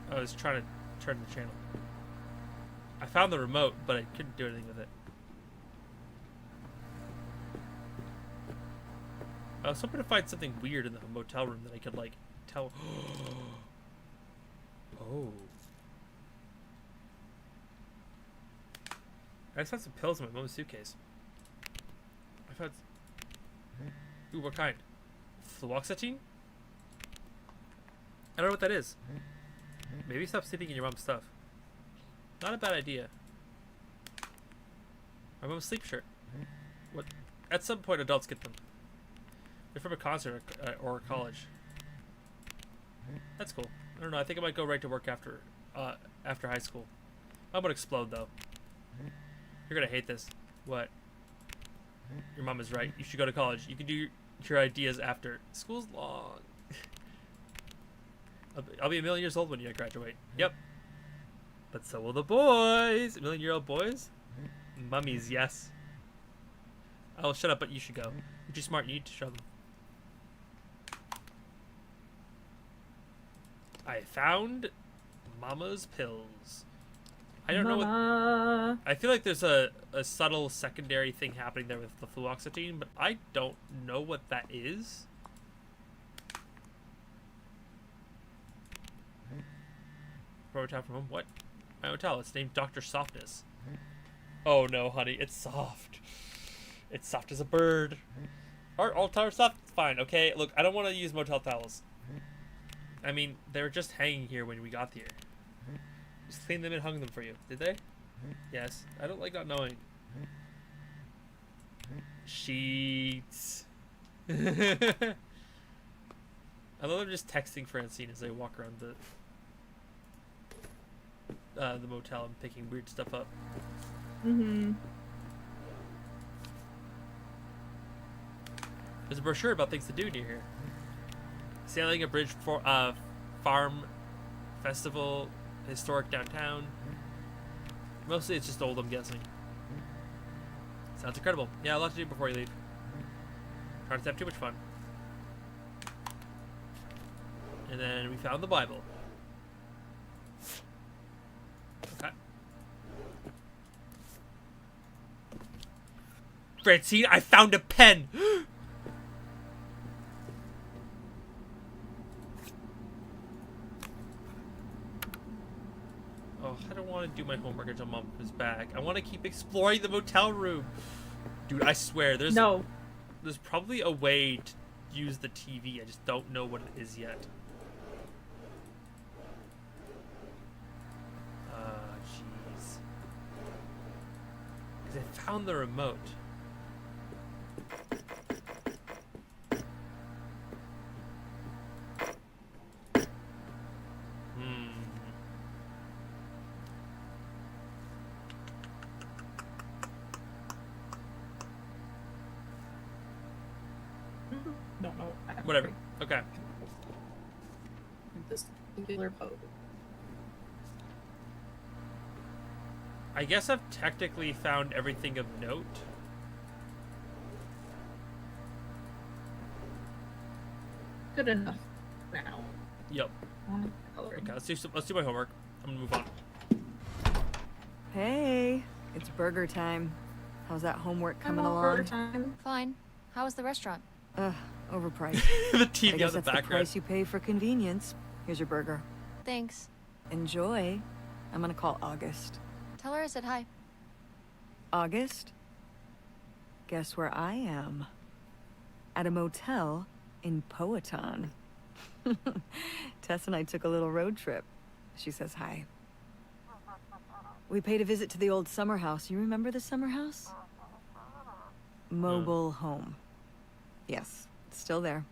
I was trying to turn the channel. I found the remote, but I couldn't do anything with it. I was hoping to find something weird in the motel room that I could, like, tell. Oh. I just found some pills in my mom's suitcase. I found. Ooh, what kind? Fluoxetine? I don't know what that is. Maybe stop sleeping in your mom's stuff. Not a bad idea. My mom's sleep shirt. What? At some point, adults get them. They're from a concert or college. That's cool. I don't know. I think I might go right to work after high school. I'm gonna explode though. You're gonna hate this. What? Your mom is right. You should go to college. You can do your ideas after. School's long. I'll be 1,000,000 years old when you graduate. Yep. But so will the boys. 1,000,000-year-old boys? Mummies, yes. Oh, shut up, but you should go. You're too smart. You need to show them. I found Mama's pills. I don't know what... Mama. I feel like there's a subtle secondary thing happening there with the fluoxetine, but I don't know what that is. Hotel from home? What? My hotel. It's named Dr. Softness. Oh no, honey. It's soft. It's soft as a bird. All towers soft? It's fine, okay? Look, I don't want to use motel towels. I mean, they were just hanging here when we got here. Just cleaned them and hung them for you. Did they? Yes. I don't like not knowing. Sheets. I love them just texting Francine as they walk around the motel and picking weird stuff up. Mm-hmm. There's a brochure about things to do near here. Sailing a bridge for farm festival, historic downtown. Mostly it's just old, I'm guessing. Sounds incredible. Yeah, a lot to do before you leave. Try not to have too much fun. And then we found the Bible. Okay. Francine, I found a pen! Oh, I don't want to do my homework until Mom is back. I want to keep exploring the motel room. Dude, I swear, there's probably a way to use the TV. I just don't know what it is yet. Jeez. Because I found the remote. Don't know. Whatever. Okay. This particular pose. I guess I've technically found everything of note. Good enough now. Yep. Coloring. Okay, let's do my homework. I'm gonna move on. Hey, it's burger time. How's that homework coming along? Time. Fine. How was the restaurant? Ugh, overpriced. The I TV on guess the that's the background. price you pay for convenience. Here's your burger. Thanks. Enjoy. I'm gonna call August. Tell her I said hi. August? Guess where I am? At a motel in Powhatan. Tess and I took a little road trip. She says hi. We paid a visit to the old summer house. You remember the summer house? Mobile home. Yes, it's still there.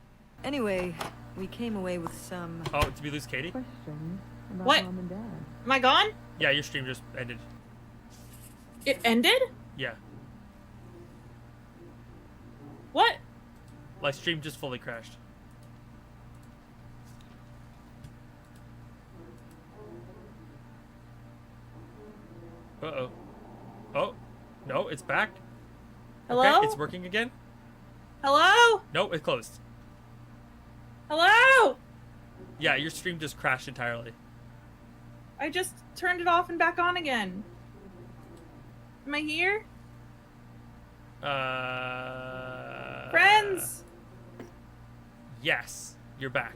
Anyway, we came away with some Oh, did we lose Katie? questions about What? Mom and Dad. Am I gone? Yeah, your stream just ended. It ended? Yeah. What? My stream just fully crashed. Uh-oh. Oh. No, it's back. Hello? Okay, it's working again. Hello? No, it closed. Hello? Yeah, your stream just crashed entirely. I just turned it off and back on again. Am I here? Friends? Yes, you're back.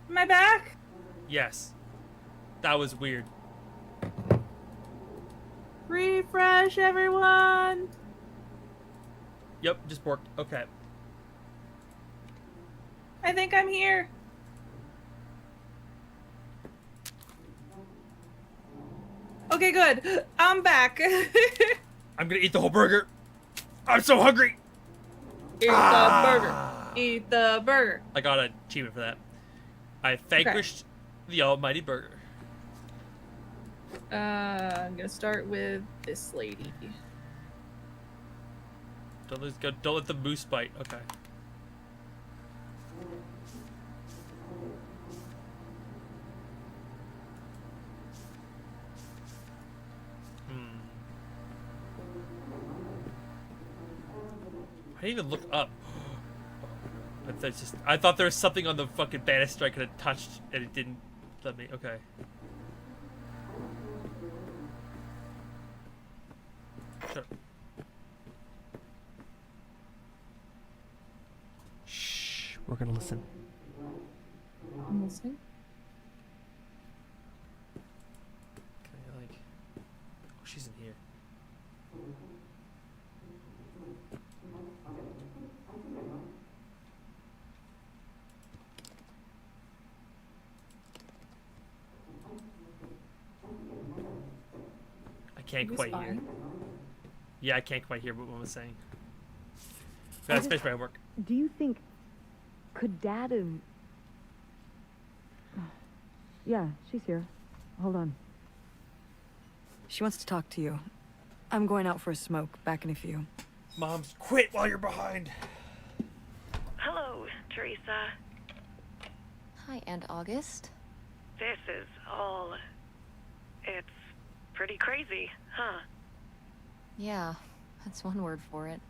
Am I back? Yes. That was weird. Refresh, everyone. Yep, just worked. Okay. I think I'm here. Okay, good. I'm back. Eat I'm gonna eat the whole burger. I'm so hungry. the burger. Eat the burger. I got an achievement for that. I vanquished the almighty burger. I'm gonna start with this lady. Don't let the moose bite. Okay. I didn't even look up. I thought there was something on the fucking banister I could have touched and it didn't let me. Okay. We're gonna listen. I'm listening. Can I like? Oh, she's in here. I can't quite hear. Yeah, I can't quite hear what one was saying. That's finished my homework. Do you think... Could Dad have... Yeah, she's here. Hold on. She wants to talk to you. I'm going out for a smoke. Back in a few. Mom's quit while you're behind. Hello, Teresa. Hi, Aunt August. This is all... It's pretty crazy, huh? Yeah, that's one word for it.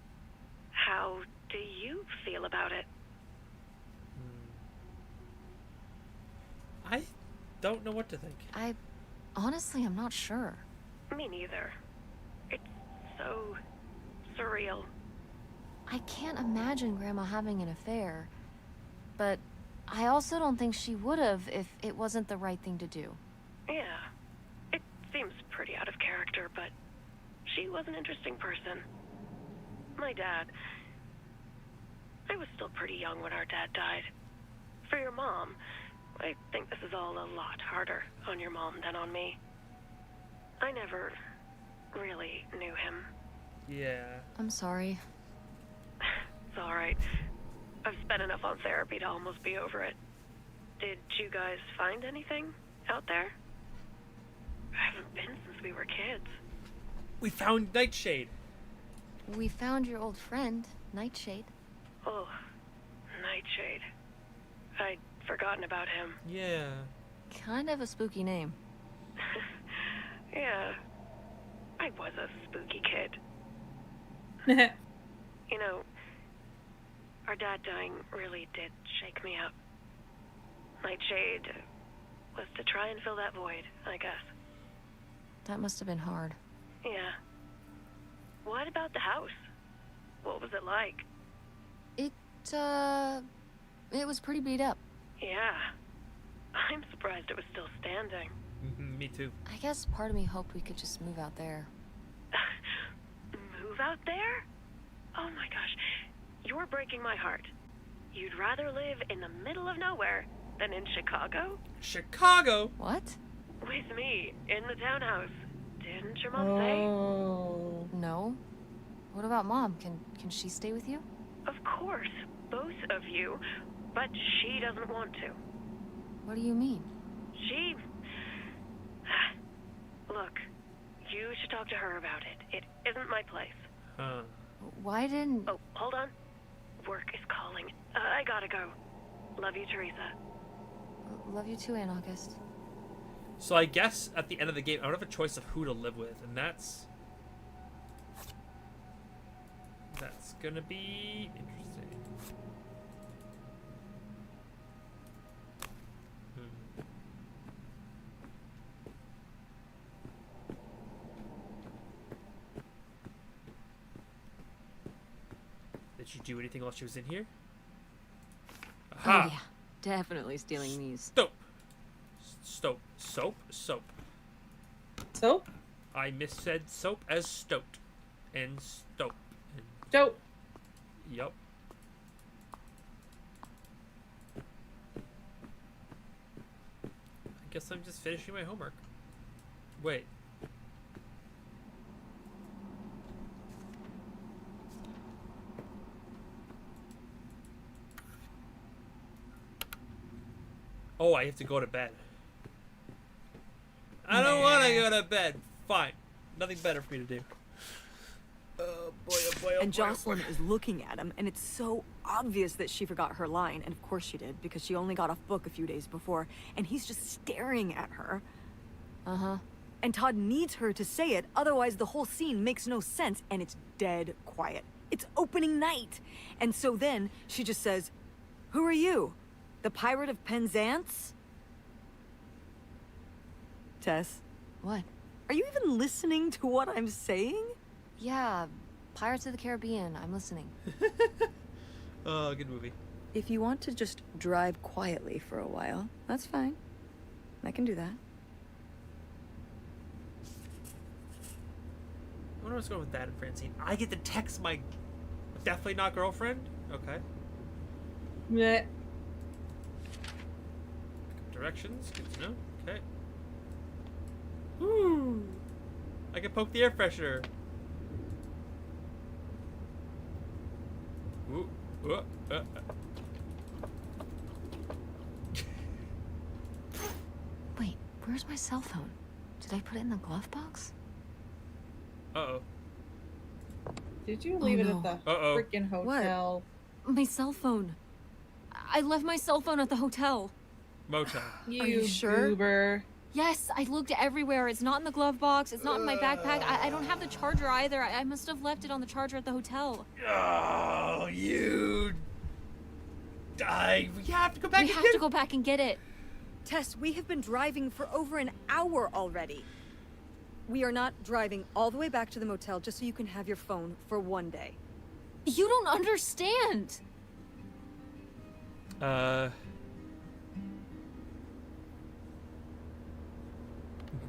How do you feel about it? I don't know what to think. Honestly, I'm not sure. Me neither. It's so surreal. I can't imagine Grandma having an affair, but I also don't think she would have if it wasn't the right thing to do. Yeah. It seems pretty out of character, but she was an interesting person. My dad... I was still pretty young when our dad died. For your mom, I think this is all a lot harder on your mom than on me. I never really knew him. Yeah. I'm sorry. It's alright. I've spent enough on therapy to almost be over it. Did you guys find anything out there? I haven't been since we were kids. We found Nightshade. We found your old friend, Nightshade. Oh, Nightshade. I'd forgotten about him. Yeah. Kind of a spooky name. Yeah. I was a spooky kid. You know, our dad dying really did shake me up. Nightshade was to try and fill that void, I guess. That must have been hard. Yeah. What about the house? What was it like? It was pretty beat up. Yeah. I'm surprised it was still standing. Me too. I guess part of me hoped we could just move out there. Move out there? Oh my gosh. You're breaking my heart. You'd rather live in the middle of nowhere than in Chicago? Chicago? What? With me, in the townhouse. Didn't your mom say? No. What about Mom? Can she stay with you? Of course, both of you. But she doesn't want to. What do you mean? She... Look, you should talk to her about it. It isn't my place. Huh. Why didn't... Oh, hold on. Work is calling. I gotta go. Love you, Teresa. Love you too, Aunt August. So I guess at the end of the game, I would have a choice of who to live with, and that's gonna be interesting. Did she do anything while she was in here? Aha! Oh yeah, definitely stealing these. Soap. Soap. Soap? I missaid soap as stoked. And stope. Dope. Yup. I guess I'm just finishing my homework. Wait. Oh, I have to go to bed. I don't want to go to bed. Fine. Nothing better for me to do. Oh boy, oh boy, oh And boy, Jocelyn is looking at him, and it's so obvious that she forgot her line, and of course she did, because she only got off book a few days before, and he's just staring at her. Uh-huh. And Todd needs her to say it, otherwise the whole scene makes no sense, and it's dead quiet. It's opening night! And so then, she just says, "Who are you? The Pirate of Penzance?" Tess, What? are you even listening to what I'm saying? Yeah, Pirates of the Caribbean. I'm listening. Oh, good movie. If you want to just drive quietly for a while, that's fine. I can do that. I wonder what's going with that and Francine. I get to text my definitely not girlfriend? Okay. Meh. Directions, good to know. Okay. Woo! I can poke the air freshener. Ooh. Wait, where's my cell phone? Did I put it in the glove box? Uh-oh. Did you leave it no. at the Uh-oh. freaking hotel? My cell phone. I left my cell phone at the hotel. Motel. You sure? goober. Yes, I looked everywhere. It's not in the glove box. It's not in my backpack. I don't have the charger either. I must have left it on the charger at the hotel. Oh, you... We have to go back We and have get to go back and get it. Tess, we have been driving for over an hour already. We are not driving all the way back to the motel just so you can have your phone for one day. You don't understand.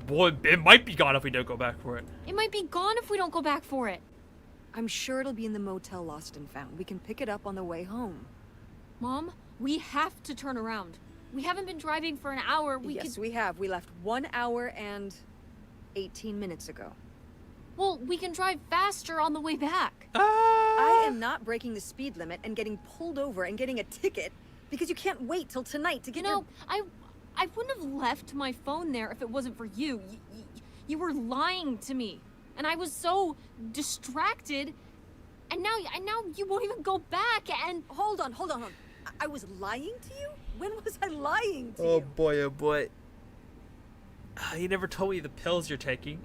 Boy, it might be gone if we don't go back for it. It might be gone if we don't go back for it. I'm sure it'll be in the motel Lost and Found. We can pick it up on the way home. Mom, we have to turn around. We haven't been driving for an hour. Yes, we have. We left 1 hour and 18 minutes ago. Well, we can drive faster on the way back. I am not breaking the speed limit and getting pulled over and getting a ticket because you can't wait till tonight to get You know, I wouldn't have left my phone there if it wasn't for you. You were lying to me, and I was so distracted. And now you won't even go back. And Hold on. I was lying to you? When was I lying to you? Oh boy. You never told me the pills you're taking.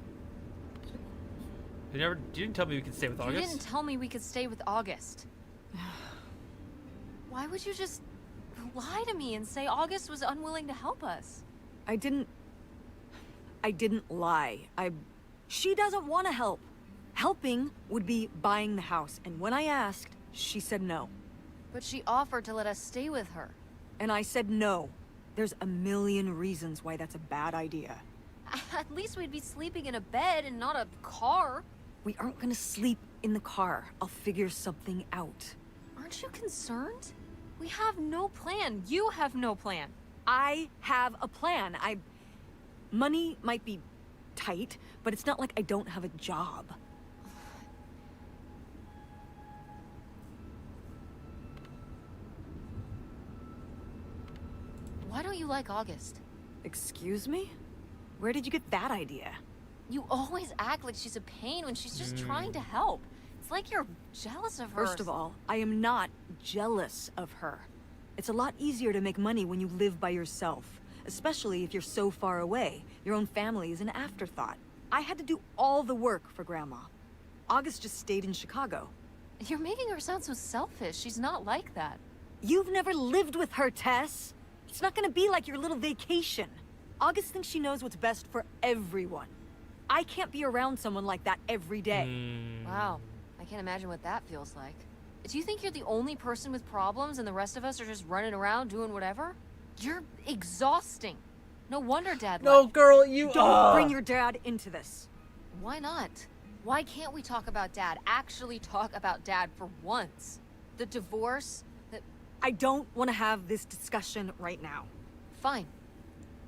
You didn't tell me we could stay with you August. didn't tell me we could stay with August. Why would you just lie to me and say August was unwilling to help us? I didn't lie. She doesn't want to help. Helping would be buying the house, and when I asked, she said no. But she offered to let us stay with her. And I said no. There's a million reasons why that's a bad idea. At least we'd be sleeping in a bed and not a car. We aren't gonna sleep in the car. I'll figure something out. Aren't you concerned? We have no plan. You have no plan. I have a plan. Money might be tight, but it's not like I don't have a job. Why don't you like August? Excuse me? Where did you get that idea? You always act like she's a pain when she's just trying to help. It's like you're jealous of her. First of all, I am not jealous of her. It's a lot easier to make money when you live by yourself, especially if you're so far away. Your own family is an afterthought. I had to do all the work for Grandma. August just stayed in Chicago. You're making her sound so selfish. She's not like that. You've never lived with her, Tess. It's not gonna be like your little vacation. August thinks she knows what's best for everyone. I can't be around someone like that every day. Wow. I can't imagine what that feels like. Do you think you're the only person with problems and the rest of us are just running around doing whatever? You're exhausting. No wonder Dad No, left. girl, you... Don't bring your dad into this. Why not? Why can't we talk about Dad? Actually talk about Dad for once. The divorce, I don't want to have this discussion right now. Fine.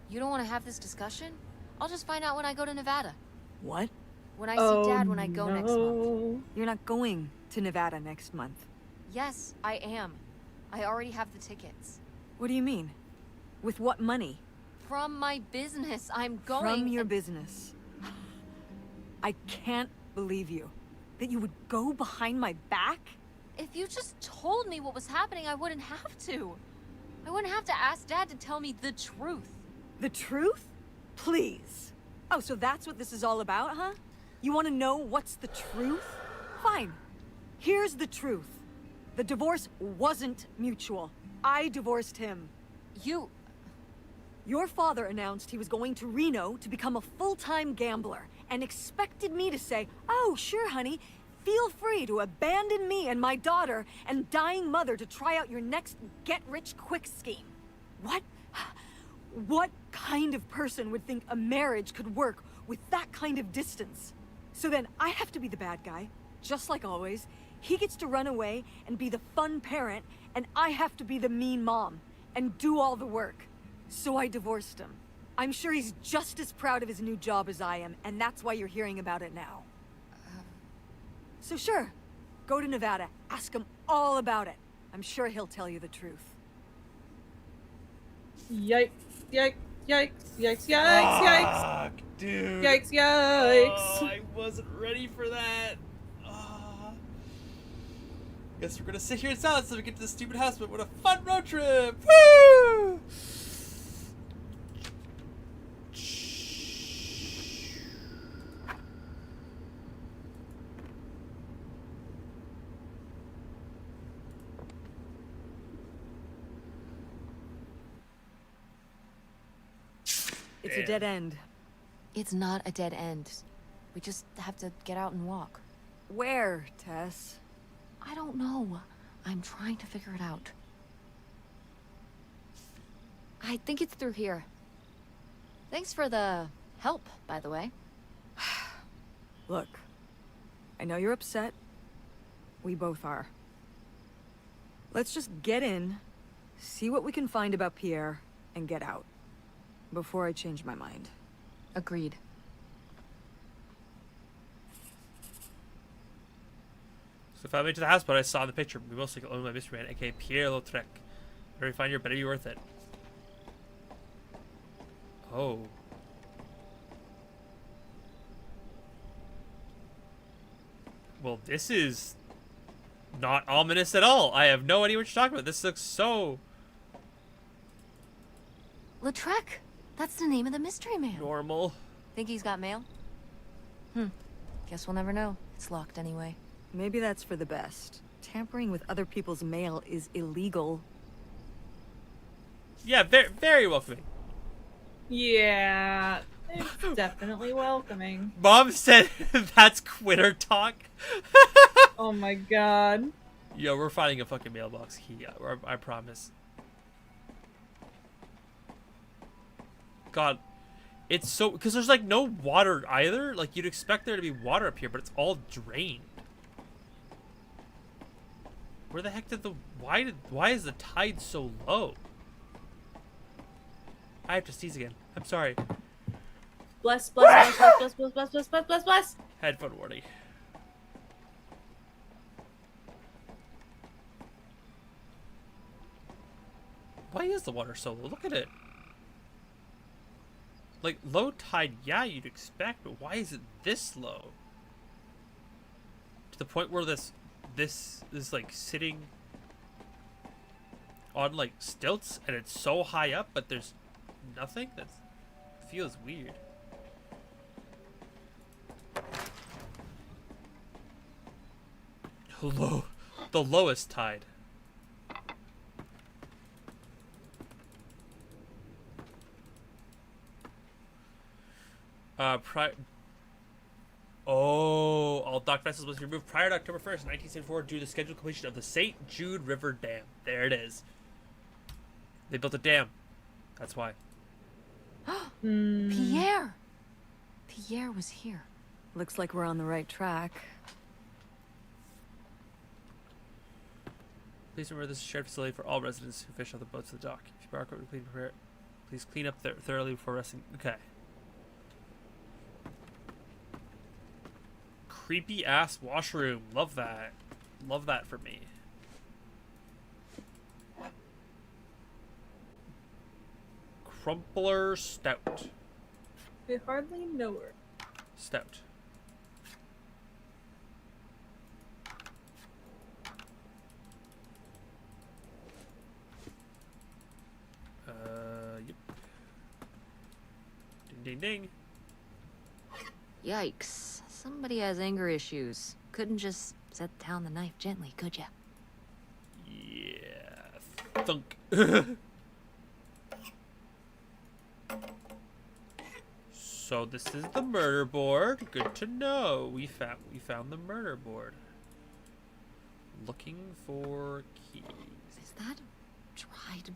You don't want to have this discussion? I'll just find out when I go to Nevada. What? When I see Dad when I go next month. You're not going to Nevada next month. Yes, I am. I already have the tickets. What do you mean? With what money? From my business, I'm going. From your business. I can't believe you. That you would go behind my back? If you just told me what was happening, I wouldn't have to. I wouldn't have to ask Dad to tell me the truth. The truth? Please. Oh, so that's what this is all about, huh? You want to know what's the truth? Fine. Here's the truth. The divorce wasn't mutual. I divorced him. Your father announced he was going to Reno to become a full-time gambler and expected me to say, "Oh, sure, honey. feel free to abandon me and my daughter and dying mother to try out your next get-rich-quick scheme. What kind of person would think a marriage could work with that kind of distance? So then I have to be the bad guy, just like always. He gets to run away and be the fun parent, and I have to be the mean mom and do all the work. So I divorced him. I'm sure he's just as proud of his new job as I am, and that's why you're hearing about it now. So sure, go to Nevada, ask him all about it. I'm sure he'll tell you the truth. Yikes, yikes, yikes, yikes, yikes, yikes. Fuck, dude. Yikes, yikes. Oh, I wasn't ready for that. Guess we're gonna sit here in silence until we get to the stupid house, but what a fun road trip! Woo! It's a dead end. It's not a dead end. We just have to get out and walk. Where, Tess? I don't know. I'm trying to figure it out. I think it's through here. Thanks for the help, by the way. Look, I know you're upset. We both are. Let's just get in, see what we can find about Pierre, and get out. Before I change my mind. Agreed. So if I made to the house, but I saw in the picture, we mostly owned by mystery man, aka Pierre Lautrec. Whatever you find here, better be worth it. Oh. Well, this is not ominous at all. I have no idea what you're talking about. This looks so Lautrec! That's the name of the mystery man. normal. Think he's got mail? Guess we'll never know. It's locked anyway. Maybe that's for the best. Tampering with other people's mail is illegal. Yeah, very, very welcoming. Yeah, it's definitely welcoming. Mom said that's quitter talk. Oh my god. Yo, we're finding a fucking mailbox key. I promise. God, it's so, because there's like no water either. Like you'd expect there to be water up here, but it's all drained. Where the heck did why is the tide so low? I have to sneeze again. I'm sorry. Bless, bless, bless, bless, bless, bless, bless, bless, bless, bless. Headphone warning. Why is the water so low? Look at it. Like, low tide, yeah, you'd expect, but why is it this low? To the point where this is, like, sitting on, like, stilts, and it's so high up, but there's nothing? That feels weird. The lowest tide. All dock vessels was removed prior to October 1st, 1974 due to the scheduled completion of the St. Jude River Dam. There it is. They built a dam. That's why. Pierre! Pierre was here. Looks like we're on the right track. Please remember this is a shared facility for all residents who fish on the boats to the dock. If you borrow equipment, please clean up thoroughly before resting. Okay. Creepy ass washroom. Love that. Love that for me. Crumpler stout. I hardly know her. Stout. Yep. Ding ding ding. Yikes. Somebody has anger issues. Couldn't just set down the knife gently, could ya? Yeah. Thunk. So this is the murder board. Good to know. We found the murder board. Looking for keys. Is that dried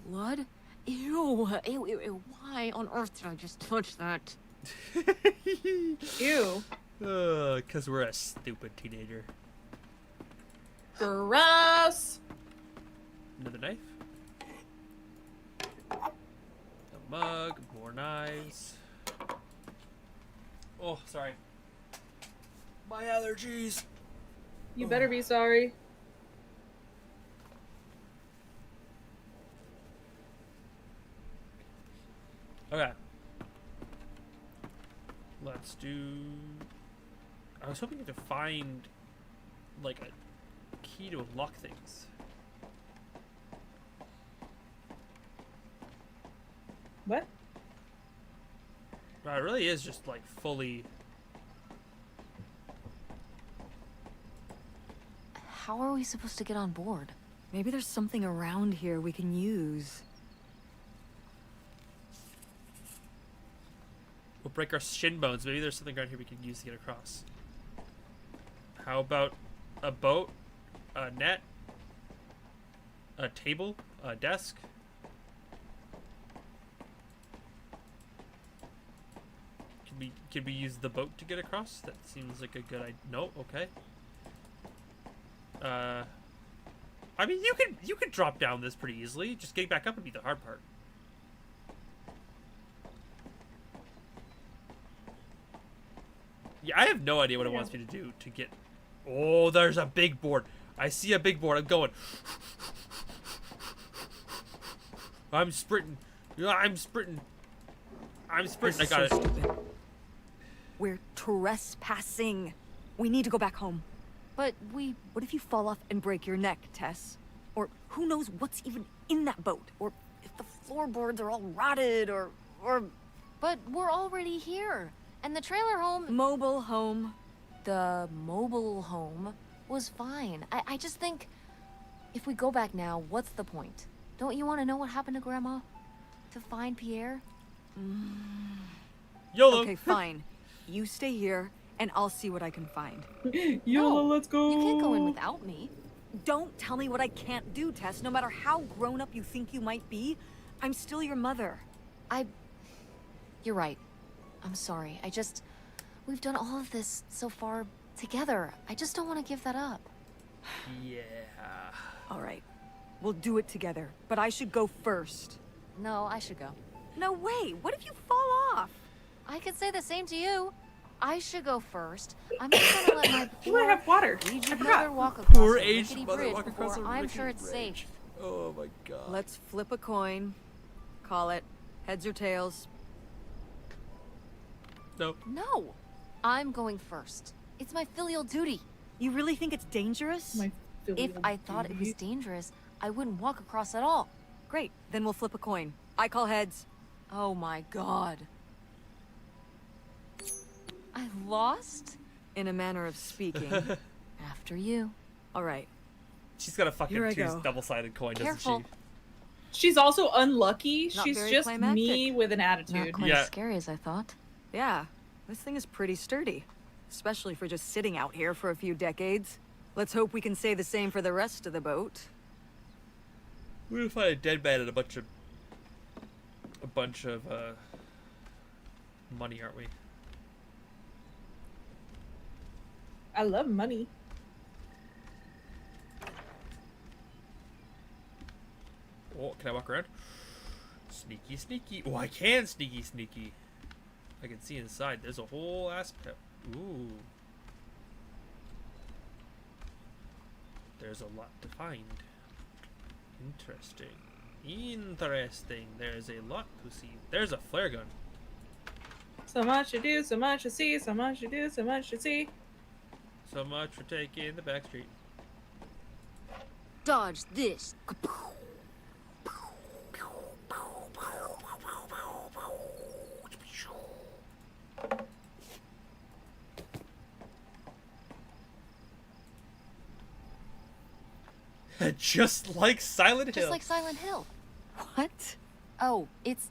blood? Ew, ew, ew, ew. Why on earth did I just touch that? Ew. Cause we're a stupid teenager. Gross. Another knife. A mug. More knives. Oh, sorry. My allergies. You better be sorry. Okay. Let's do... I was hoping to find, like, a key to unlock things. What? It really is just, like, fully... How are we supposed to get on board? Maybe there's something around here we can use. We'll break our shin bones. Maybe there's something around here we can use to get across. How about a boat, a net, a table, a desk? Could we use the boat to get across? That seems like a good idea. No, okay. I mean, you could drop down this pretty easily. Just getting back up would be the hard part. Yeah, I have no idea what it wants me to do to get... Oh, there's a big board. I see a big board. I'm going. I'm sprinting. I'm sprinting. I'm sprinting. I got it. Stupid. We're trespassing. We need to go back home. But we... What if you fall off and break your neck, Tess? Or who knows what's even in that boat? Or if the floorboards are all rotted, or... But we're already here. And the trailer home... Mobile home. The mobile home was fine. I just think... If we go back now, what's the point? Don't you want to know what happened to Grandma? To find Pierre? YOLO. Okay, fine. You stay here, and I'll see what I can find. YOLO, No, let's go. You can't go in without me. Don't tell me what I can't do, Tess. No matter how grown up you think you might be, I'm still your mother. You're right. I'm sorry. We've done all of this so far together. I just don't want to give that up. Yeah. All right. We'll do it together, but I should go first. No, I should go. No way. What if you fall off? I could say the same to you. I should go first. I'm just gonna let my You might have water. aged I mother forgot. walk across Poor the aged rickety mother bridge walk across before the I'm rickety sure it's bridge. safe. Oh my god. Let's flip a coin. Call it heads or tails. Nope. No, I'm going first. It's my filial duty. You really think it's dangerous? My If filial I thought it was duty. dangerous, I wouldn't walk across at all. Great. Then we'll flip a coin. I call heads. Oh my god. I lost? In a manner of speaking. After you. All right. She's got a fucking Here I go. double-sided coin, Careful. doesn't She's also unlucky. Not She's very just me climactic. with an Not attitude. quite Yeah. as scary as I thought. Yeah. This thing is pretty sturdy. Especially for just sitting out here for a few decades. Let's hope we can say the same for the rest of the boat. she? We're gonna find a dead man and a bunch of money, aren't we? I love money. Oh, can I walk around? Sneaky, sneaky. Oh, I can sneaky, sneaky. I can see inside. There's a whole aspect. Ooh. There's a lot to find. Interesting. Interesting. There's a lot to see. There's a flare gun. So much to do, so much to see, so much to do, so much to see. So much for taking the back street. Dodge this. Just like Silent Hill. Just like Silent Hill. What? Oh, it's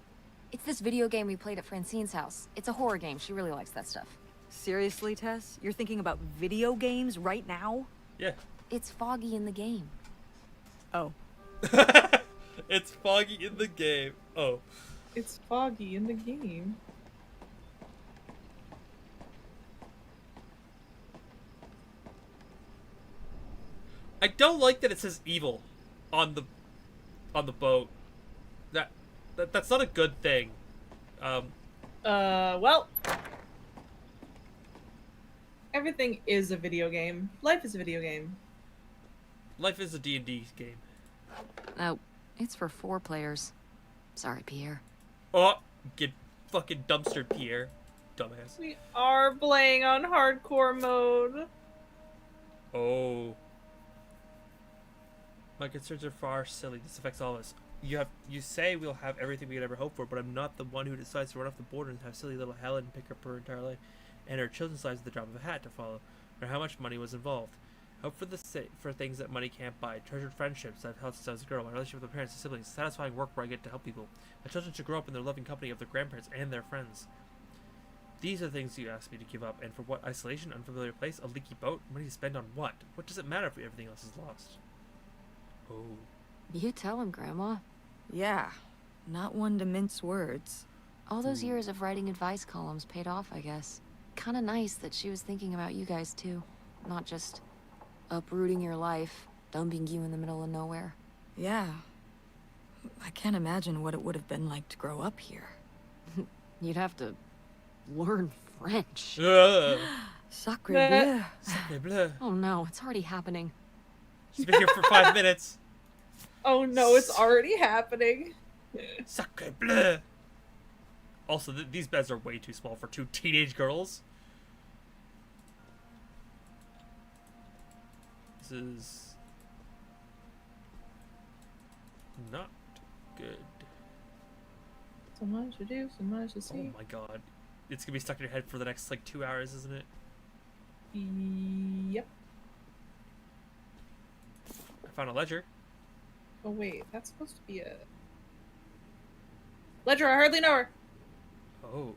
It's this video game we played at Francine's house. It's a horror game. She really likes that stuff. Seriously, Tess? You're thinking about video games right now? Yeah. It's foggy in the game. Oh. It's foggy in the game. Oh. It's foggy in the game. I don't like that it says evil on the boat. That's not a good thing. Well, everything is a video game. Life is a video game. Life is a D&D game. Oh, it's for 4 players. Sorry, Pierre. Oh, get fucking dumpstered, Pierre. Dumbass. We are playing on hardcore mode. Oh. My concerns are far silly. This affects all of us. You say we'll have everything we could ever hope for, but I'm not the one who decides to run off the border and have silly little Helen pick up her entire life and her children's lives at the drop of a hat to follow, or how much money was involved. Hope for things that money can't buy. Treasured friendships I've held since I was a girl. My relationship with my parents and siblings. Satisfying work where I get to help people. My children should grow up in their loving company of their grandparents and their friends. These are things you asked me to give up, and for what? Isolation, unfamiliar place, a leaky boat, money to spend on what? What does it matter if everything else is lost? Oh. You tell him, Grandma. Yeah. Not one to mince words. All those years of writing advice columns paid off, I guess. Kinda nice that she was thinking about you guys, too. Not just uprooting your life, dumping you in the middle of nowhere. Yeah. I can't imagine what it would have been like to grow up here. You'd have to learn French. Sacre bleu. Sacre bleu. Oh no, it's already happening. She's been here for 5 minutes. Oh no, it's already happening. Sacre bleu. Also, these beds are way too small for 2 teenage girls. This is not good. So much to do, so much to see. Oh my god. It's gonna be stuck in your head for the next, like, 2 hours, isn't it? Yep. I found a ledger. Oh wait, that's supposed to be a... Ledger, I hardly know her. Oh.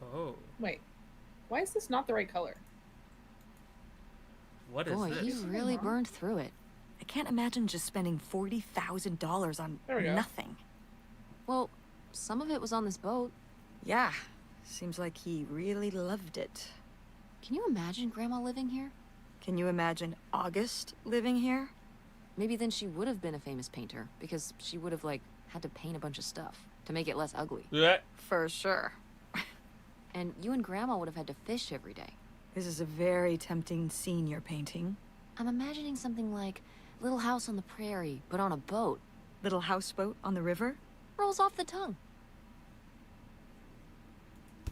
Oh. Wait, why is this not the right color? What is Boy, this? you really burned through it. I can't imagine just spending $40,000 on There we go. nothing. Well, some of it was on this boat. Yeah. Seems like he really loved it. Can you imagine Grandma living here? Can you imagine August living here? Maybe then she would have been a famous painter, because she would have, like, had to paint a bunch of stuff to make it less ugly. Yeah. For sure. And you and Grandma would have had to fish every day. This is a very tempting scene you're painting. I'm imagining something like Little House on the Prairie, but on a boat. Little houseboat on the river? Rolls off the tongue.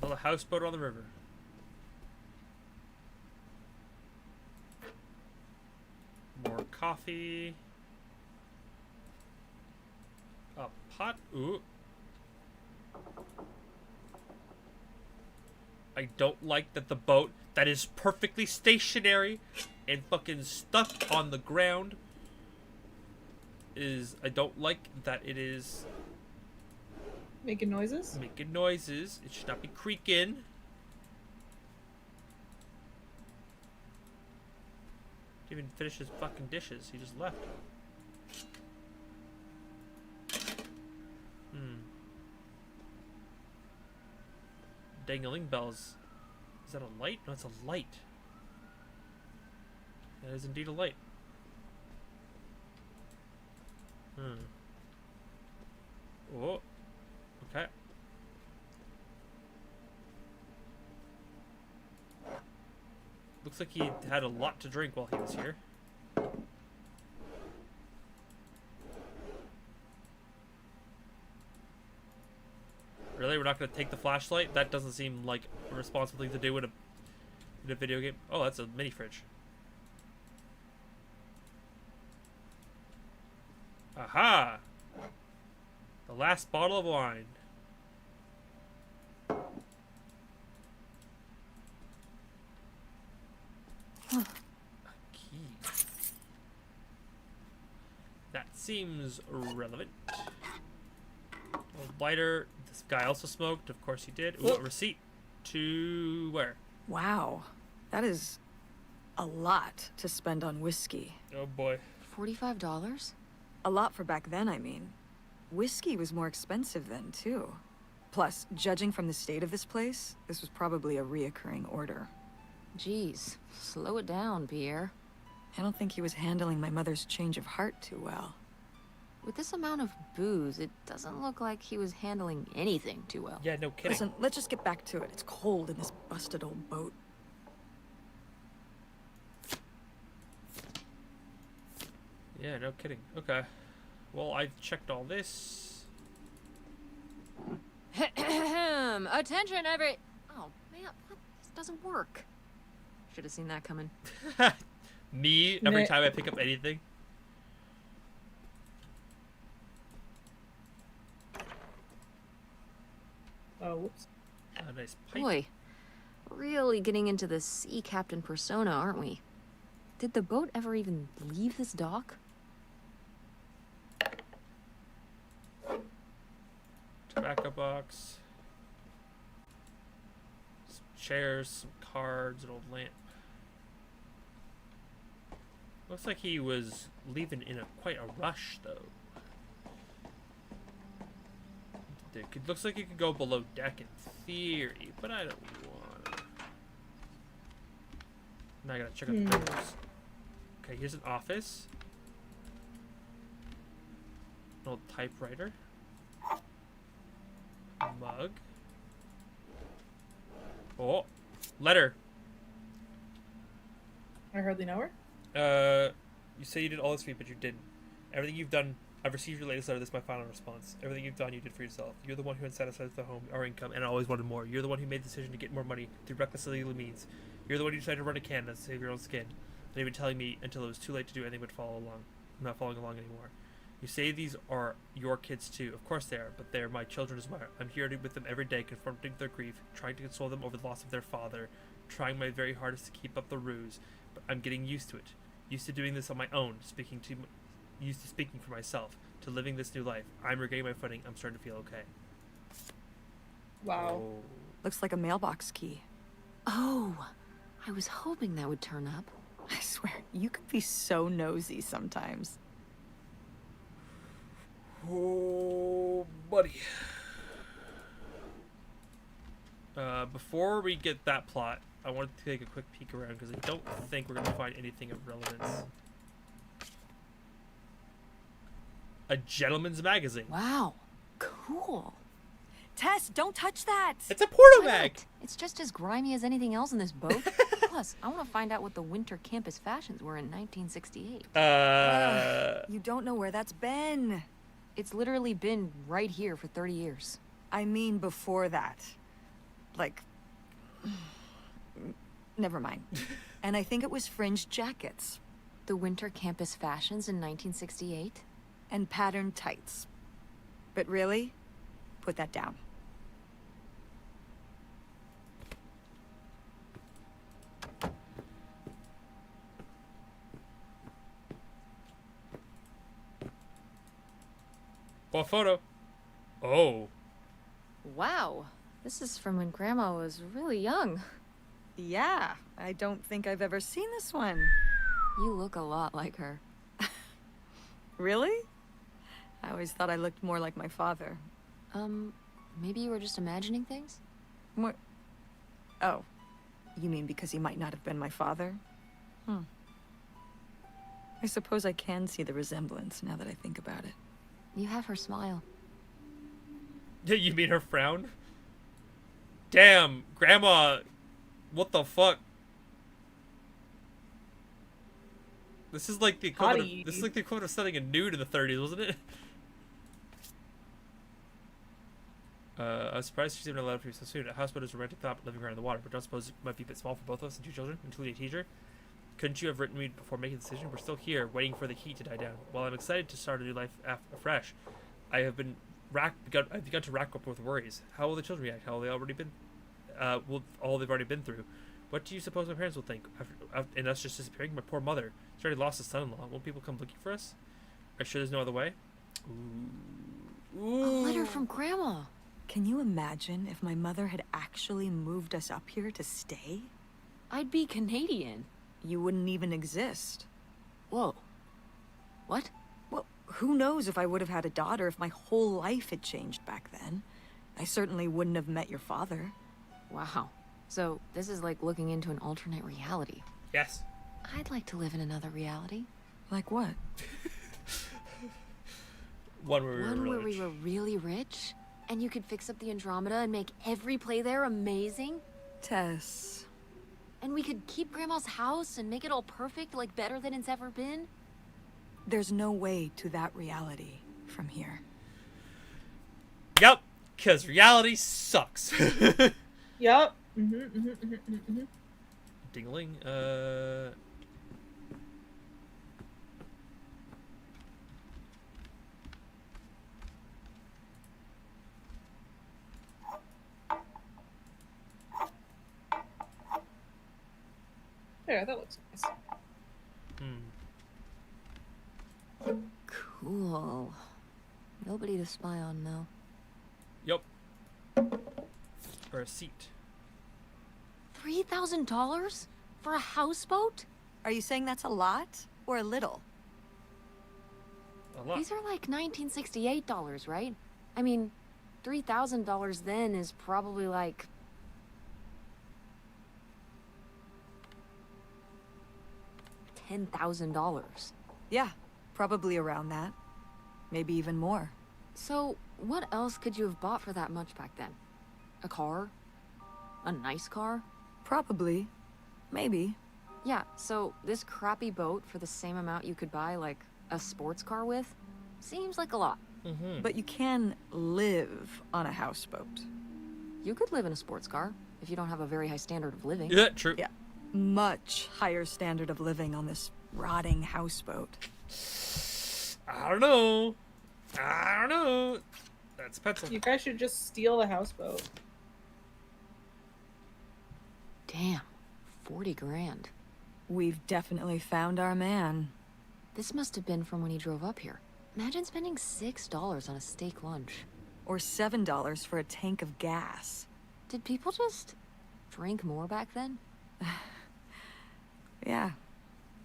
Well, a houseboat on the river. More coffee. A pot. Ooh. I don't like that the boat that is perfectly stationary and fucking stuck on the ground is... I don't like that it is Making noises? making noises. It should not be creaking. Didn't even finish his fucking dishes. He just left. Dangling bells. Is that a light? No, it's a light. That is indeed a light. Oh. Okay. Looks like he had a lot to drink while he was here. Really? We're not going to take the flashlight? That doesn't seem like a responsible thing to do in a video game. Oh, that's a mini fridge. Aha! The last bottle of wine. A key. That seems relevant. A lighter. This guy also smoked. Of course he did. Ooh, a receipt. To where? Wow. That is a lot to spend on whiskey. Oh boy. $45? A lot for back then, I mean. Whiskey was more expensive then, too. Plus, judging from the state of this place, this was probably a reoccurring order. Jeez, slow it down, Pierre. I don't think he was handling my mother's change of heart too well. With this amount of booze, it doesn't look like he was handling anything too well. Yeah, no kidding. Listen, let's just get back to it. It's cold in this busted old boat. Yeah, no kidding. Okay. Well, I've checked all this. Attention, every... Oh, man, what? This doesn't work. Should have seen that coming. Me, every time I pick up anything. Oh, whoops. A nice pipe. Boy, really getting into the sea captain persona, aren't we? Did the boat ever even leave this dock? Tobacco box. Some chairs, some cards, an old lamp. Looks like he was leaving in quite a rush, though. It looks like you could go below deck in theory, but I don't want to. Now I gotta check out the windows. Okay, here's an office. An old typewriter. Mug. Oh, letter. I hardly know her. You say you did all this for me, but you didn't. Everything you've done, I've received your latest letter. This is my final response. Everything you've done, you did for yourself. You're the one who unsatisfied the home, our income, and always wanted more. You're the one who made the decision to get more money through reckless illegal means. You're the one who decided to run a Canada to save your own skin. Not even telling me until it was too late to do anything but follow along. I'm not following along anymore. You say these are your kids too. Of course they are, but they are my children as well. I'm here with them every day, confronting their grief, trying to console them over the loss of their father, trying my very hardest to keep up the ruse, but I'm getting used to it. Used to doing this on my own, used to speaking for myself, to living this new life. I'm regaining my footing. I'm starting to feel okay. Wow. Oh. Looks like a mailbox key. Oh, I was hoping that would turn up. I swear, you could be so nosy sometimes. Oh, buddy. Before we get that plot, I wanted to take a quick peek around because I don't think we're going to find anything of relevance. A gentleman's magazine. Wow, cool. Tess, don't touch that! It's a porno Why bag. not? It's just as grimy as anything else in this boat. Plus, I want to find out what the winter campus fashions were in 1968. You don't know where that's been. It's literally been right here for 30 years. I mean before that. Like... Never mind. And I think it was fringed jackets. The winter campus fashions in 1968? And patterned tights. But really? Put that down. What photo? Oh. Wow, this is from when Grandma was really young. Yeah, I don't think I've ever seen this one. You look a lot like her. Really? I always thought I looked more like my father. Maybe you were just imagining things? More... Oh. You mean because he might not have been my father? I suppose I can see the resemblance now that I think about it. You have her smile. You mean her frown? Damn, Grandma. What the fuck? This is like the equivalent of, this is like the equivalent of studying a nude in the 30s, wasn't it? I was surprised she's even allowed to be so soon. A houseboat is a romantic thought, living around the water, but don't suppose it might be a bit small for both of us and two children, including a teacher? Couldn't you have written me before making the decision? We're still here, waiting for the heat to die down. While I'm excited to start a new life afresh, I've begun to rack up with worries. How will the children react? How will they already been? All they've already been through. What do you suppose my parents will think? And us just disappearing? My poor mother. She's already lost a son-in-law. Won't people come looking for us? Are you sure there's no other way? A Ooh. letter from Grandma. Can you imagine if my mother had actually moved us up here to stay? I'd be Canadian. You wouldn't even exist. Whoa. What? Well, who knows if I would have had a daughter if my whole life had changed back then. I certainly wouldn't have met your father. Wow. So, this is like looking into an alternate reality. Yes. I'd like to live in another reality. Like what? One where we were One really where we were really rich, and you could fix up the Andromeda and make every play there amazing. Tess. And we could keep Grandma's house and make it all perfect, like better than it's ever been. There's no way to that reality from here. Yep, because reality sucks. Yep. Dingling. There, that looks nice. Cool. Nobody to spy on, though. Yep. Or a seat. $3,000? For a houseboat? Are you saying that's a lot or a little? A lot. These are like $1968, right? I mean, $3,000 then is probably like... $10,000. Yeah, probably around that. Maybe even more. So, what else could you have bought for that much back then? A car? A nice car? Probably. Maybe. Yeah, so this crappy boat for the same amount you could buy, like, a sports car with? Seems like a lot. But you can live on a houseboat. You could live in a sports car if you don't have a very high standard of living. Yeah, true. Yeah. Much higher standard of living on this rotting houseboat. I don't know. That's a pencil. You guys should just steal the houseboat. Damn, 40 grand. We've definitely found our man. This must have been from when he drove up here. Imagine spending $6 on a steak lunch. Or $7 for a tank of gas. Did people just drink more back then? Yeah,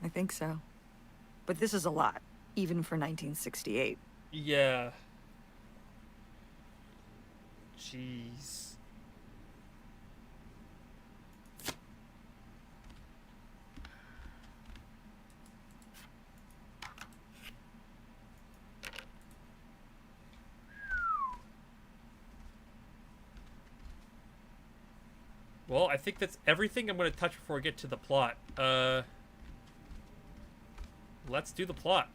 I think so. But this is a lot, even for 1968. Yeah. Jeez. Well, I think that's everything I'm going to touch before we get to the plot. Let's do the plot.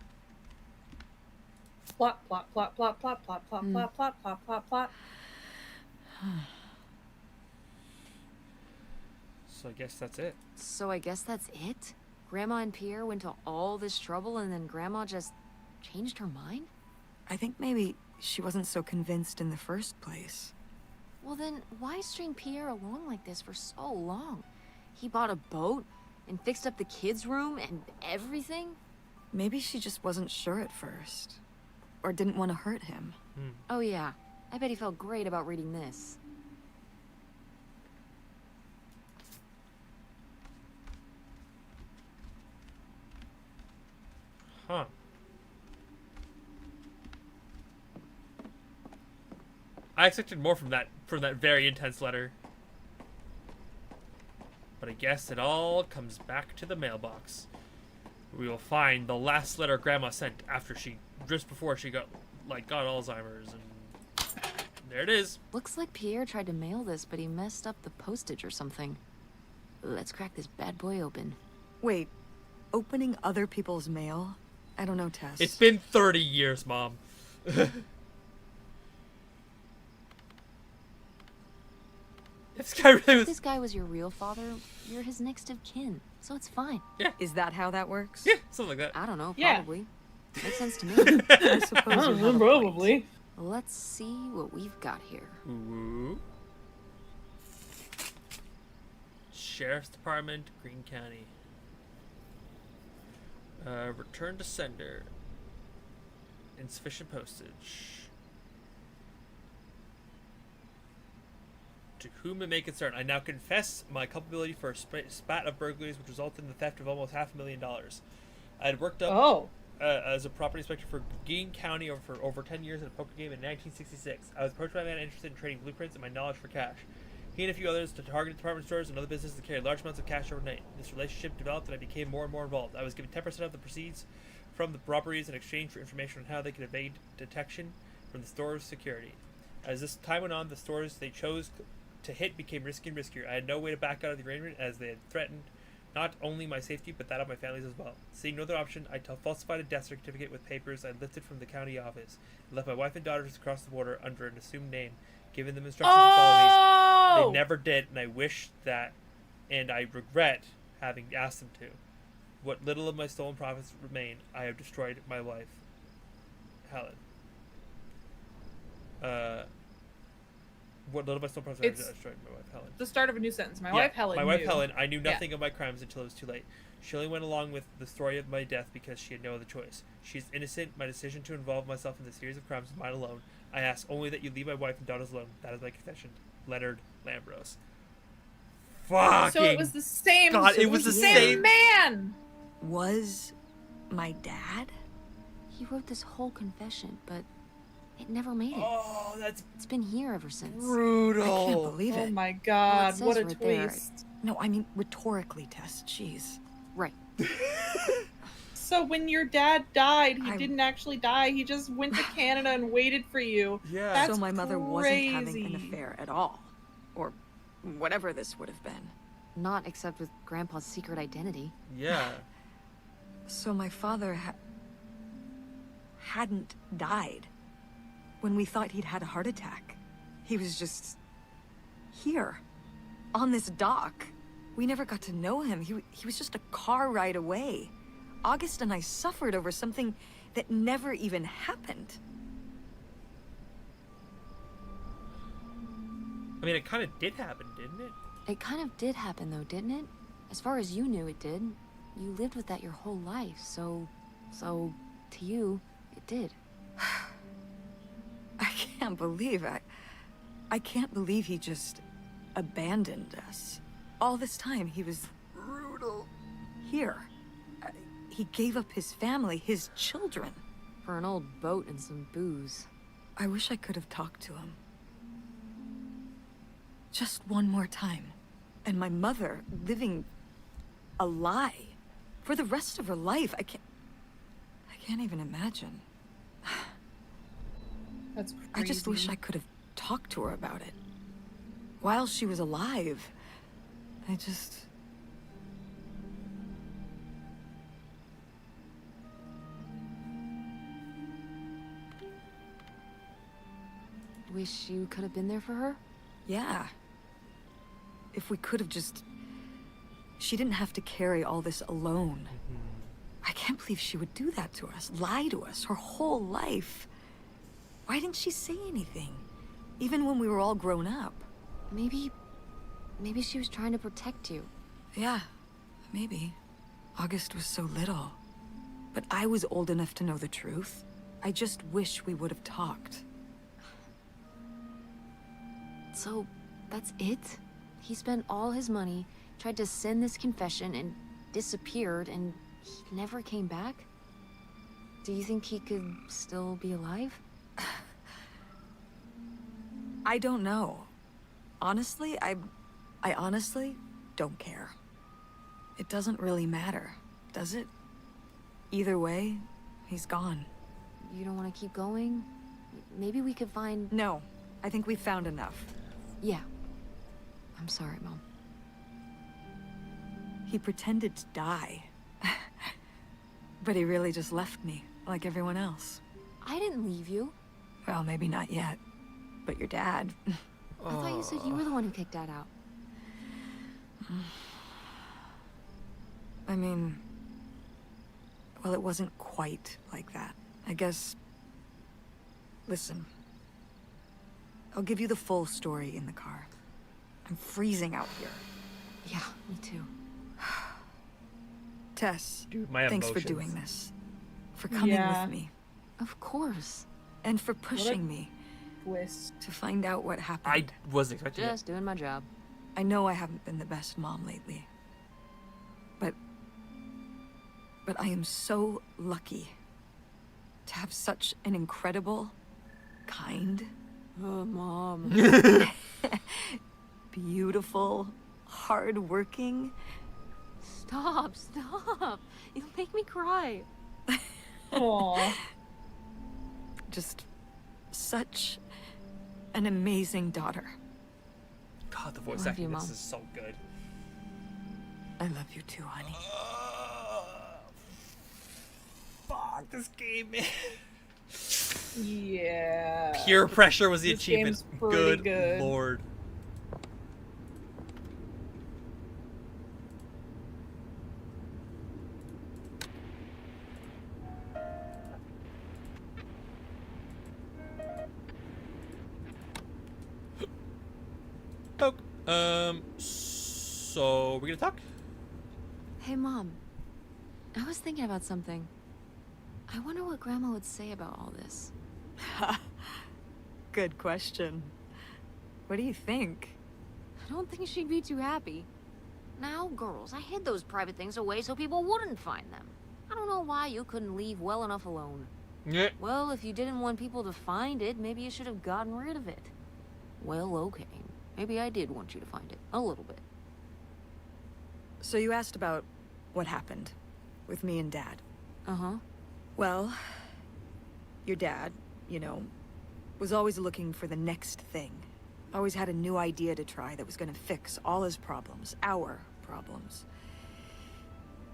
Plot, plot, plot, plot, plot, plot, plot, plot, plot, plot, plot, plot. So I guess that's it. So I guess that's it? Grandma and Pierre went to all this trouble and then Grandma just changed her mind? I think maybe she wasn't so convinced in the first place. Well then, why string Pierre along like this for so long? He bought a boat and fixed up the kids' room and everything? Maybe she just wasn't sure at first. Or didn't want to hurt him. Oh yeah, I bet he felt great about reading this. Huh. I expected more from that very intense letter. But I guess it all comes back to the mailbox. We will find the last letter Grandma sent just before she got Alzheimer's, and there it is. Looks like Pierre tried to mail this, but he messed up the postage or something. Let's crack this bad boy open. Wait, opening other people's mail? I don't know, Tess. It's been 30 years, Mom. This guy really If was. this guy was your real father, you're his next of kin, so it's fine. Is that how that works? Yeah, something like that. I don't know, Yeah. probably. Makes sense to me. I suppose you have a point. Probably. Let's see what we've got here. Ooh. Sheriff's Department, Greene County. Return to sender. Insufficient postage. To whom it may concern, I now confess my culpability for a spat of burglaries which resulted in the theft of almost $500,000. I had worked up as a property inspector for Greene County for over 10 years in a poker game in 1966. I was approached by a man interested in trading blueprints and my knowledge for cash. He and a few others to targeted department stores and other businesses that carried large amounts of cash overnight. This relationship developed and I became more and more involved. I was given 10% of the proceeds from the robberies in exchange for information on how they could evade detection from the store's security. As this time went on, the stores they chose to hit became riskier and riskier. I had no way to back out of the arrangement as they had threatened not only my safety but that of my family's as well. Seeing no other option, I falsified a death certificate with papers I lifted from the county office and left my wife and daughters across the border under an assumed name, giving them instructions to follow me. They never did, and I wish that, and I regret having asked them to. What little of my stolen profits remain, I have destroyed my wife, Helen. What little of my stolen profits, I have destroyed my wife, Helen. The start of a new sentence. My wife Helen. My wife Helen. I knew nothing of my crimes until it was too late. She only went along with the story of my death because she had no other choice. She is innocent. My decision to involve myself in the series of crimes is mine alone. I ask only that you leave my wife and daughters alone. That is my confession. Leonard Lambros. Fucking So it was the same. God, it was the same man. Was my dad? He wrote this whole confession, but it never made it. Oh, that's It's been here ever since. brutal. I can't believe Oh it. my Well, god, it says what a right there, twist. No, I mean rhetorically, Tess. Jeez. Right. So when your dad died, he I- didn't actually die. He just went to Canada and waited for you. Yeah. That's So my mother wasn't having crazy. an affair at all. Or whatever this would have been. Not except with Grandpa's secret identity. Yeah. So my father hadn't died when we thought he'd had a heart attack. He was just here, on this dock. We never got to know him. He was just a car ride away. August and I suffered over something that never even happened. I mean, it kind of did happen, didn't it? It kind of did happen though, didn't it? As far as you knew it did. You lived with that your whole life, so to you, it did. I can't believe I can't believe he just abandoned us. All this time he was brutal. Here. He gave up his family, his children. For an old boat and some booze. I wish I could have talked to him. Just one more time. And my mother living a lie for the rest of her life. I can't even imagine. That's crazy. I just wish I could have talked to her about it. While she was alive. Wish you could have been there for her? Yeah. If we could have just... She didn't have to carry all this alone. I can't believe she would do that to us, lie to us, her whole life. Why didn't she say anything? Even when we were all grown up. Maybe she was trying to protect you. Yeah, maybe. August was so little. But I was old enough to know the truth. I just wish we would have talked. So, that's it? He spent all his money, tried to send this confession, and disappeared, and he never came back? Do you think he could still be alive? I don't know. Honestly, I honestly don't care. It doesn't really matter, does it? Either way, he's gone. You don't want to keep going? Maybe we could find... No, I think we've found enough. Yeah. I'm sorry, Mom. He pretended to die. But he really just left me, like everyone else. I didn't leave you. Well, maybe not yet. But your dad... I thought you said you were the one who kicked Dad out. I mean... Well, it wasn't quite like that. I guess... Listen. I'll give you the full story in the car. I'm freezing out here. Yeah, me too. Tess, Dude, my thanks for emotions. doing this. For coming Yeah. with me. Of course. And for pushing me Twist. to find out what I happened. wasn't expecting that. Just doing my job. I know I haven't been the best mom lately. But I am so lucky to have such an incredible, kind, Oh, Mom. beautiful, hardworking. Stop. You'll make me cry. Aww. Just such an amazing daughter. God, the voice Love acting you, in this Mom. is so good. I love you too, honey. Fuck this game, man. Yeah. Pure pressure was the This achievement. game's pretty good. Lord. Poke. So we're gonna talk? Hey, Mom. I was thinking about something. I wonder what Grandma would say about all this. Good question. What do you think? I don't think she'd be too happy. Now, girls, I hid those private things away so people wouldn't find them. I don't know why you couldn't leave well enough alone. Yeah. Well, if you didn't want people to find it, maybe you should have gotten rid of it. Well, okay. Maybe I did want you to find it. A little bit. So you asked about what happened with me and Dad. Uh-huh. Well, your dad, you know, was always looking for the next thing. Always had a new idea to try that was gonna fix all his problems, our problems.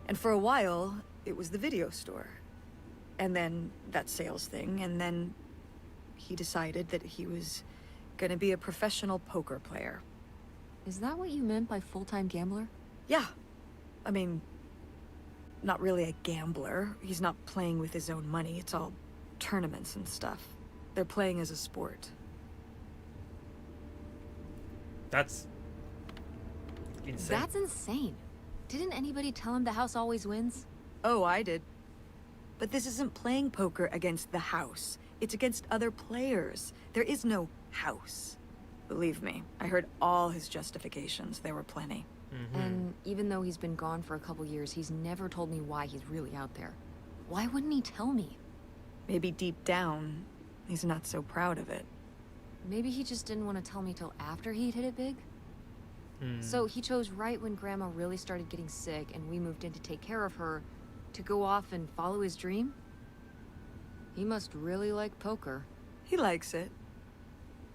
And for a while, it was the video store. And then that sales thing, and then he decided that he was gonna be a professional poker player. Is that what you meant by full-time gambler? Yeah. I mean, not really a gambler. He's not playing with his own money. It's all tournaments and stuff. They're playing as a sport. That's insane. That's insane. Didn't anybody tell him the house always wins? Oh, I did. But this isn't playing poker against the house. It's against other players. There is no house. Believe me, I heard all his justifications. There were plenty. And even though he's been gone for a couple years, he's never told me why he's really out there. Why wouldn't he tell me? Maybe deep down, he's not so proud of it. Maybe he just didn't want to tell me till after he'd hit it big? Hmm. So he chose right when Grandma really started getting sick and we moved in to take care of her, to go off and follow his dream? He must really like poker. He likes it.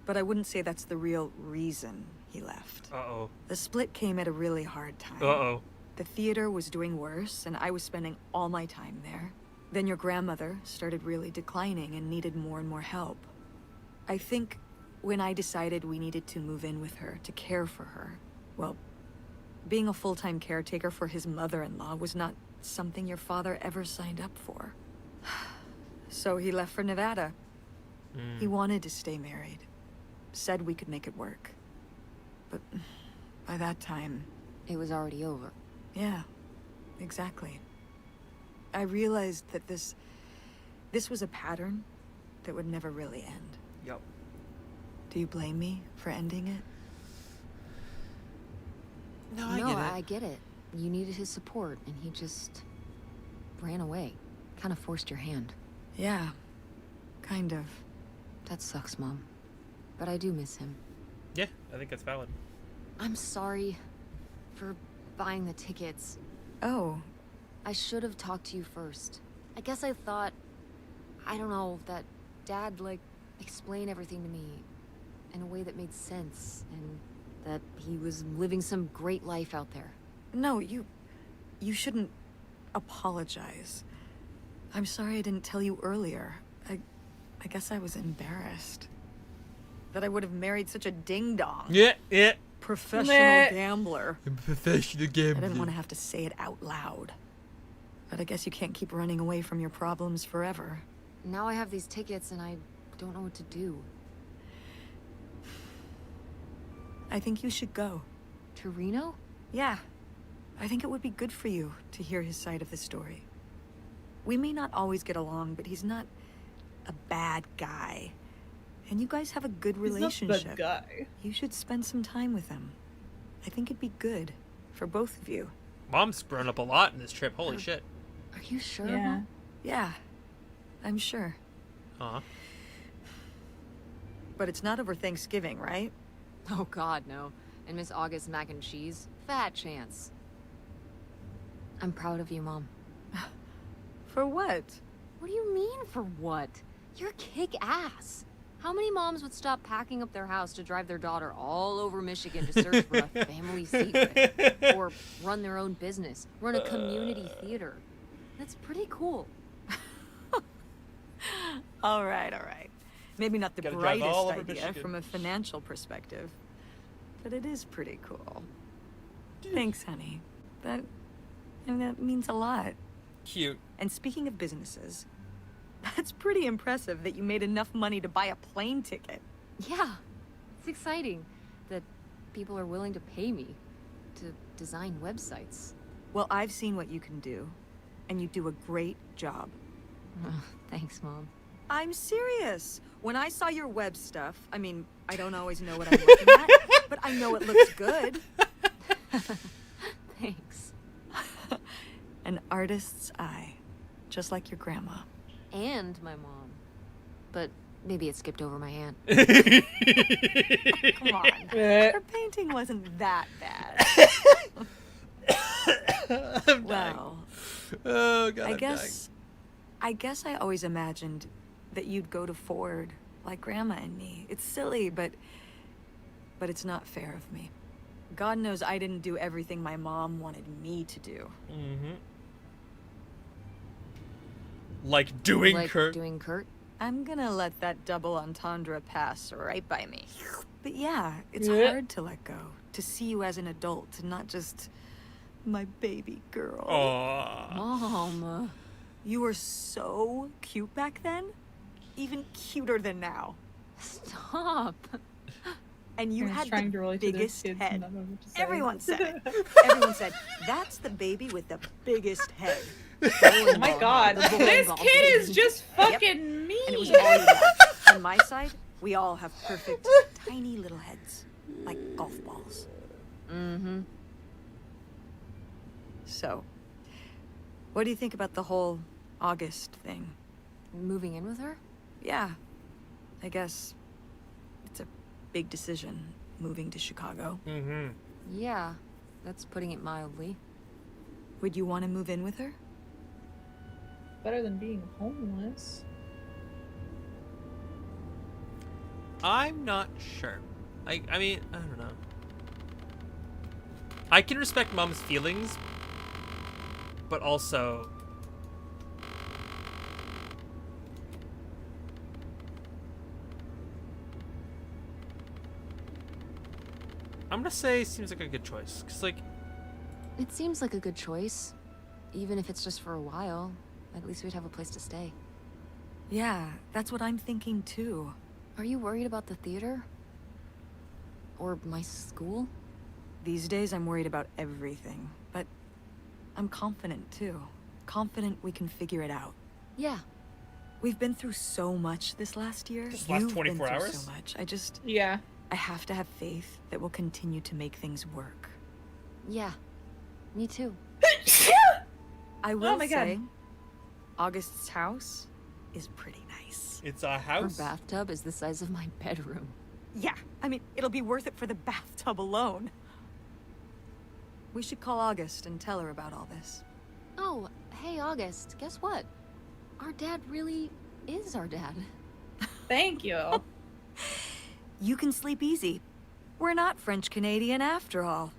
But I wouldn't say that's the real reason he left. Uh-oh. The split came at a really hard time. Uh-oh. The theater was doing worse, and I was spending all my time there. Then your grandmother started really declining and needed more and more help. I think when I decided we needed to move in with her to care for her, well, being a full-time caretaker for his mother-in-law was not something your father ever signed up for. So he left for Nevada. He wanted to stay married. Said we could make it work. But by that time... It was already over. Yeah, exactly. I realized that this was a pattern that would never really end. Yup. Do you blame me for ending it? No, I get it. You needed his support, and he just ran away. Kind of forced your hand. Yeah, kind of. That sucks, Mom. But I do miss him. Yeah, I think that's valid. I'm sorry for buying the tickets. Oh, I should have talked to you first. I guess I thought, I don't know, that Dad, explain everything to me in a way that made sense, and that he was living some great life out there. no, you shouldn't apologize. I'm sorry I didn't tell you earlier. I guess I was embarrassed. That I would have married such a ding-dong. Yeah. Professional Meh. gambler. I'm a professional I gambler. didn't want to have to say it out loud. But I guess you can't keep running away from your problems forever. Now I have these tickets, and I don't know what to do. I think you should go. To Reno? Yeah. I think it would be good for you to hear his side of the story. We may not always get along, but he's not a bad guy. And you guys have a good He's not relationship. the guy. You should spend some time with him. I think it'd be good for both of you. Mom's grown up a lot in this trip. Holy shit. Are you sure? Yeah. Mom? Yeah, I'm sure. Aw. But it's not over Thanksgiving, right? Oh God, no. And Miss August mac and cheese? Fat chance. I'm proud of you, Mom. For what? What do you mean, for what? You're kick-ass. How many moms would stop packing up their house to drive their daughter all over Michigan to search for a family secret? Or run their own business, run a community theater? That's pretty cool. All right. Maybe not the Gotta drive all brightest over idea Michigan. from a financial perspective, but it is pretty cool. Thanks, honey. That means a lot. Cute. And speaking of businesses, that's pretty impressive that you made enough money to buy a plane ticket. Yeah, it's exciting that people are willing to pay me to design websites. Well, I've seen what you can do, and you do a great job. Thanks, Mom. I'm serious. When I saw your web stuff, I mean, I don't always know what I'm looking at, but I know it looks good. Thanks. An artist's eye, just like your grandma. And my mom. But maybe it skipped over my hand. Come on. Her painting wasn't that bad. I'm dying. Well, Oh god. I I'm guess I always imagined that you'd go to Ford like Grandma and me. It's silly, but it's not fair of me. God knows I didn't do everything my mom wanted me to do. dying. Like doing Like Kurt. doing Kurt? I'm gonna let that double entendre pass right by me. But yeah, it's Yeah. hard to let go, to see you as an adult, and not just my baby girl. Aw. Mom. You were so cute back then, even cuter than now. Stop. And you Parents had trying the to relate to their biggest kids head. and not know what to say. Everyone said it. Everyone said, that's the baby with the biggest head. Oh my god, The bowling this ball kid is baby. just fucking mean. And it was all you got. On my side, we all have perfect, tiny little heads, like golf balls. Mm-hmm. So, what do you think about the whole August thing? Moving in with her? Yeah, I guess it's a big decision, moving to Chicago. Yeah, that's putting it mildly. Would you want to move in with her? Better than being homeless. I'm not sure. I mean, I don't know. I can respect Mom's feelings, but also I'm gonna say seems like a good choice. Cause like It seems like a good choice. Even if it's just for a while, at least we'd have a place to stay. Yeah, that's what I'm thinking too. Are you worried about the theater? Or my school? These days I'm worried about everything, but I'm confident too. Confident we can figure it out. Yeah. We've been through so much this last year. This last You've 24 been through hours? so much. Yeah. I have to have faith that we'll continue to make things work. Yeah. Me too. I will my God. say, August's house is pretty nice. it's a Her house. bathtub is the size of my bedroom. Yeah, I mean, it'll be worth it for the bathtub alone. We should call August and tell her about all this. Oh, hey August, guess what? Our dad really is our dad. Thank you. You can sleep easy. We're not French Canadian after all.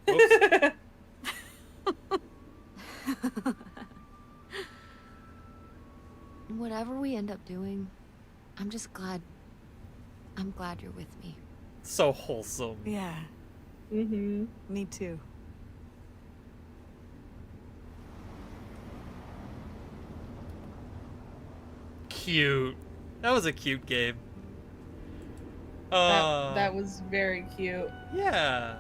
Whoops. Whatever we end up doing, I'm glad you're with me. So wholesome. Yeah, Mm-hmm. me too. Cute. That was a cute game. That was very cute. Yeah.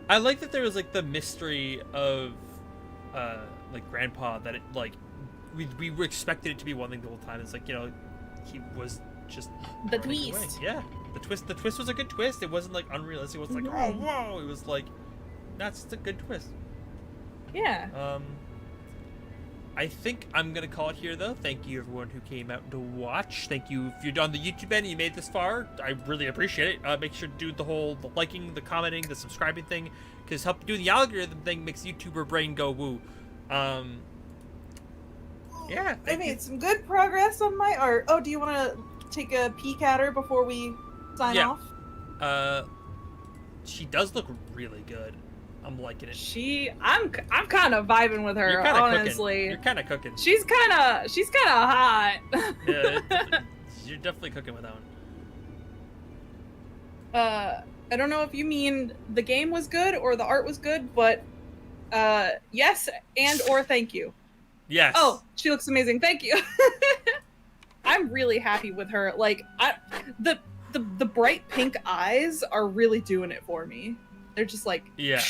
I like that there was like the mystery of like grandpa, that it like we were expected it to be one thing the whole time. It's like, you know, he was just The running away. twist. Yeah, the twist was a good twist. It wasn't like unrealistic. It wasn't like, oh whoa. It was like, that's just a good twist. Yeah. I think I'm gonna call it here though. Thank you everyone who came out to watch. Thank you if you're on the YouTube end and you made this far. I really appreciate it. Make sure to do the liking, the commenting, the subscribing thing, because help doing the algorithm thing makes YouTuber brain go woo. Yeah. I made some good progress on my art. Oh, do you want to take a peek at her before we sign off? She does look really good. I'm liking it. I'm kind of vibing with her, honestly. Cooking. You're kind of cooking. She's kind of hot. Yeah, you're definitely cooking with that one. I don't know if you mean the game was good or the art was good, but yes and or thank you. Yes. Oh, she looks amazing. Thank you. I'm really happy with her. Like, the bright pink eyes are really doing it for me. They're just like, yeah.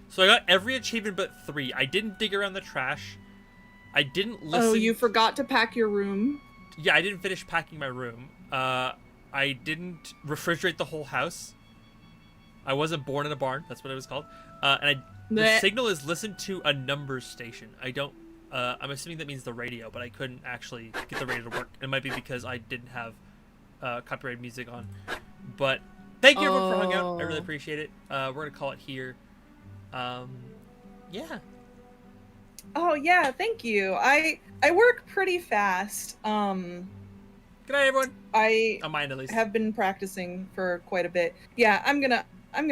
So I got every achievement but 3. I didn't dig around the trash. I didn't listen. Oh, you forgot to pack your room. Yeah, I didn't finish packing my room. I didn't refrigerate the whole house. I wasn't born in a barn. That's what it was called. The signal is listen to a numbers station. I don't. I'm assuming that means the radio, but I couldn't actually get the radio to work. It might be because I didn't have copyrighted music on. But thank you everyone for hanging out. I really appreciate it. We're gonna call it here. Yeah. Oh yeah, thank you. I work pretty fast. Good night, everyone. I On mine, at least. have been practicing for quite a bit. Yeah, I'm gonna